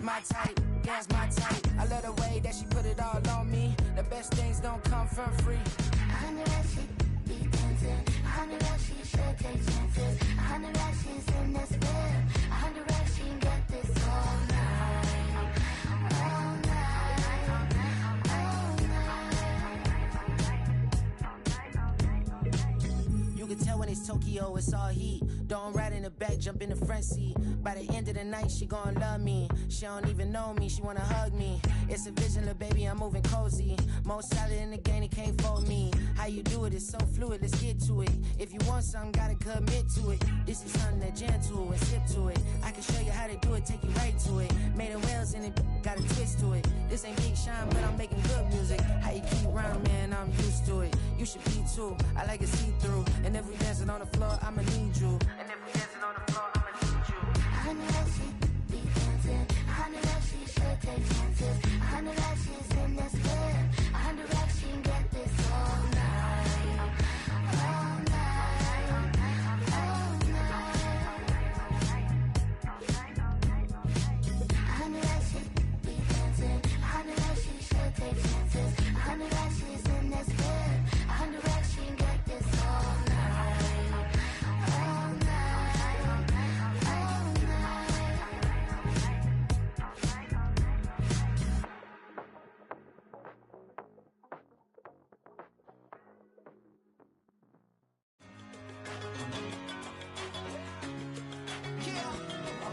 My type, yeah, it's my type. I love the way that she put it all on me. The best things don't come for free. 100 racks, she be dancing. 100 racks, she should take chances. 100 racks, she's in this bed. 100 racks, she can get this all night. All night. All night. You can tell when it's Tokyo, it's all heat. Don't ride in the back, jump in the front seat. By the end of the night, she gon' love me. She don't even know me, she wanna hug me. It's a vision, little baby, I'm moving cozy. Most solid in the game, it can't fold me. How you do it, it's so fluid, let's get to it. If you want something, gotta commit to it. This is something that gentle and sip to it. I can show you how to do it, take you right to it. Made of whales in it, got a twist to it. This ain't Big Sean, but I'm making good music. How you keep rhyming, man, I'm used to it. You should be too, I like it see-through. And if we dancing on the floor, I'ma need you. And if we dancing on the floor, I'ma need you. 100 racks, she be dancing. 100 racks, she should take chances. 100 racks, she's in this bed. 100 racks, she can get this all night. All night. All night. 100 racks, she be dancing. 100 racks, she should take chances. 100 racks, she's in this bed. 100 racks, she can get this all night. All night.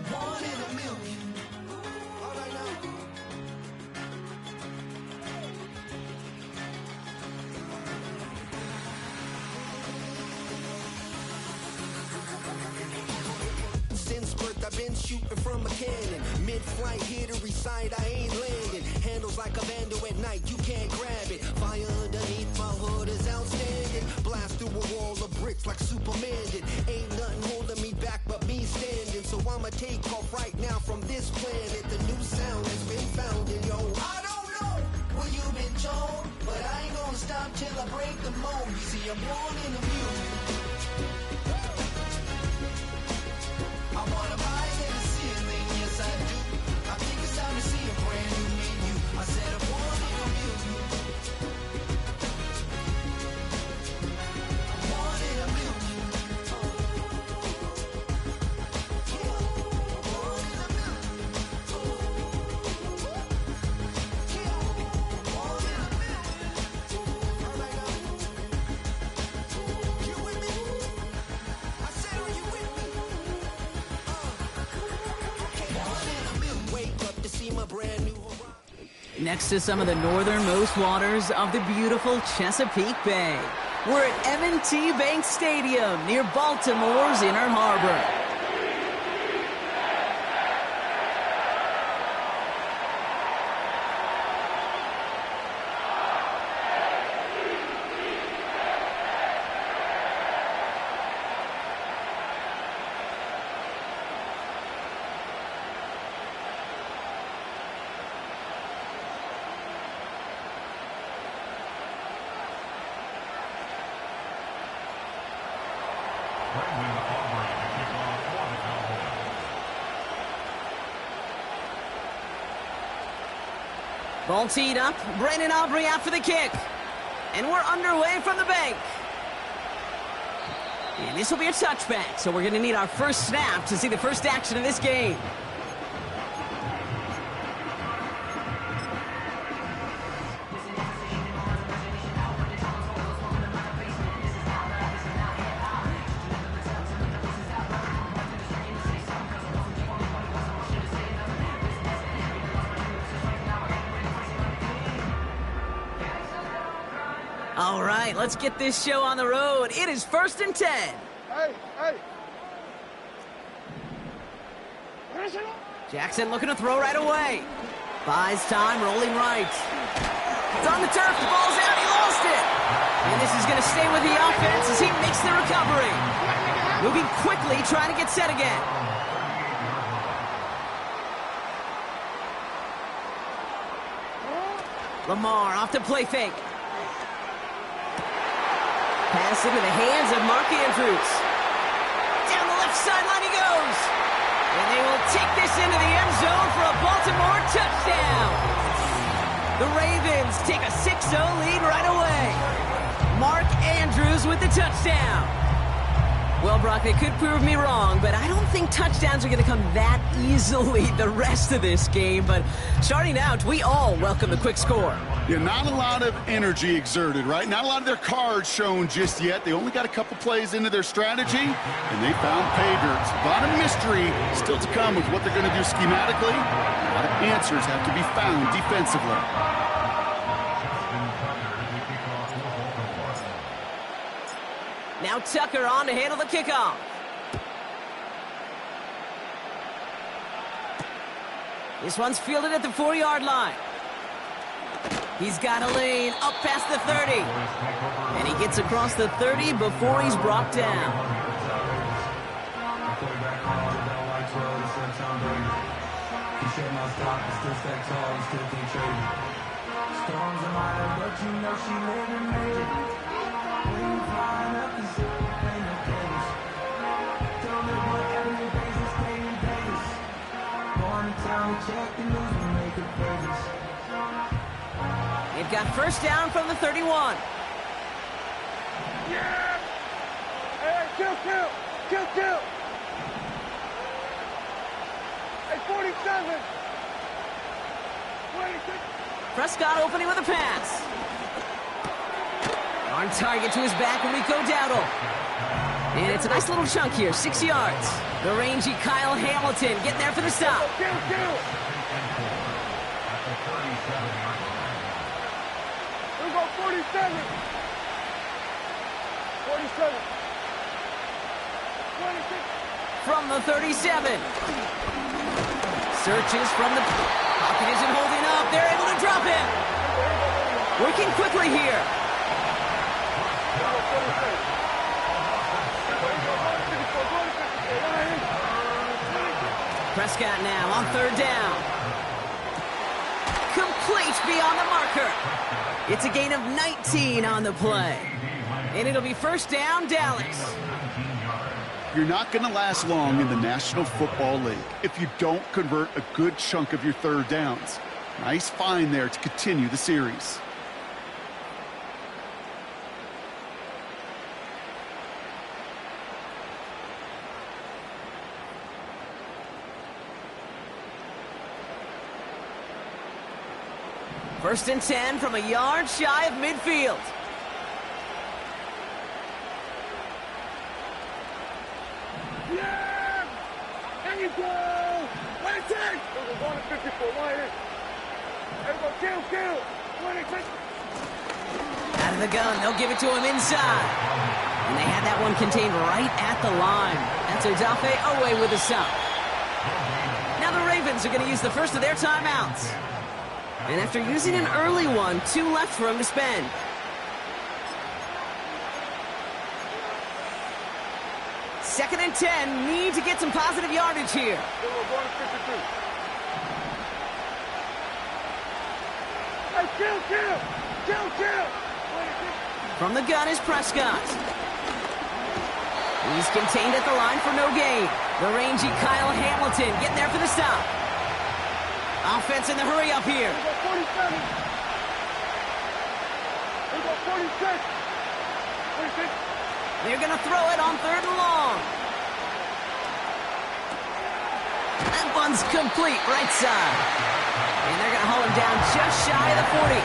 One in a million. All right now. Since birth, I've been shooting from a cannon. Mid-flight, here to recite, I ain't landing. Handles like a vandal at night, you can't grab it. Fire underneath my hood is outstanding. Blast through a wall of bricks like Superman did. Ain't nothing holding me back but me standing. So I'ma take off right now from this planet. The new sound has been found in yo. I don't know what you've been told, but I ain't gonna stop till I break the mold. You see, I'm born in a million. I wanna rise in the ceiling, yes I do. I think it's time to see a brand new menu. I said I'm born in a million. I'm born in a million. Next to some of the northernmost waters of the beautiful Chesapeake Bay, we're at M&T Bank Stadium near Baltimore's Inner Harbor. Ball teed up, Brandon Aubrey out for the kick. And we're underway from the bank. And this will be a touchback, so we're going to need our first snap to see the first action of this game. All right, let's get this show on the road. It is 1st and 10. Hey, hey. Jackson looking to throw right away. Buys time, rolling right. It's on the turf, the ball's out, he lost it. And this is going to stay with the offense as he makes the recovery. Moving quickly, trying to get set again. Lamar off to play fake. Pass into the hands of Mark Andrews. Down the left sideline he goes. And they will take this into the end zone for a Baltimore touchdown. The Ravens take a 6-0 lead right away. Mark Andrews with the touchdown. Well, Brock, they could prove me wrong, but I don't think touchdowns are going to come that easily the rest of this game. But starting out, we all welcome the quick score. Yeah, not a lot of energy exerted, right? Not a lot of their cards shown just yet. They only got a couple plays into their strategy, and they found pay dirt. A lot of mystery still to come with what they're going to do schematically. A lot of answers have to be found defensively. Now Tucker on to handle the kickoff. This one's fielded at the 4-yard line. He's got a lane up past the 30. And he gets across the 30 before he's brought down. Storms in my head, but you know she living major. When flying up the zone, ain't no Vegas. Don't live what every basis, stay in Vegas. Born in town, check the news, we make it famous. They've got first down from the 31. Yeah! Hey, kill! Hey, 47! 26! Prescott opening with a pass. On target to his back, Rico Dowdle. And it's a nice little chunk here, 6 yards. The rangy Kyle Hamilton getting there for the stop. Kill! We go 47. 47. 26. From the 37. Searches from the pocket isn't holding up. They're able to drop it. Working quickly here. Prescott now on third down. Complete beyond the marker. It's a gain of 19 on the play. And it'll be first down, Dallas. You're not going to last long in the National Football League if you don't convert a good chunk of your third downs. Nice find there to continue the series. First and 10 from a yard shy of midfield. Yeah! There you go! What it takes! We're going to 54. Why here? There we go. Kill! What it takes? Out of the gun, they'll give it to him inside. And they had that one contained right at the line. That's Odafe away with a stop. Now the Ravens are going to use the first of their timeouts. And after using an early one, 2 left for him to spend. Second and 10, need to get some positive yardage here. We're going to 52. Hey, kill! From the gun is Prescott. He's contained at the line for no gain. The rangy Kyle Hamilton getting there for the stop. Offense in the hurry up here. We got 47. We got 46. 46. They're going to throw it on third and long. That one's complete right side. And they're going to haul him down just shy of the 40.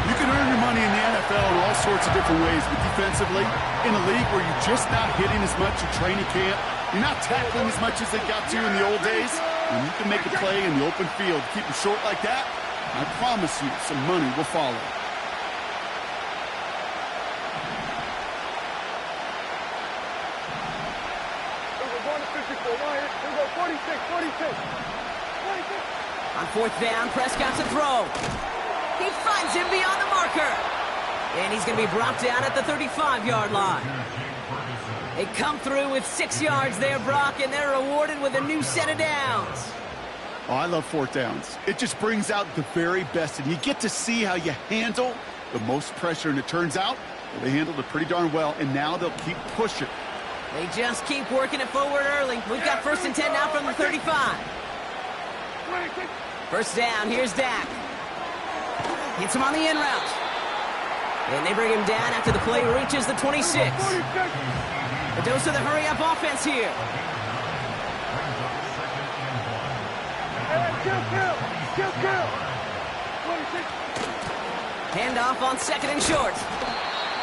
You can earn your money in the NFL in all sorts of different ways, but defensively, in a league where you're just not hitting as much at training camp, you're not tackling as much as they got to in the old days, when you can make a play in the open field, keep them short like that, I promise you some money will follow. We're going to 54. Why here? We go 46. On fourth down, Prescott to throw. He finds him beyond the marker. And he's going to be brought down at the 35-yard line. They come through with 6 yards there, Brock, and they're rewarded with a new set of downs. Oh, I love fourth downs. It just brings out the very best, and you get to see how you handle the most pressure, and it turns out they handled it pretty darn well, and now they'll keep pushing. They just keep working it forward early. We've got 1st and 10 now from the 35. First down, here's Dak. Hits him on the in route. And they bring him down after the play reaches the 26. A dose of the hurry-up offense here. Handoff on 2nd and short.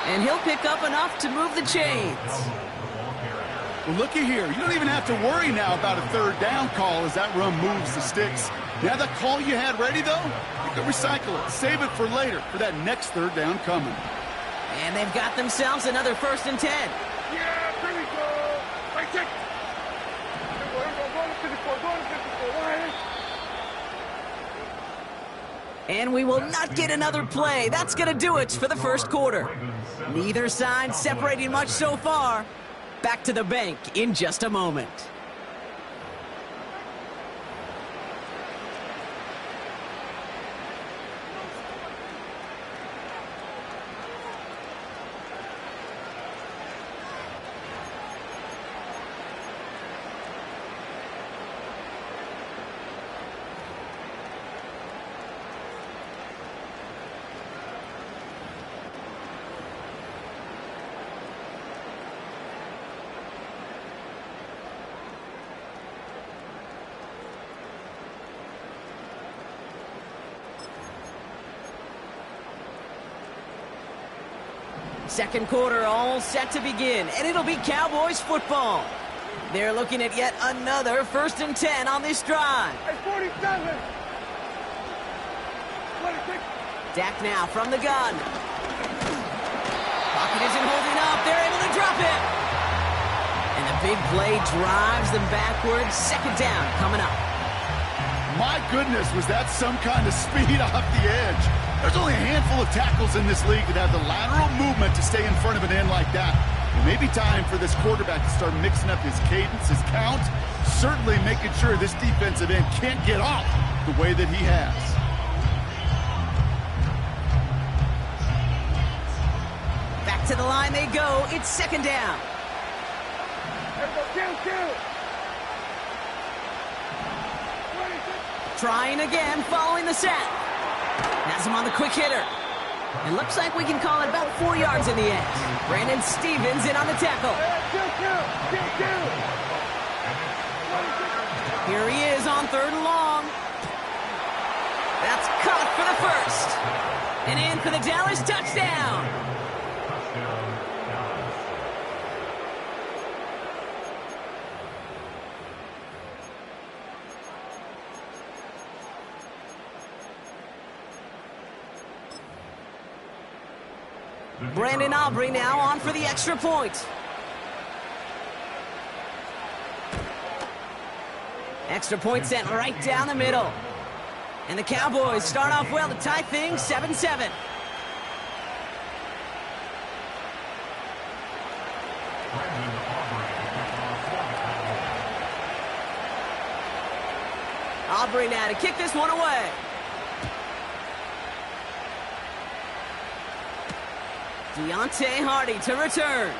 And he'll pick up enough to move the chains. Well, looky here. You don't even have to worry now about a 3rd down call as that run moves the sticks. Now that call you had ready, though, you can recycle it. Save it for later for that next 3rd down coming. And they've got themselves another 1st and 10. Yeah, there we go. Right check. Go to 54, go to 54. And we will not get another play. That's going to do it for the first quarter. Neither side separating much so far. Back to the bank in just a moment. Second quarter all set to begin, and it'll be Cowboys football. They're looking at yet another 1st and 10 on this drive. Hey, 47. 26. Dak now from the gun. Pocket isn't holding up. They're able to drop it. And the big play drives them backwards. 2nd down coming up. My goodness, was that some kind of speed off the edge. There's only a handful of tackles in this league that have the lateral movement to stay in front of an end like that. It may be time for this quarterback to start mixing up his cadence, his count, certainly making sure this defensive end can't get off the way that he has. Back to the line they go. It's 2nd down. Trying again, following the set. Has him on the quick hitter. It looks like we can call it about 4 yards in the edge. Brandon Stevens in on the tackle. Here he is on 3rd and long. That's caught for the 1st. And in for the Dallas touchdown. Brandon Aubrey now on for the extra point. Extra point sent right down the middle. And the Cowboys start off well to tie things 7-7. Aubrey now to kick this one away. Deontay Hardy to return.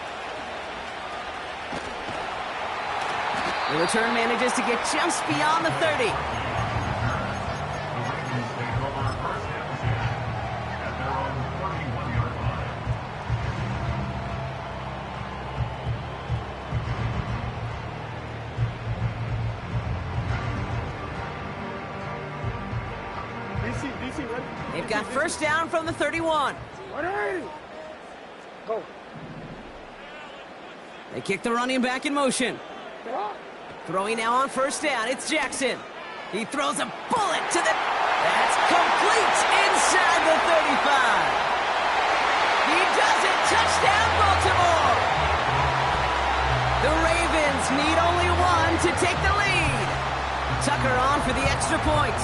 The return manages to get just beyond the 30. They've got 1st down from the 31. Go. They kick the running back in motion. Throwing now on 1st down. It's Jackson. He throws a bullet to the... That's complete inside the 35. He does it. Touchdown, Baltimore. The Ravens need only one to take the lead. Tucker on for the extra point.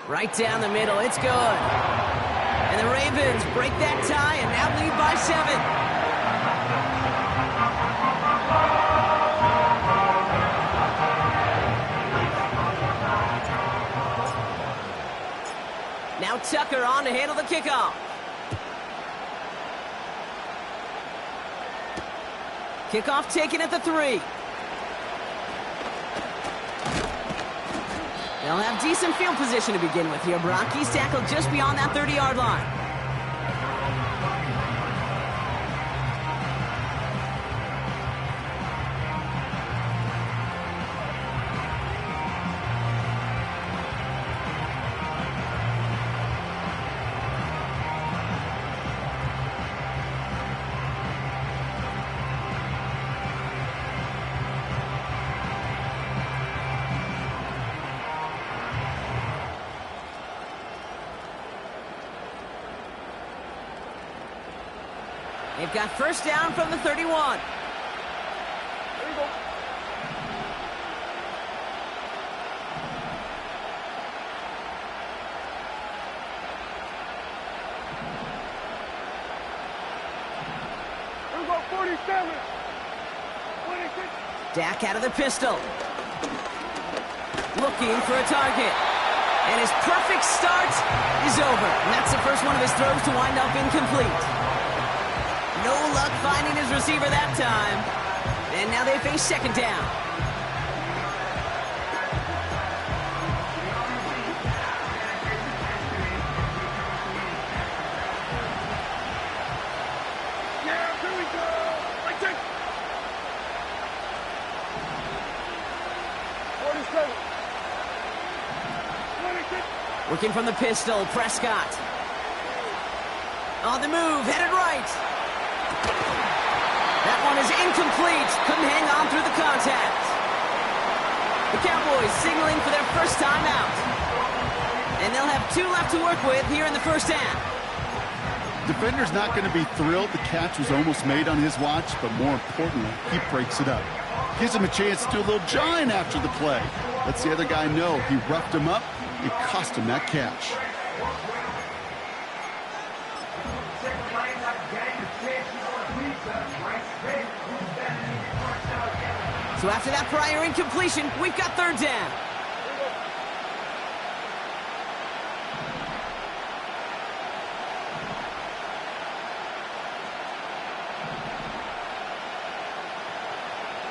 Right down the middle. It's good. And the Ravens break that tie and now lead by 7. Now Tucker on to handle the kickoff. Kickoff taken at the 3. They'll have decent field position to begin with here. Brock, he's tackled just beyond that 30-yard line. They've got first down from the 31. There you go. There you go, 47. 26. Dak out of the pistol. Looking for a target. And his perfect start is over. And that's the first one of his throws to wind up incomplete. No luck finding his receiver that time. And now they face second down. Yeah, here we go. Right there. 47. 26. Working from the pistol, Prescott. On the move, headed right. That one is incomplete. Couldn't hang on through the contact. The Cowboys signaling for their first time out. And they'll have 2 left to work with here in the first half. Defender's not going to be thrilled the catch was almost made on his watch, but more importantly, he breaks it up. Gives him a chance to do a little jawing after the play. Lets the other guy know he roughed him up. It cost him that catch. So after that prior incompletion, we've got third down.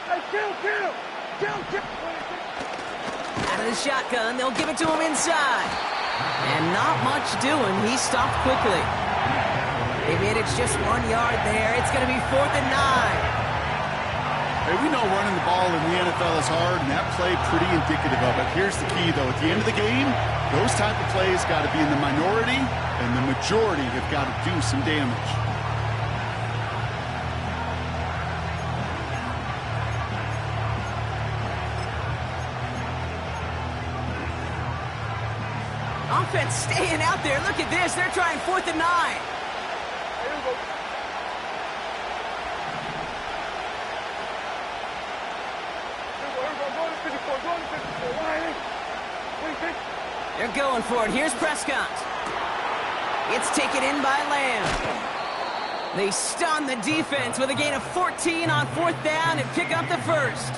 Hey, kill. Out of the shotgun, they'll give it to him inside. And not much doing. He stopped quickly. They managed just 1 yard there. It's going to be 4th and 9. Hey, we know running the ball in the NFL is hard, and that play pretty indicative of it. Here's the key, though. At the end of the game, those type of plays got to be in the minority, and the majority have got to do some damage. Offense staying out there. Look at this. They're trying 4th and 9. There you go. They're going for it. Here's Prescott. It's taken in by Lamb. They stun the defense with a gain of 14 on 4th down and pick up the first.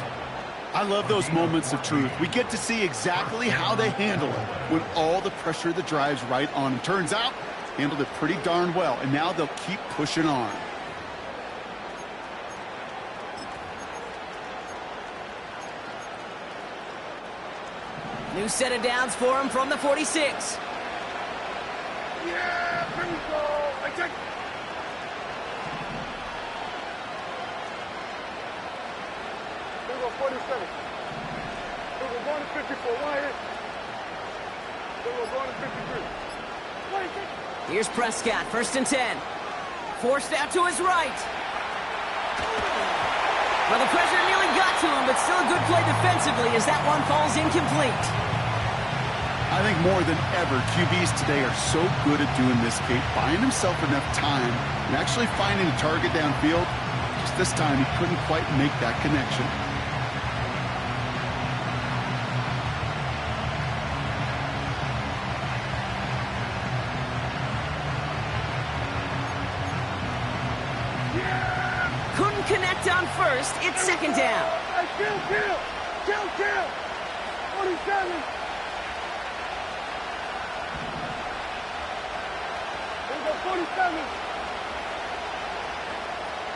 I love those moments of truth. We get to see exactly how they handle it when all the pressure that drives right on them. Turns out, handled it pretty darn well, and now they'll keep pushing on. New set of downs for him from the 46. Yeah, here we go. I check. Here we go, 47. Here we go, going to 54. Why here? Here we go, going to 53. Why here? Here's Prescott, 1st and 10. Forced out to his right. Well, the pressure nearly got to him, but still a good play defensively as that one falls incomplete. I think more than ever, QBs today are so good at doing this, Kate, buying himself enough time and actually finding a target downfield. Just this time, he couldn't quite make that connection. connect on first. It's second down. Hey, kill. 47. Here we go, 47.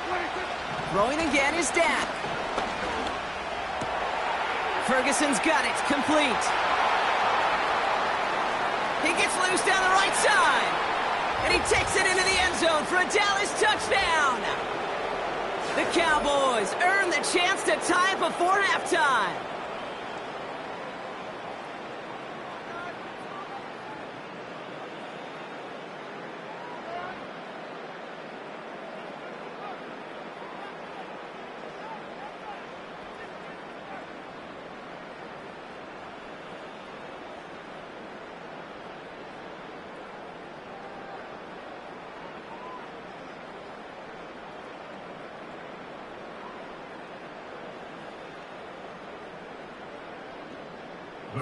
26. Throwing again is Dak. Ferguson's got it. Complete. He gets loose down the right side. And he takes it into the end zone for a Dallas touchdown. The Cowboys earn the chance to tie before halftime.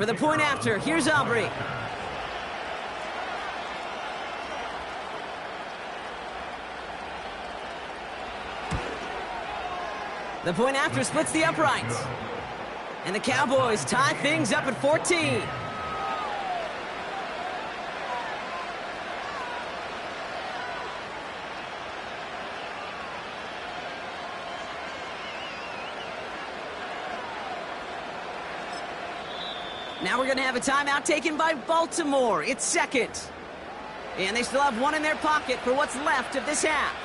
For the point after, here's Aubrey. The point after splits the uprights. And the Cowboys tie things up at 14. Now we're going to have a timeout taken by Baltimore. It's second. And they still have one in their pocket for what's left of this half.